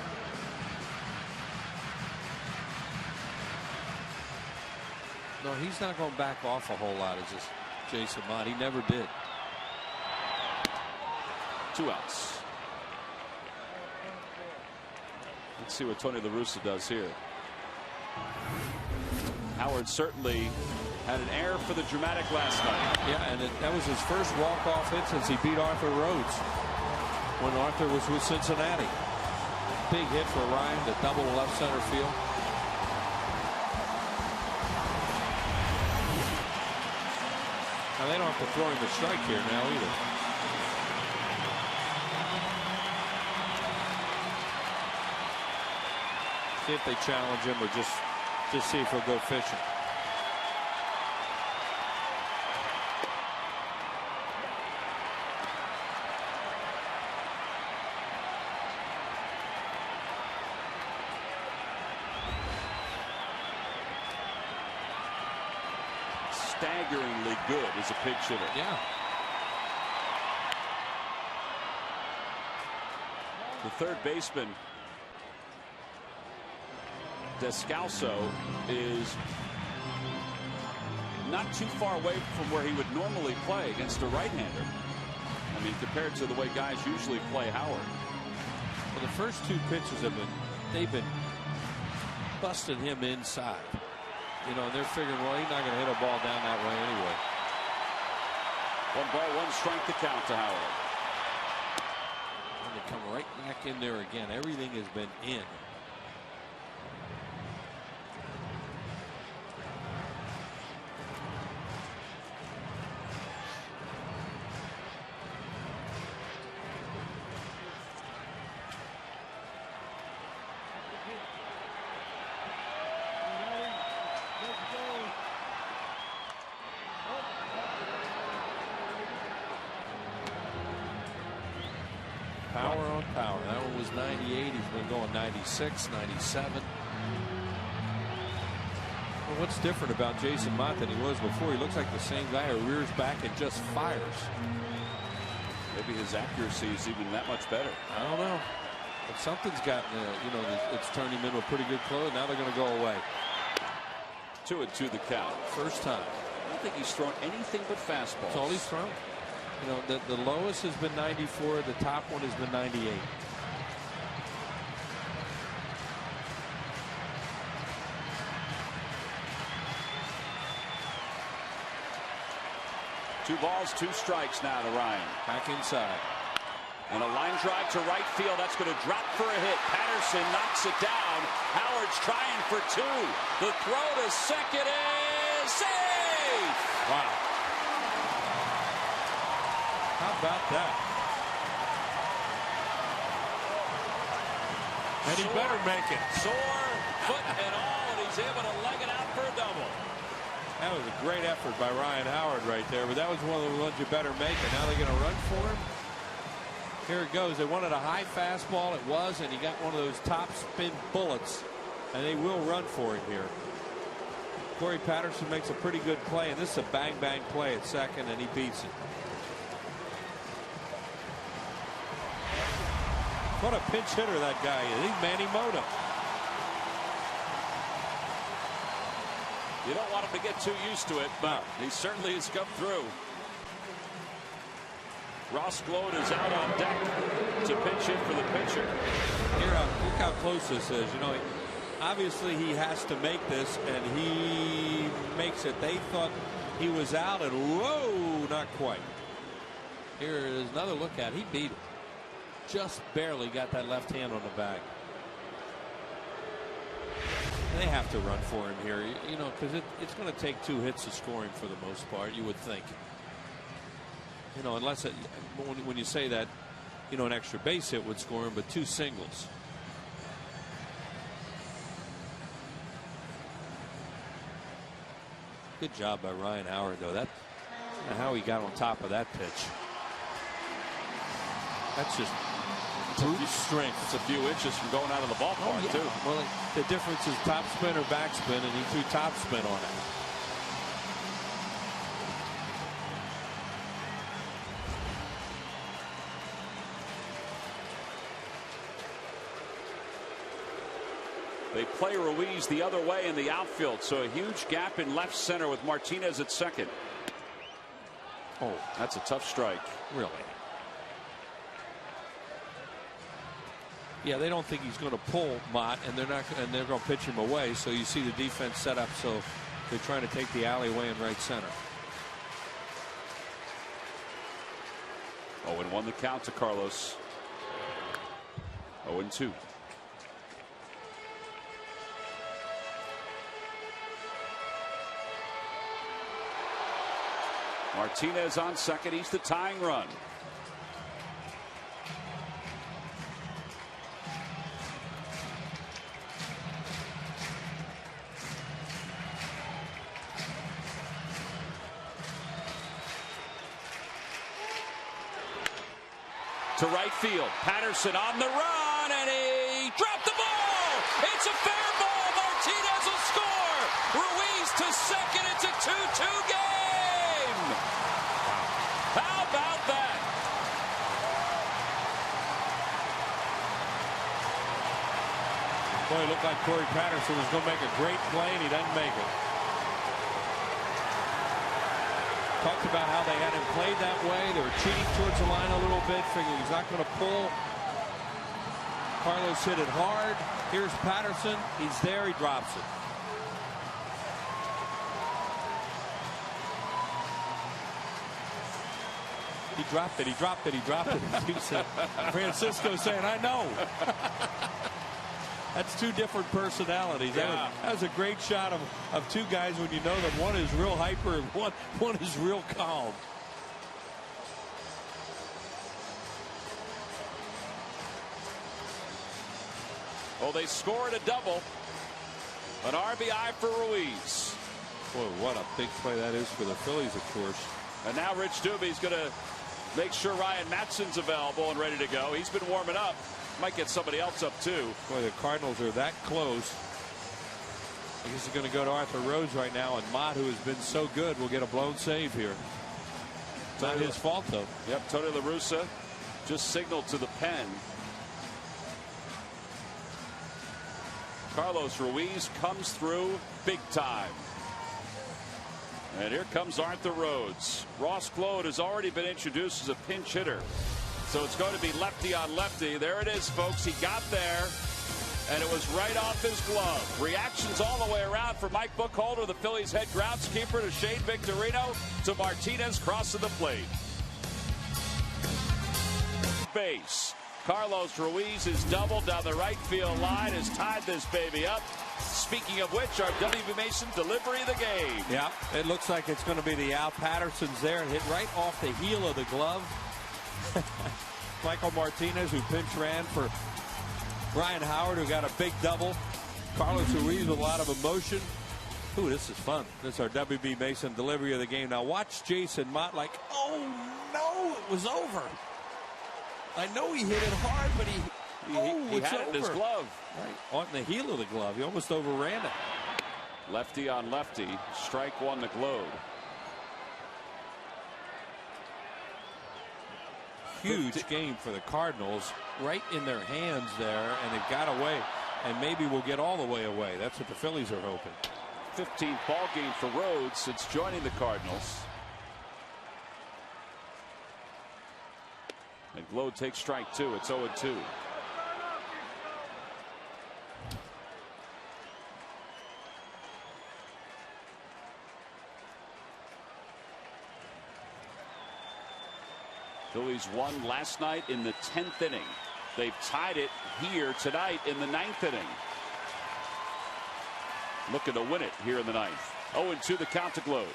No, he's not going back off a whole lot as this Jason Mott. He never did. 2 outs. Let's see what Tony La Russa does here. Howard certainly had an air for the dramatic last night. Yeah, and that was his first walk-off hit since he beat Arthur Rhodes when Arthur was with Cincinnati. Big hit for Ryan to double left center field. Now they don't have to throw him a strike here now either. See if they challenge him or just see if he'll go fishing. Staggeringly good as a pinch hitter. Yeah. The third baseman, Descalso, is not too far away from where he would normally play against a right-hander. I mean, compared to the way guys usually play Howard. Well, the first 2 pitches they've been busting him inside. You know, and they're figuring, well, he's not going to hit a ball down that way anyway. 1 ball, 1 strike to count to Howard. And they come right back in there again. Everything has been in. Power on power. That one was 98. He's been going 96, 97. Well, what's different about Jason Mott than he was before? He looks like the same guy who rears back and just fires. Maybe his accuracy is even that much better. I don't know. But something's gotten, you know, it's turned him into a pretty good close. Now they're going to go away. 2-2 the count. First time. I don't think he's thrown anything but fastballs. That's all he's thrown. You know, the lowest has been 94. The top one has been 98. Two balls, 2 strikes now to Ryan. Back inside. And a line drive to right field. That's going to drop for a hit. Patterson knocks it down. Howard's trying for 2. The throw to second is safe. Wow. How about that? And he better make it. Sore foot and all, and he's able to leg it out for a double. That was a great effort by Ryan Howard right there, but that was one of the ones you better make it. Now they're going to run for him. Here it goes. They wanted a high fastball. It was, and he got one of those top spin bullets, and they will run for him here. Corey Patterson makes a pretty good play, and this is a bang-bang play at second, and he beats it. What a pinch hitter that guy is. He's Manny Mota. You don't want him to get too used to it, but he certainly has come through. Ross Gload is out on deck to pinch hit for the pitcher. Look how close this is. You know, obviously he has to make this, and he makes it. They thought he was out, and whoa, not quite. Here is another look at it. He beat it. Just barely got that left hand on the bag. They have to run for him here, you know, because it's going to take 2 hits of scoring for the most part, you would think. You know, unless when you say that, you know, an extra base hit would score him, but 2 singles. Good job by Ryan Howard, though. That how he got on top of that pitch. That's just brute strength. It's a few inches from going out of the ballpark, too. Well, the difference is top spin or back spin, and he threw top spin on it. They play Ruiz the other way in the outfield, so a huge gap in left center with Martinez at second. Oh, that's a tough strike. Really? Yeah, they don't think he's going to pull Mott, and they're going to pitch him away. So you see the defense set up, so they're trying to take the alleyway in right center. 0-1 the count to Carlos. 0-2. Martinez on second. He's the tying run. To right field. Patterson on the run, and he dropped the ball. It's a fair ball. Martinez will score. Ruiz to second. It's a 2-2 game. How about that? Boy, it looked like Corey Patterson was going to make a great play, and he doesn't make it. Talked about how they had him played that way. They were cheating towards the line a little bit, figuring he's not going to pull. Carlos hit it hard. Here's Patterson. He's there. He drops it. He dropped it. He dropped it. He dropped it. Francisco saying, "I know." That's 2 different personalities. Yeah. That was a great shot of 2 guys when you know that one is real hyper and one is real calm. Well, they scored a double. An RBI for Ruiz. Boy, what a big play that is for the Phillies, of course. And now Rich Doobie's going to make sure Ryan Matson's available and ready to go. He's been warming up. Might get somebody else up too. Boy, the Cardinals are that close. I guess they're going to go to Arthur Rhodes right now, and Mott, who has been so good, will get a blown save here. It's not his fault, though. Yep, Tony La Russa just signaled to the pen. Carlos Ruiz comes through big time. And here comes Arthur Rhodes. Ross Gload has already been introduced as a pinch hitter. So it's going to be lefty on lefty. There it is, folks. He got there, and it was right off his glove. Reactions all the way around for Mike Buchholder, the Phillies head groundskeeper, to Shane Victorino, to Martinez crossing the plate. Base. Carlos Ruiz is doubled down the right field line, has tied this baby up. Speaking of which, our W.B. Mason delivery of the game. Yeah, it looks like it's going to be the Al. Patterson's there and hit right off the heel of the glove. Michael Martinez, who pinch ran for Brian Howard, who got a big double. Carlos Ruiz with a lot of emotion. Ooh, this is fun. This is our W.B. Mason delivery of the game. Now watch Jason Mott like, oh no, it was over. I know he hit it hard, but he had it in his glove. Right, on the heel of the glove. He almost overran it. Lefty on lefty. Strike 1 to Gload. Huge game for the Cardinals, right in their hands there, and it got away, and maybe we'll get all the way away. That's what the Phillies are hoping. 15th ball game for Rhodes since joining the Cardinals. And Glow takes strike two. It's 0-2. Phillies won last night in the 10th inning. They've tied it here tonight in the 9th inning. Looking to win it here in the 9th. 0-2 the count to Glow.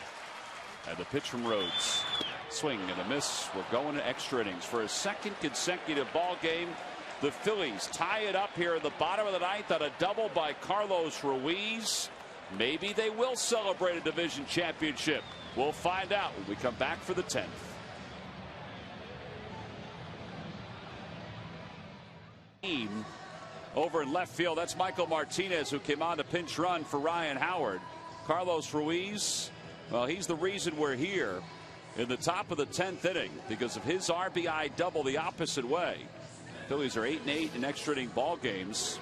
And the pitch from Rhodes. Swing and a miss. We're going to extra innings for a second consecutive ball game. The Phillies tie it up here at the bottom of the 9th on a double by Carlos Ruiz. Maybe they will celebrate a division championship. We'll find out when we come back for the 10th. Over in left field, that's Michael Martinez, who came on to pinch run for Ryan Howard. Carlos Ruiz, well, he's the reason we're here in the top of the 10th inning because of his RBI double the opposite way. Phillies are 8-8 in extra inning ball games.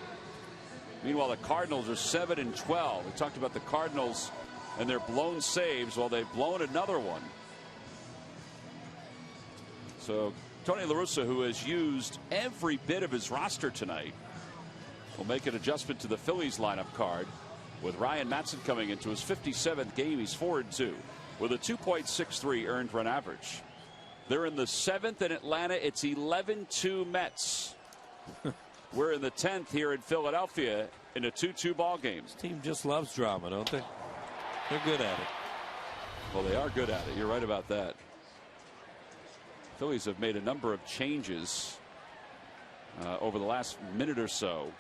Meanwhile, the Cardinals are 7-12. We talked about the Cardinals and their blown saves. Well, they've blown another one. So Tony La Russa, who has used every bit of his roster tonight, will make an adjustment to the Phillies lineup card with Ryan Matson coming into his 57th game. He's 4-2 with a 2.63 earned run average. They're in the 7th in Atlanta. It's 11-2 Mets. We're in the 10th here in Philadelphia in a 2-2 ball game. This team just loves drama, don't they? They're good at it. Well, they are good at it. You're right about that. Phillies have made a number of changes over the last minute or so.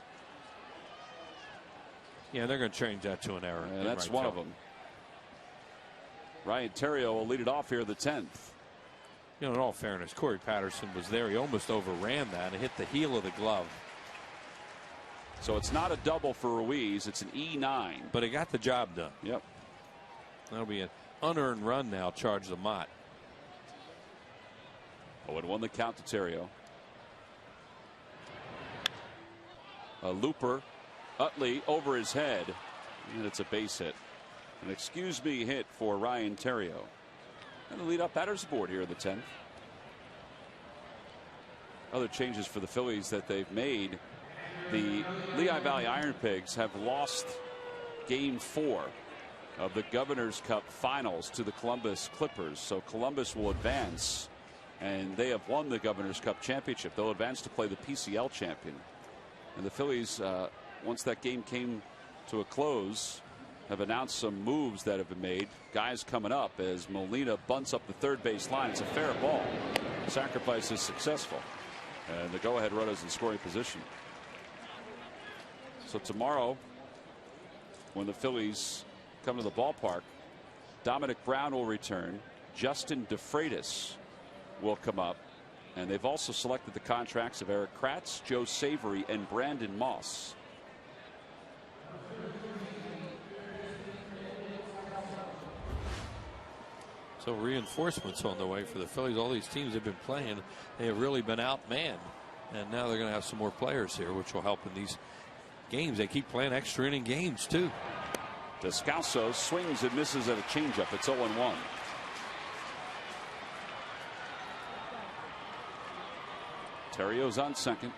Yeah, they're going to change that to an error. And that's one of them. Ryan Theriot will lead it off here in the 10th. You know, in all fairness, Corey Patterson was there. He almost overran that and hit the heel of the glove. So it's not a double for Ruiz. It's an E9. But it got the job done. Yep. That'll be an unearned run now, charge the Mott. 0-1 the count to Theriot. A looper. Utley over his head. And it's a base hit. An excuse me hit for Ryan Theriot. And the lead up batters board here in the 10th. Other changes for the Phillies that they've made. The Lehigh Valley Iron Pigs have lost game 4 of the Governor's Cup finals to the Columbus Clippers. So Columbus will advance, and they have won the Governor's Cup championship. They'll advance to play the PCL champion. And the Phillies, once that game came to a close, have announced some moves that have been made. Guys coming up as Molina bunts up the third base line. It's a fair ball. Sacrifice is successful. And the go-ahead runner's in scoring position. So tomorrow, when the Phillies come to the ballpark, Dominic Brown will return. Justin DeFreitas will come up. And they've also selected the contracts of Eric Kratz, Joe Savory, and Brandon Moss. So reinforcements on the way for the Phillies. All these teams have been playing, they have really been outmanned. And now they're going to have some more players here, which will help in these games. They keep playing extra inning games, too. Descalso swings and misses at a changeup. It's 0-1. Theriot's on second.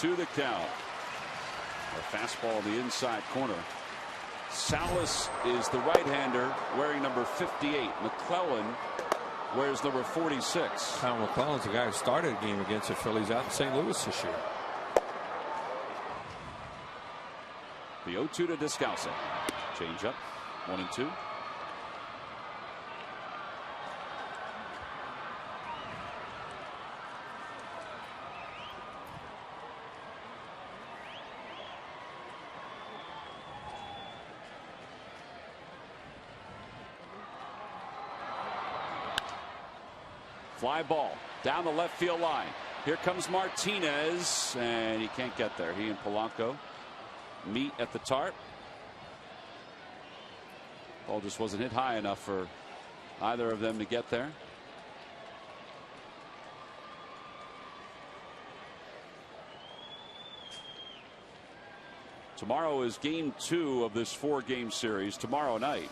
To the count. A fastball in the inside corner. Salas is the right-hander wearing number 58. McClellan wears number 46. Kyle McClellan's the guy who started a game against the Phillies out in St. Louis this year. The 0-2 to Descalso. Change up. 1-2. Fly ball down the left field line. Here comes Martinez, and he can't get there. He and Polanco meet at the tarp. Ball just wasn't hit high enough for either of them to get there. Tomorrow is game 2 of this 4-game series tomorrow night.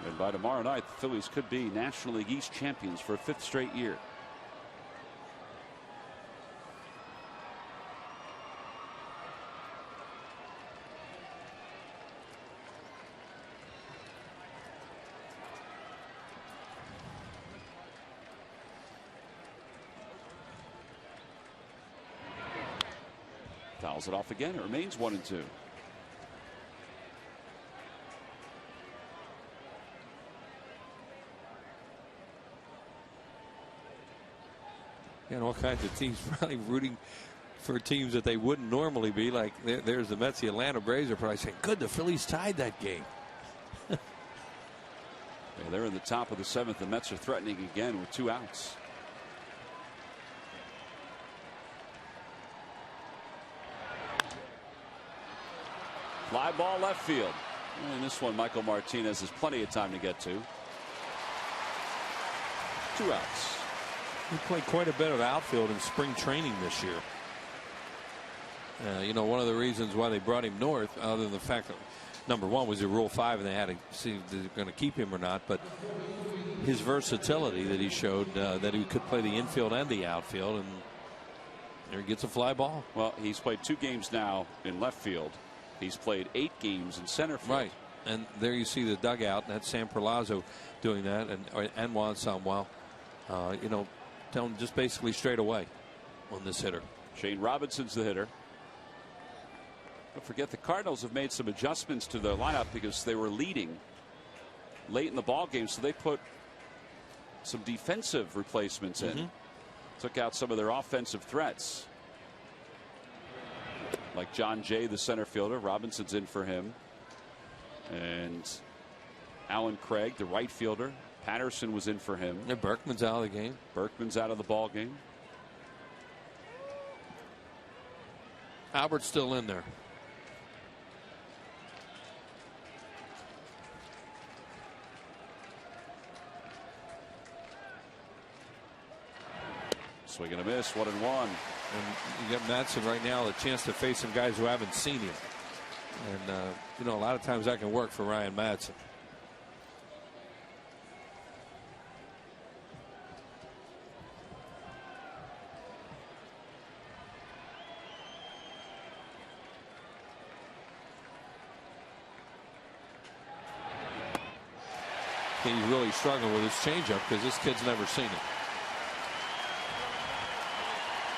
And by tomorrow night, the Phillies could be National League East champions for a 5th straight year. Fouls it off again. It remains 1-2. And all kinds of teams probably rooting for teams that they wouldn't normally be. Like there's the Mets, the Atlanta Braves are probably saying, good, the Phillies tied that game. Yeah, they're in the top of the 7th. The Mets are threatening again with 2 outs. Fly ball left field. And this one, Michael Martinez has plenty of time to get to. 2 outs. He played quite a bit of outfield in spring training this year. You know, one of the reasons why they brought him north, other than the fact that number 1 was a Rule 5 and they had to see if they're going to keep him or not, but his versatility that he showed, that he could play the infield and the outfield, and there he gets a fly ball. Well, he's played 2 games now in left field. He's played 8 games in center field. Right, and there you see the dugout, and that's Sam Perlazo doing that, and Juan Samuel. You know, tell him just basically straight away on this hitter. Shane Robinson's the hitter. Don't forget the Cardinals have made some adjustments to their lineup because they were leading late in the ball game, so they put some defensive replacements in. Took out some of their offensive threats. Like John Jay, the center fielder. Robinson's in for him. And Alan Craig, the right fielder. Patterson was in for him. And Berkman's out of the game. Berkman's out of the ball game. Albert's still in there. Swing and a miss, 1-1. And you got Madsen right now, a chance to face some guys who haven't seen him. And, you know, a lot of times that can work for Ryan Madsen. He's really struggling with his changeup because this kid's never seen it.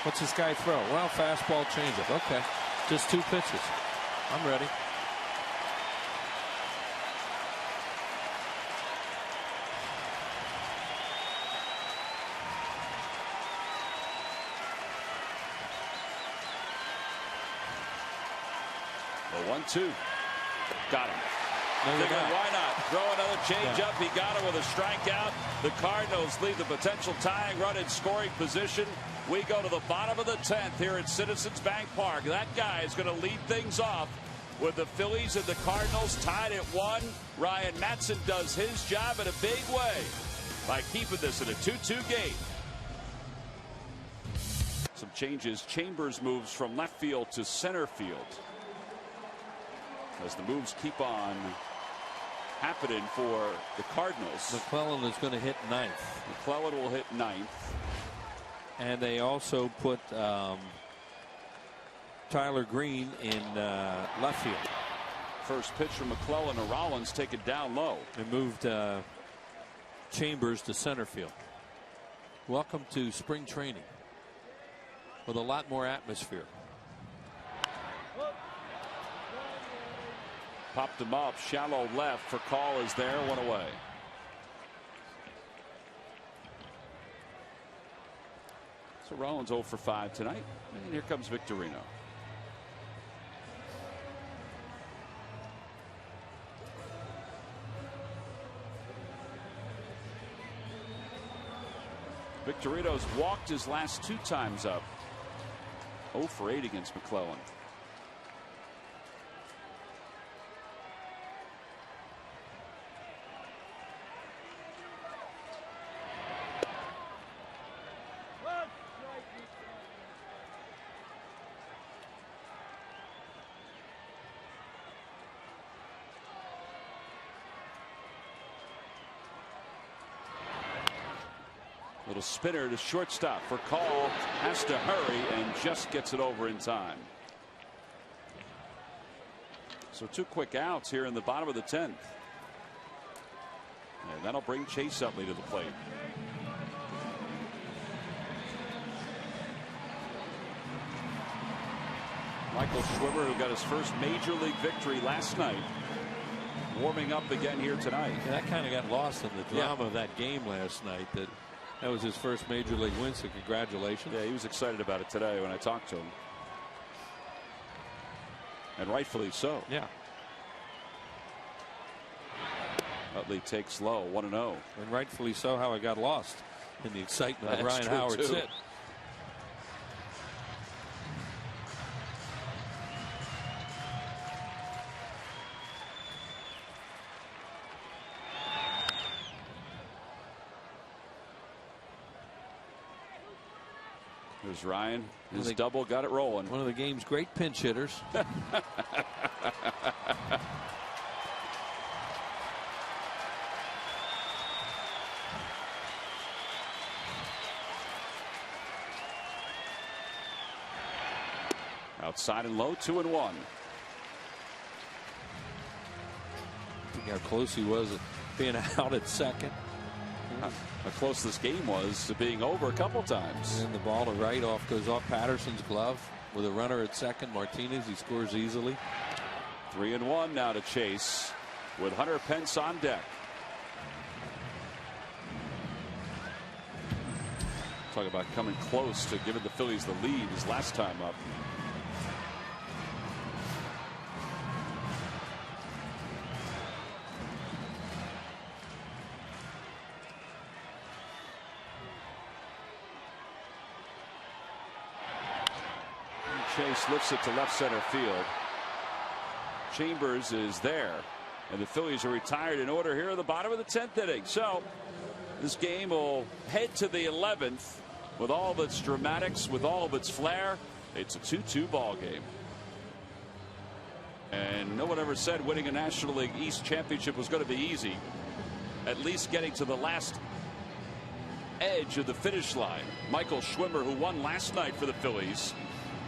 What's this guy throw? Well, fastball, changeup. Okay, just 2 pitches. I'm ready. The 1-2. Got him. Figured, why not throw another changeup? He got it with a strikeout. The Cardinals leave the potential tying run in scoring position. We go to the bottom of the 10th here at Citizens Bank Park. That guy is going to lead things off with the Phillies and the Cardinals tied at 1. Ryan Madsen does his job in a big way by keeping this in a 2-2 game. Some changes. Chambers moves from left field to center field as the moves keep on happening for the Cardinals. McClellan is going to hit 9th. McClellan will hit 9th. And they also put Tyler Green in left field. First pitch from McClellan to Rollins taken down low. They moved Chambers to center field. Welcome to spring training with a lot more atmosphere. Popped him up, shallow left for call is there, 1 away. So Rollins 0 for 5 tonight, and here comes Victorino. Victorino's walked his last 2 times up. 0 for 8 against McClellan. Little spinner to shortstop for Call. Has to hurry and just gets it over in time. So 2 quick outs here in the bottom of the 10th. And that'll bring Chase Utley to the plate. Michael Schwimmer, who got his first major league victory last night, warming up again here tonight. Yeah, that kind of got lost in the drama of that game last night. That was his first major league win, so congratulations. Yeah, he was excited about it today when I talked to him. And rightfully so. Yeah. Utley takes low, 1-0. And rightfully so. How it got lost in the excitement of That's Ryan true, Howard's too. hit. There's Ryan. His double got it rolling. One of the game's great pinch hitters. Outside and low, 2-1. Think how close he was at being out at second. How close this game was to being over a couple times. And the ball to right goes off Patterson's glove with a runner at second. Martinez, he scores easily. 3-1 now to Chase with Hunter Pence on deck. Talk about coming close to giving the Phillies the lead his last time up. Chase lifts it to left center field. Chambers is there, and the Phillies are retired in order here in the bottom of the 10th inning. So this game will head to the 11th with all of its dramatics, with all of its flair. It's a 2-2 ball game. And no one ever said winning a National League East championship was going to be easy. At least getting to the last edge of the finish line. Michael Schwimmer, who won last night for the Phillies,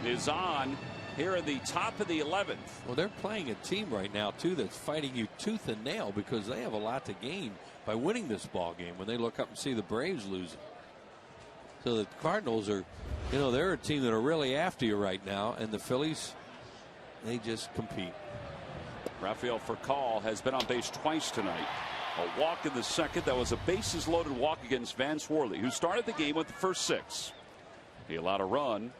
is on here in the top of the 11th. Well, they're playing a team right now too that's fighting you tooth and nail because they have a lot to gain by winning this ball game when they look up and see the Braves losing. So the Cardinals are, they're a team that are really after you right now, and the Phillies, they just compete. Rafael Furcal has been on base twice tonight. A walk in the second. That was a bases loaded walk against Vance Worley, who started the game with the first 6. He allowed a run.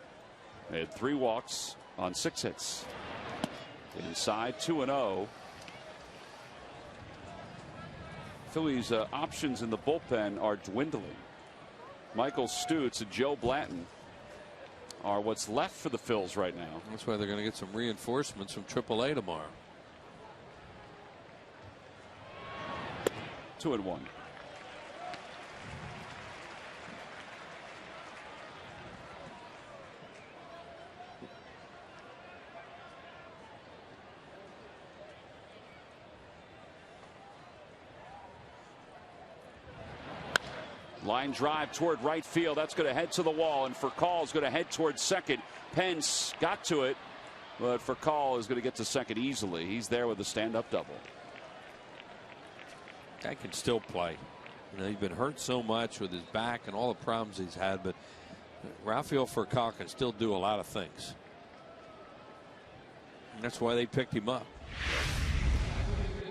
They had 3 walks on 6 hits. Inside, 2-0. Phillies options in the bullpen are dwindling. Michael Stutz and Joe Blanton are what's left for the Phils right now. That's why they're going to get some reinforcements from AAA tomorrow. 2-1. Line drive toward right field. That's going to head to the wall, and Furcal is going to head toward second. Pence got to it, but Furcal is going to get to second easily. He's there with a stand-up double. Guy can still play. He's been hurt so much with his back and all the problems he's had, but Rafael Furcal can still do a lot of things. And that's why they picked him up.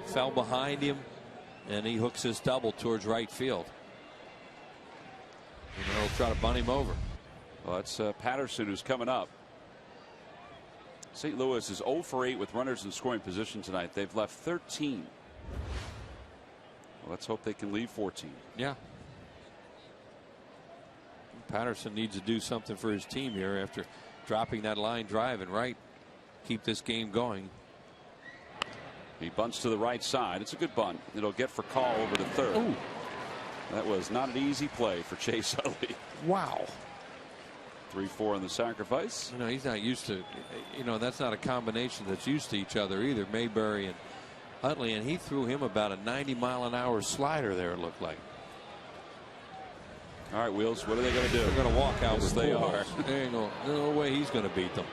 Fell behind him, and he hooks his double towards right field. And they'll try to bunt him over. Well, that's Patterson who's coming up. St. Louis is 0 for 8 with runners in scoring position tonight. They've left 13. Well, let's hope they can leave 14. Yeah. Patterson needs to do something for his team here after dropping that line drive and right. Keep this game going. He bunts to the right side. It's a good bunt. It'll get Furcal over to third. Ooh. That was not an easy play for Chase Utley. Wow. 3-4 on the sacrifice. He's not used to, that's not a combination that's used to each other either, Mayberry and Utley, and he threw him about a 90-mile-an-hour slider there, it looked like. All right, Wheels, what are they going to do? They're going to walk out Yes, with they Pujols. There ain't no way he's going to beat them.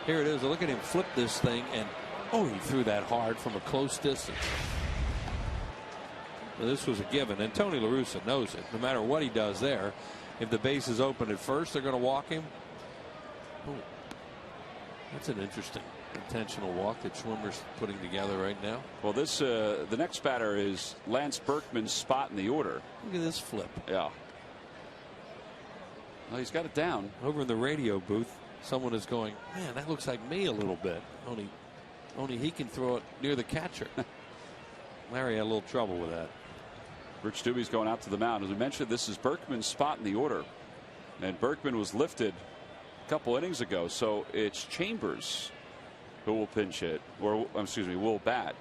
Here it is. Look at him flip this thing, and he threw that hard from a close distance. Well, this was a given, and Tony La Russa knows it. No matter what he does there, if the base is open at first, they're going to walk him. Ooh. That's an interesting intentional walk that Schwimmer's putting together right now. Well, this the next batter is Lance Berkman's spot in the order. Look at this flip. Yeah. Well, he's got it down. Over in the radio booth, someone is going, man, that looks like me a little bit. Only he can throw it near the catcher. Larry had a little trouble with that. Rich Dubie's going out to the mound. As we mentioned, this is Berkman's spot in the order. And Berkman was lifted a couple innings ago. So it's Chambers who will pinch hit, or excuse me, will bat.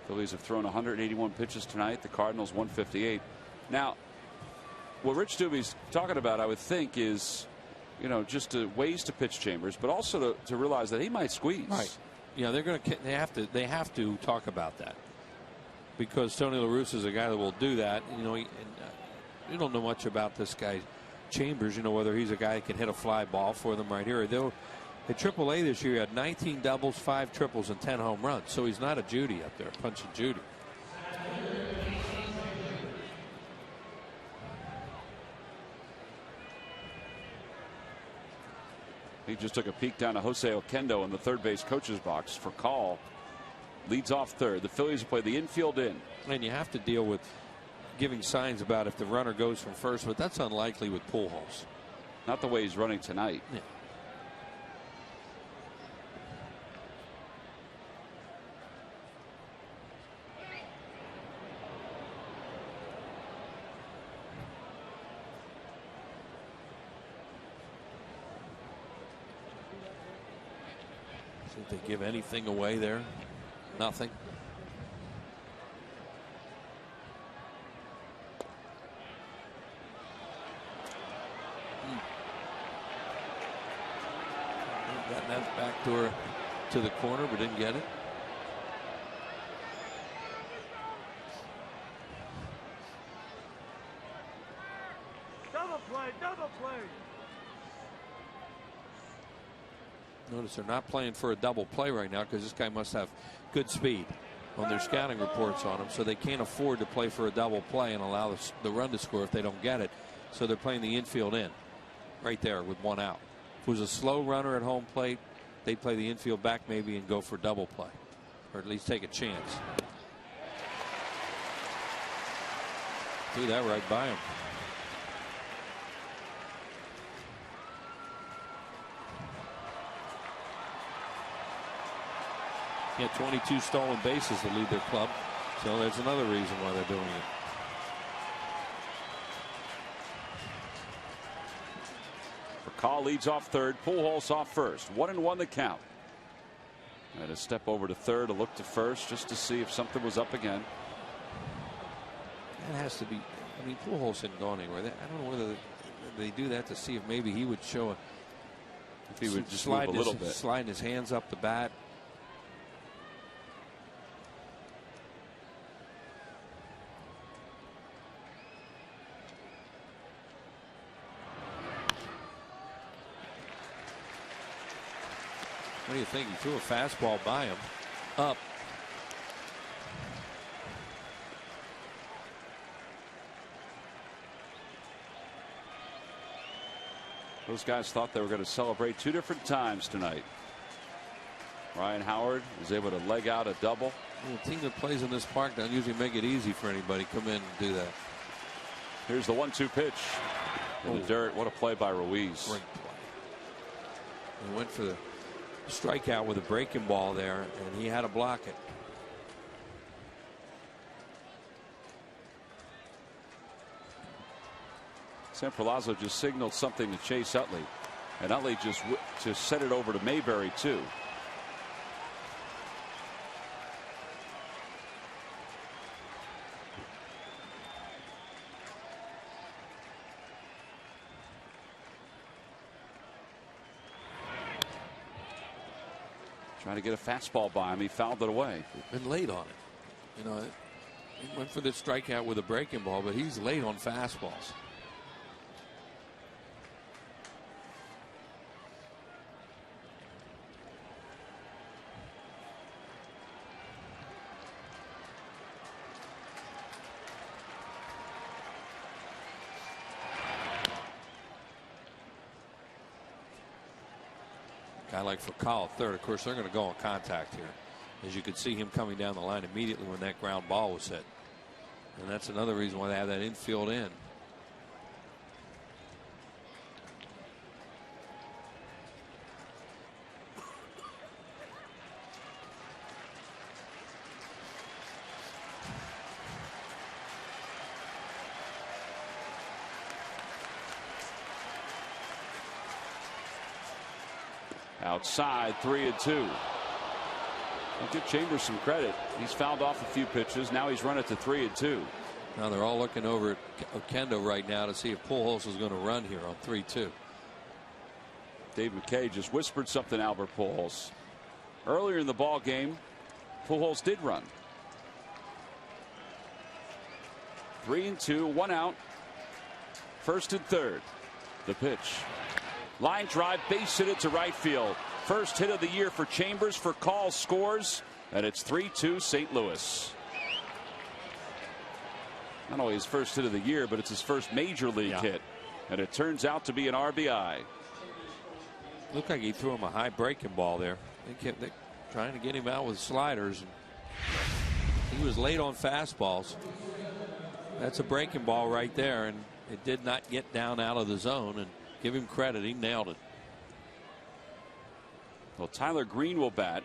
Phillies have thrown 181 pitches tonight. The Cardinals 158. Now, what Rich Dubie's talking about, I would think, is, you know, just ways to pitch Chambers, but also to realize that he might squeeze. Right. Yeah, they have to talk about that, because Tony La Russa is a guy that will do that. You know, you don't know much about this guy Chambers. You know, whether he's a guy that can hit a fly ball for them right here. Though at AAA this year, he had 19 doubles, 5 triples, and 10 home runs. So he's not a Judy up there, punching Judy. He just took a peek down to Jose Oquendo in the third base coach's box for call. Leads off third. The Phillies play the infield in. And you have to deal with giving signs about if the runner goes from first, but that's unlikely with Pujols. Not the way he's running tonight. Yeah. Did they give anything away there? Nothing. Got that backdoor to the corner, but didn't get it. Double play, double play. Notice they're not playing for a double play right now, because this guy must have good speed on their scouting reports on him, so they can't afford to play for a double play and allow the run to score if they don't get it. So they're playing the infield in right there with 1 out. If it was a slow runner at home plate, they'd play the infield back maybe and go for double play, or at least take a chance. Threw that right by him. He had 22 stolen bases to lead their club, so there's another reason why they're doing it. Call leads off third. Pujols off first. 1-1 the count. And a step over to third, a look to first, just to see if something was up again. That has to be. I mean, Pujols hadn't gone anywhere. I don't know whether they do that to see if maybe he would show if he would just slide a little bit, sliding his hands up the bat. What do you think? He threw a fastball by him. Up. Those guys thought they were going to celebrate 2 different times tonight. Ryan Howard was able to leg out a double. The team that plays in this park doesn't usually make it easy for anybody to come in and do that. Here's the 1-2 pitch in the dirt. What a play by Ruiz. Great play. He went for the strikeout with a breaking ball there, and he had to block it. Sam Palazzo just signaled something to Chase Utley, and Utley just sent it over to Mayberry too. Trying to get a fastball by him. He fouled it away. Been late on it. You know, He went for the strikeout with a breaking ball, but he's late on fastballs. Guy like Furcal at third. Of course, they're going to go on contact here. As you could see him coming down the line immediately when that ground ball was hit. And that's another reason why they have that infield in. Outside, 3-2. I'll give Chambers some credit. He's fouled off a few pitches. Now he's run it to 3-2. Now they're all looking over at Oquendo right now to see if Pujols is going to run here on 3-2. Dave McKay just whispered something to Albert Pujols. Earlier in the ball game, Pujols did run. 3-2, 1 out. First and third. The pitch. Line drive, base hit it to right field. First hit of the year for Chambers. Furcal scores, and it's 3-2 St. Louis. Not only his first hit of the year, but it's his first major league hit. And it turns out to be an RBI. Looked like he threw him a high breaking ball there. They trying to get him out with sliders. He was late on fastballs. That's a breaking ball right there, and it did not get down out of the zone. And give him credit, he nailed it. Well, Tyler Green will bat.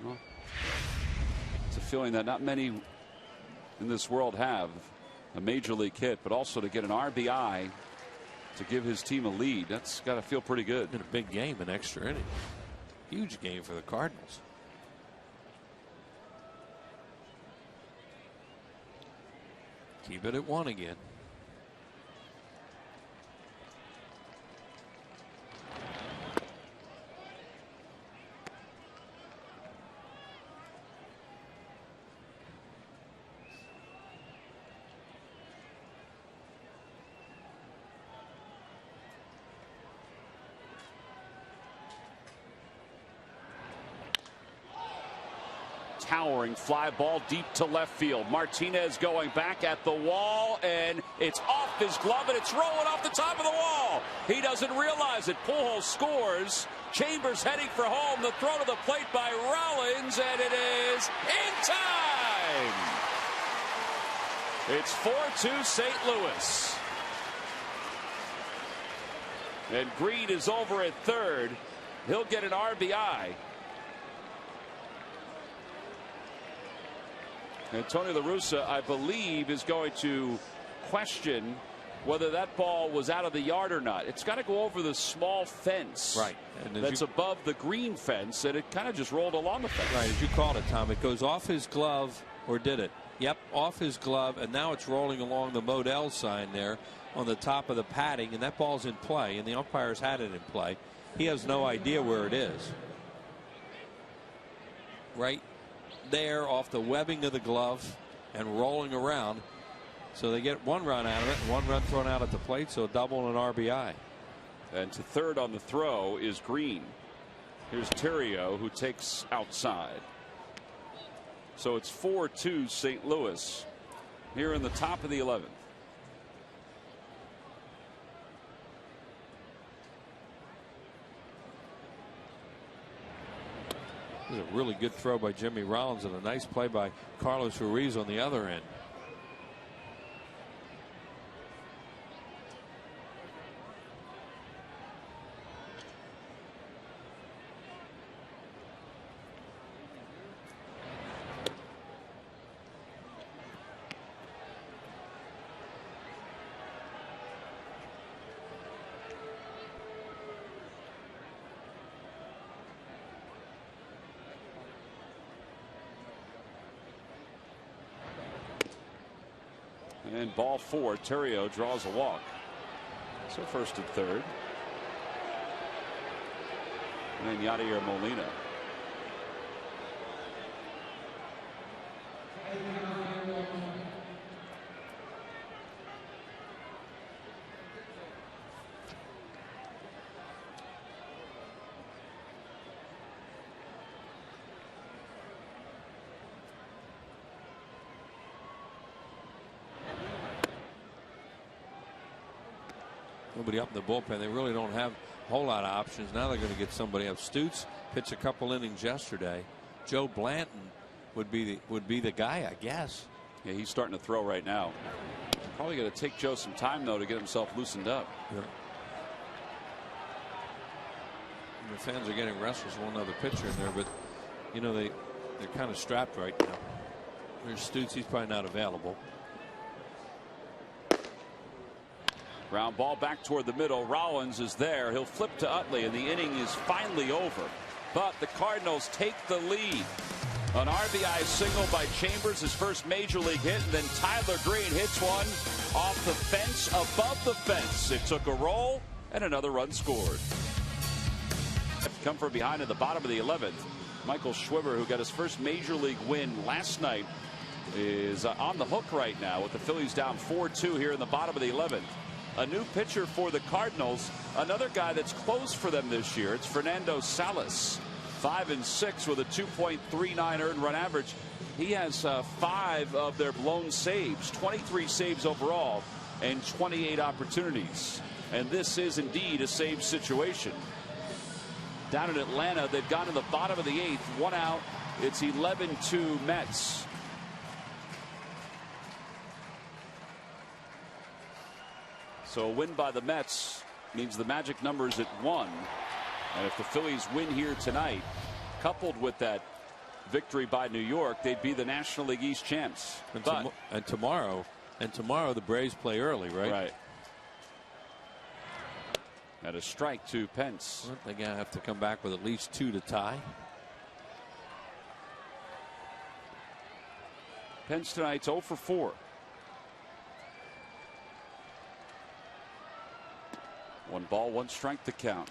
Well, it's a feeling that not many in this world have. A major league hit, but also to get an RBI to give his team a lead. That's got to feel pretty good. In a big game, an extra inning. Huge game for the Cardinals. Keep it at 1 again. Towering fly ball deep to left field. Martinez going back at the wall, and it's off his glove, and it's rolling off the top of the wall. He doesn't realize it. Pujols scores. Chambers heading for home. The throw to the plate by Rollins, and it is in time. It's 4-2 St. Louis. And Green is over at third. He'll get an RBI. And Tony La Russa, I believe, is going to question whether that ball was out of the yard or not. It's got to go over the small fence. Right. And that's above the green fence, and it kind of just rolled along the fence. Right, as you called it, Tom. It goes off his glove, or did it? Yep, off his glove, and now it's rolling along the Modell sign there on the top of the padding, and that ball's in play, and the umpires had it in play. He has no idea where it is. Right there off the webbing of the glove and rolling around. So they get 1 run out of it and 1 run thrown out at the plate, so a double and an RBI. And to third on the throw is Green. Here's Terrio, who takes outside. So it's 4-2 St. Louis here in the top of the 11th. This is a really good throw by Jimmy Rollins and a nice play by Carlos Ruiz on the other end. And ball 4, Terrio draws a walk. So first and third. And Yadier Molina. Nobody up in the bullpen. They really don't have a whole lot of options. Now they're going to get somebody up. Stutes pitched a couple innings yesterday. Joe Blanton would be the guy, I guess. Yeah, he's starting to throw right now. Probably going to take Joe some time, though, to get himself loosened up. Yeah. And the fans are getting restless. One other pitcher in there, but you know they're kind of strapped right now. There's Stutes. He's probably not available. Ground ball back toward the middle. Rollins is there. He'll flip to Utley, and the inning is finally over. But the Cardinals take the lead. An RBI single by Chambers, his first major league hit, and then Tyler Green hits one off the fence, above the fence. It took a roll, and another run scored. Come from behind at the bottom of the 11th. Michael Schwimmer, who got his first major league win last night, is on the hook right now with the Phillies down 4-2 here in the bottom of the 11th. A new pitcher for the Cardinals, another guy that's close for them this year. It's Fernando Salas, 5-6 with a 2.39 earned run average. He has 5 of their blown saves, 23 saves overall, and 28 opportunities. And this is indeed a save situation. Down in Atlanta, they've gone to the bottom of the 8th, 1 out. It's 11-2 Mets. So a win by the Mets means the magic number is at 1. And if the Phillies win here tonight, coupled with that victory by New York, they'd be the National League East champs. And tomorrow the Braves play early, right? Right. At a strike to Pence. Well, they're going to have to come back with at least 2 to tie. Pence tonight's 0 for 4. 1 ball, 1 strike to count.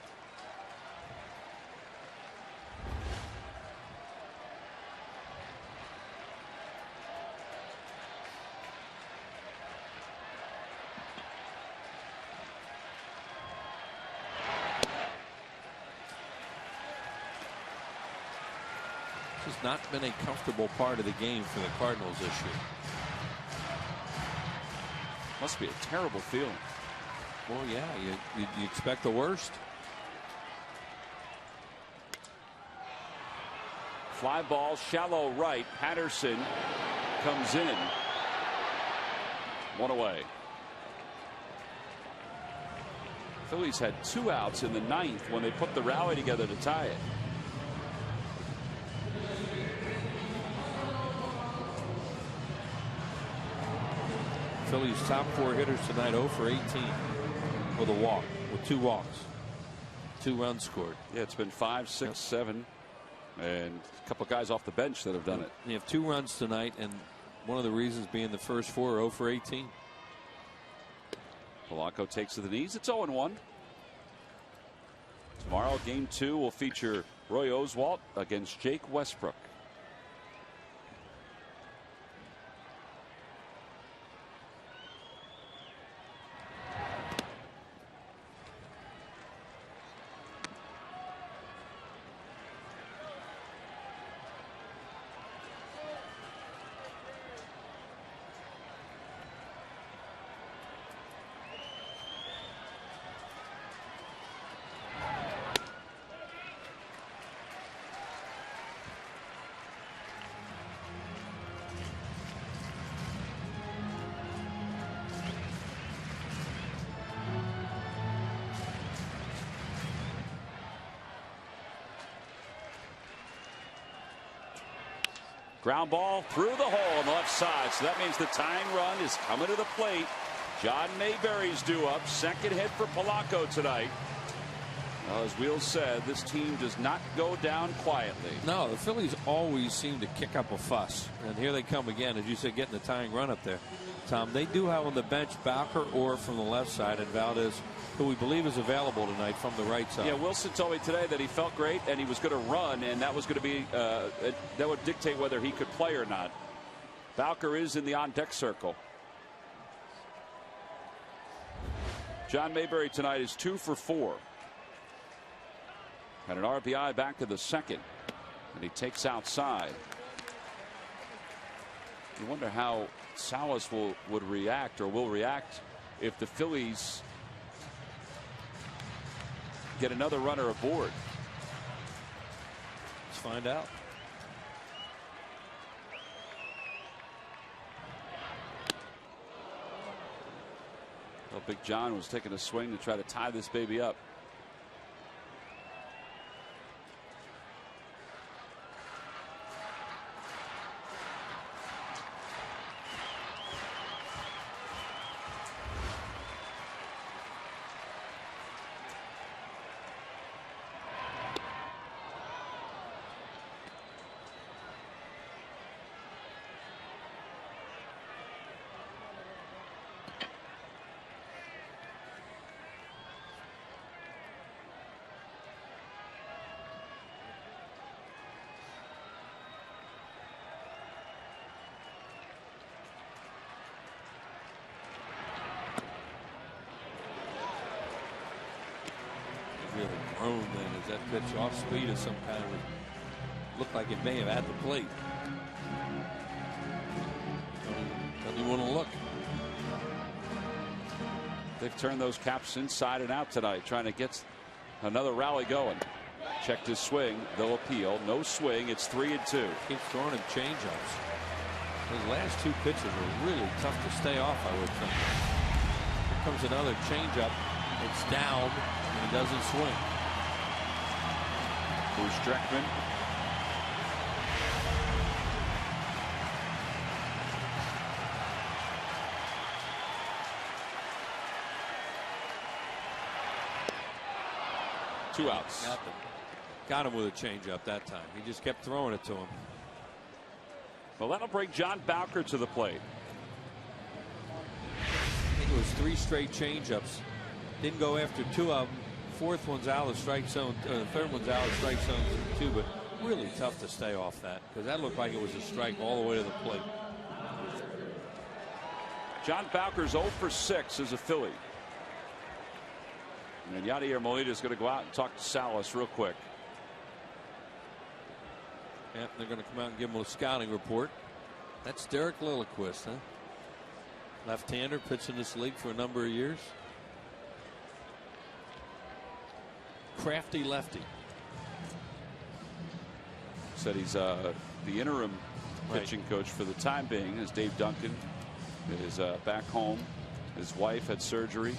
This has not been a comfortable part of the game for the Cardinals this year. Must be a terrible feeling. Well, yeah, you expect the worst. Fly ball, shallow right. Patterson comes in. 1 away. Phillies had 2 outs in the 9th when they put the rally together to tie it. Phillies' top 4 hitters tonight 0 for 18 with a walk, with 2 walks, 2 runs scored. Yeah, it's been 5, 6, 7, and a couple of guys off the bench that have done it. You have 2 runs tonight, and one of the reasons being the first 4 are 0 for 18. Polanco takes to the knees. It's 0-1. Tomorrow, game 2 will feature Roy Oswalt against Jake Westbrook. Ground ball through the hole on the left side. So that means the tying run is coming to the plate. John Mayberry's due up. Second hit for Polanco tonight. Well, as Wheels said, this team does not go down quietly. No, the Phillies always seem to kick up a fuss. And here they come again, as you said, getting the tying run up there. Tom, they do have on the bench Bowker or from the left side, and Valdez, who we believe is available tonight from the right side. Yeah, Wilson told me today that he felt great and he was going to run, and that was going to be that would dictate whether he could play or not. Bowker is in the on-deck circle. John Mayberry tonight is 2 for 4. Had an RBI back in the second, and he takes outside. You wonder how Salas would react or will react if the Phillies get another runner aboard. Let's find out. Well, Big John was taking a swing to try to tie this baby up. Really grown then as that pitch off speed of some kind would look like it may have had the plate. Don't even want to look. They've turned those caps inside and out tonight, trying to get another rally going. Checked his swing. They'll appeal. No swing. It's 3-2. Keeps throwing him changeups. Those last two pitches were really tough to stay off, I would think. Here comes another changeup. It's down, and he doesn't swing. Bruce Streckman. Two outs. Got him with a changeup that time. He just kept throwing it to him. Well, that'll bring John Bowker to the plate. I think it was 3 straight changeups. Didn't go after 2 of them. Fourth one's out of strike zone. Third one's out of strike zone 2, but really tough to stay off that because that looked like it was a strike all the way to the plate. John Bowker's 0 for 6 as a Philly. And Yadier Molina is going to go out and talk to Salas real quick. Yeah, they're going to come out and give him a scouting report. That's Derek Lilliquist, huh? Left-hander, pitched in this league for a number of years. Crafty lefty. Said he's the interim pitching coach for the time being, as Dave Duncan is back home. His wife had surgery.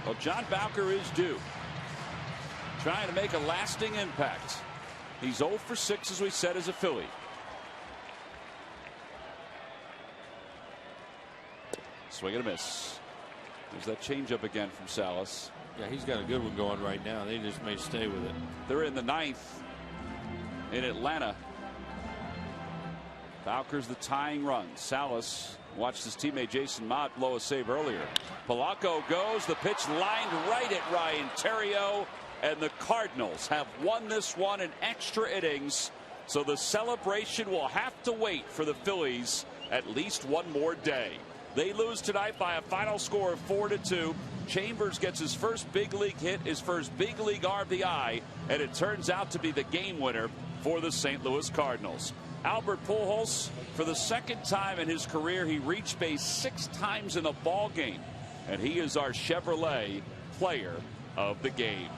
Well, John Bowker is due. Trying to make a lasting impact. He's 0 for 6, as we said, as a Philly. Swing and a miss. There's that changeup again from Salas. Yeah, he's got a good one going right now. They just may stay with it. They're in the 9th in Atlanta. Bowker's the tying run. Salas watched his teammate Jason Mott blow a save earlier. Polanco goes. The pitch lined right at Ryan Theriot. And the Cardinals have won this one in extra innings. So the celebration will have to wait for the Phillies at least one more day. They lose tonight by a final score of 4-2. Chambers gets his first big league hit, his first big league RBI, and it turns out to be the game winner for the St. Louis Cardinals. Albert Pujols, for the second time in his career, he reached base 6 times in a ball game, and he is our Chevrolet player of the game.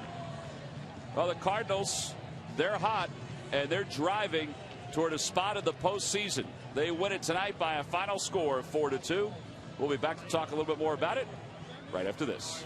Well, the Cardinals, they're hot, and they're driving toward a spot in the postseason. They win it tonight by a final score of 4-2. We'll be back to talk a little bit more about it right after this.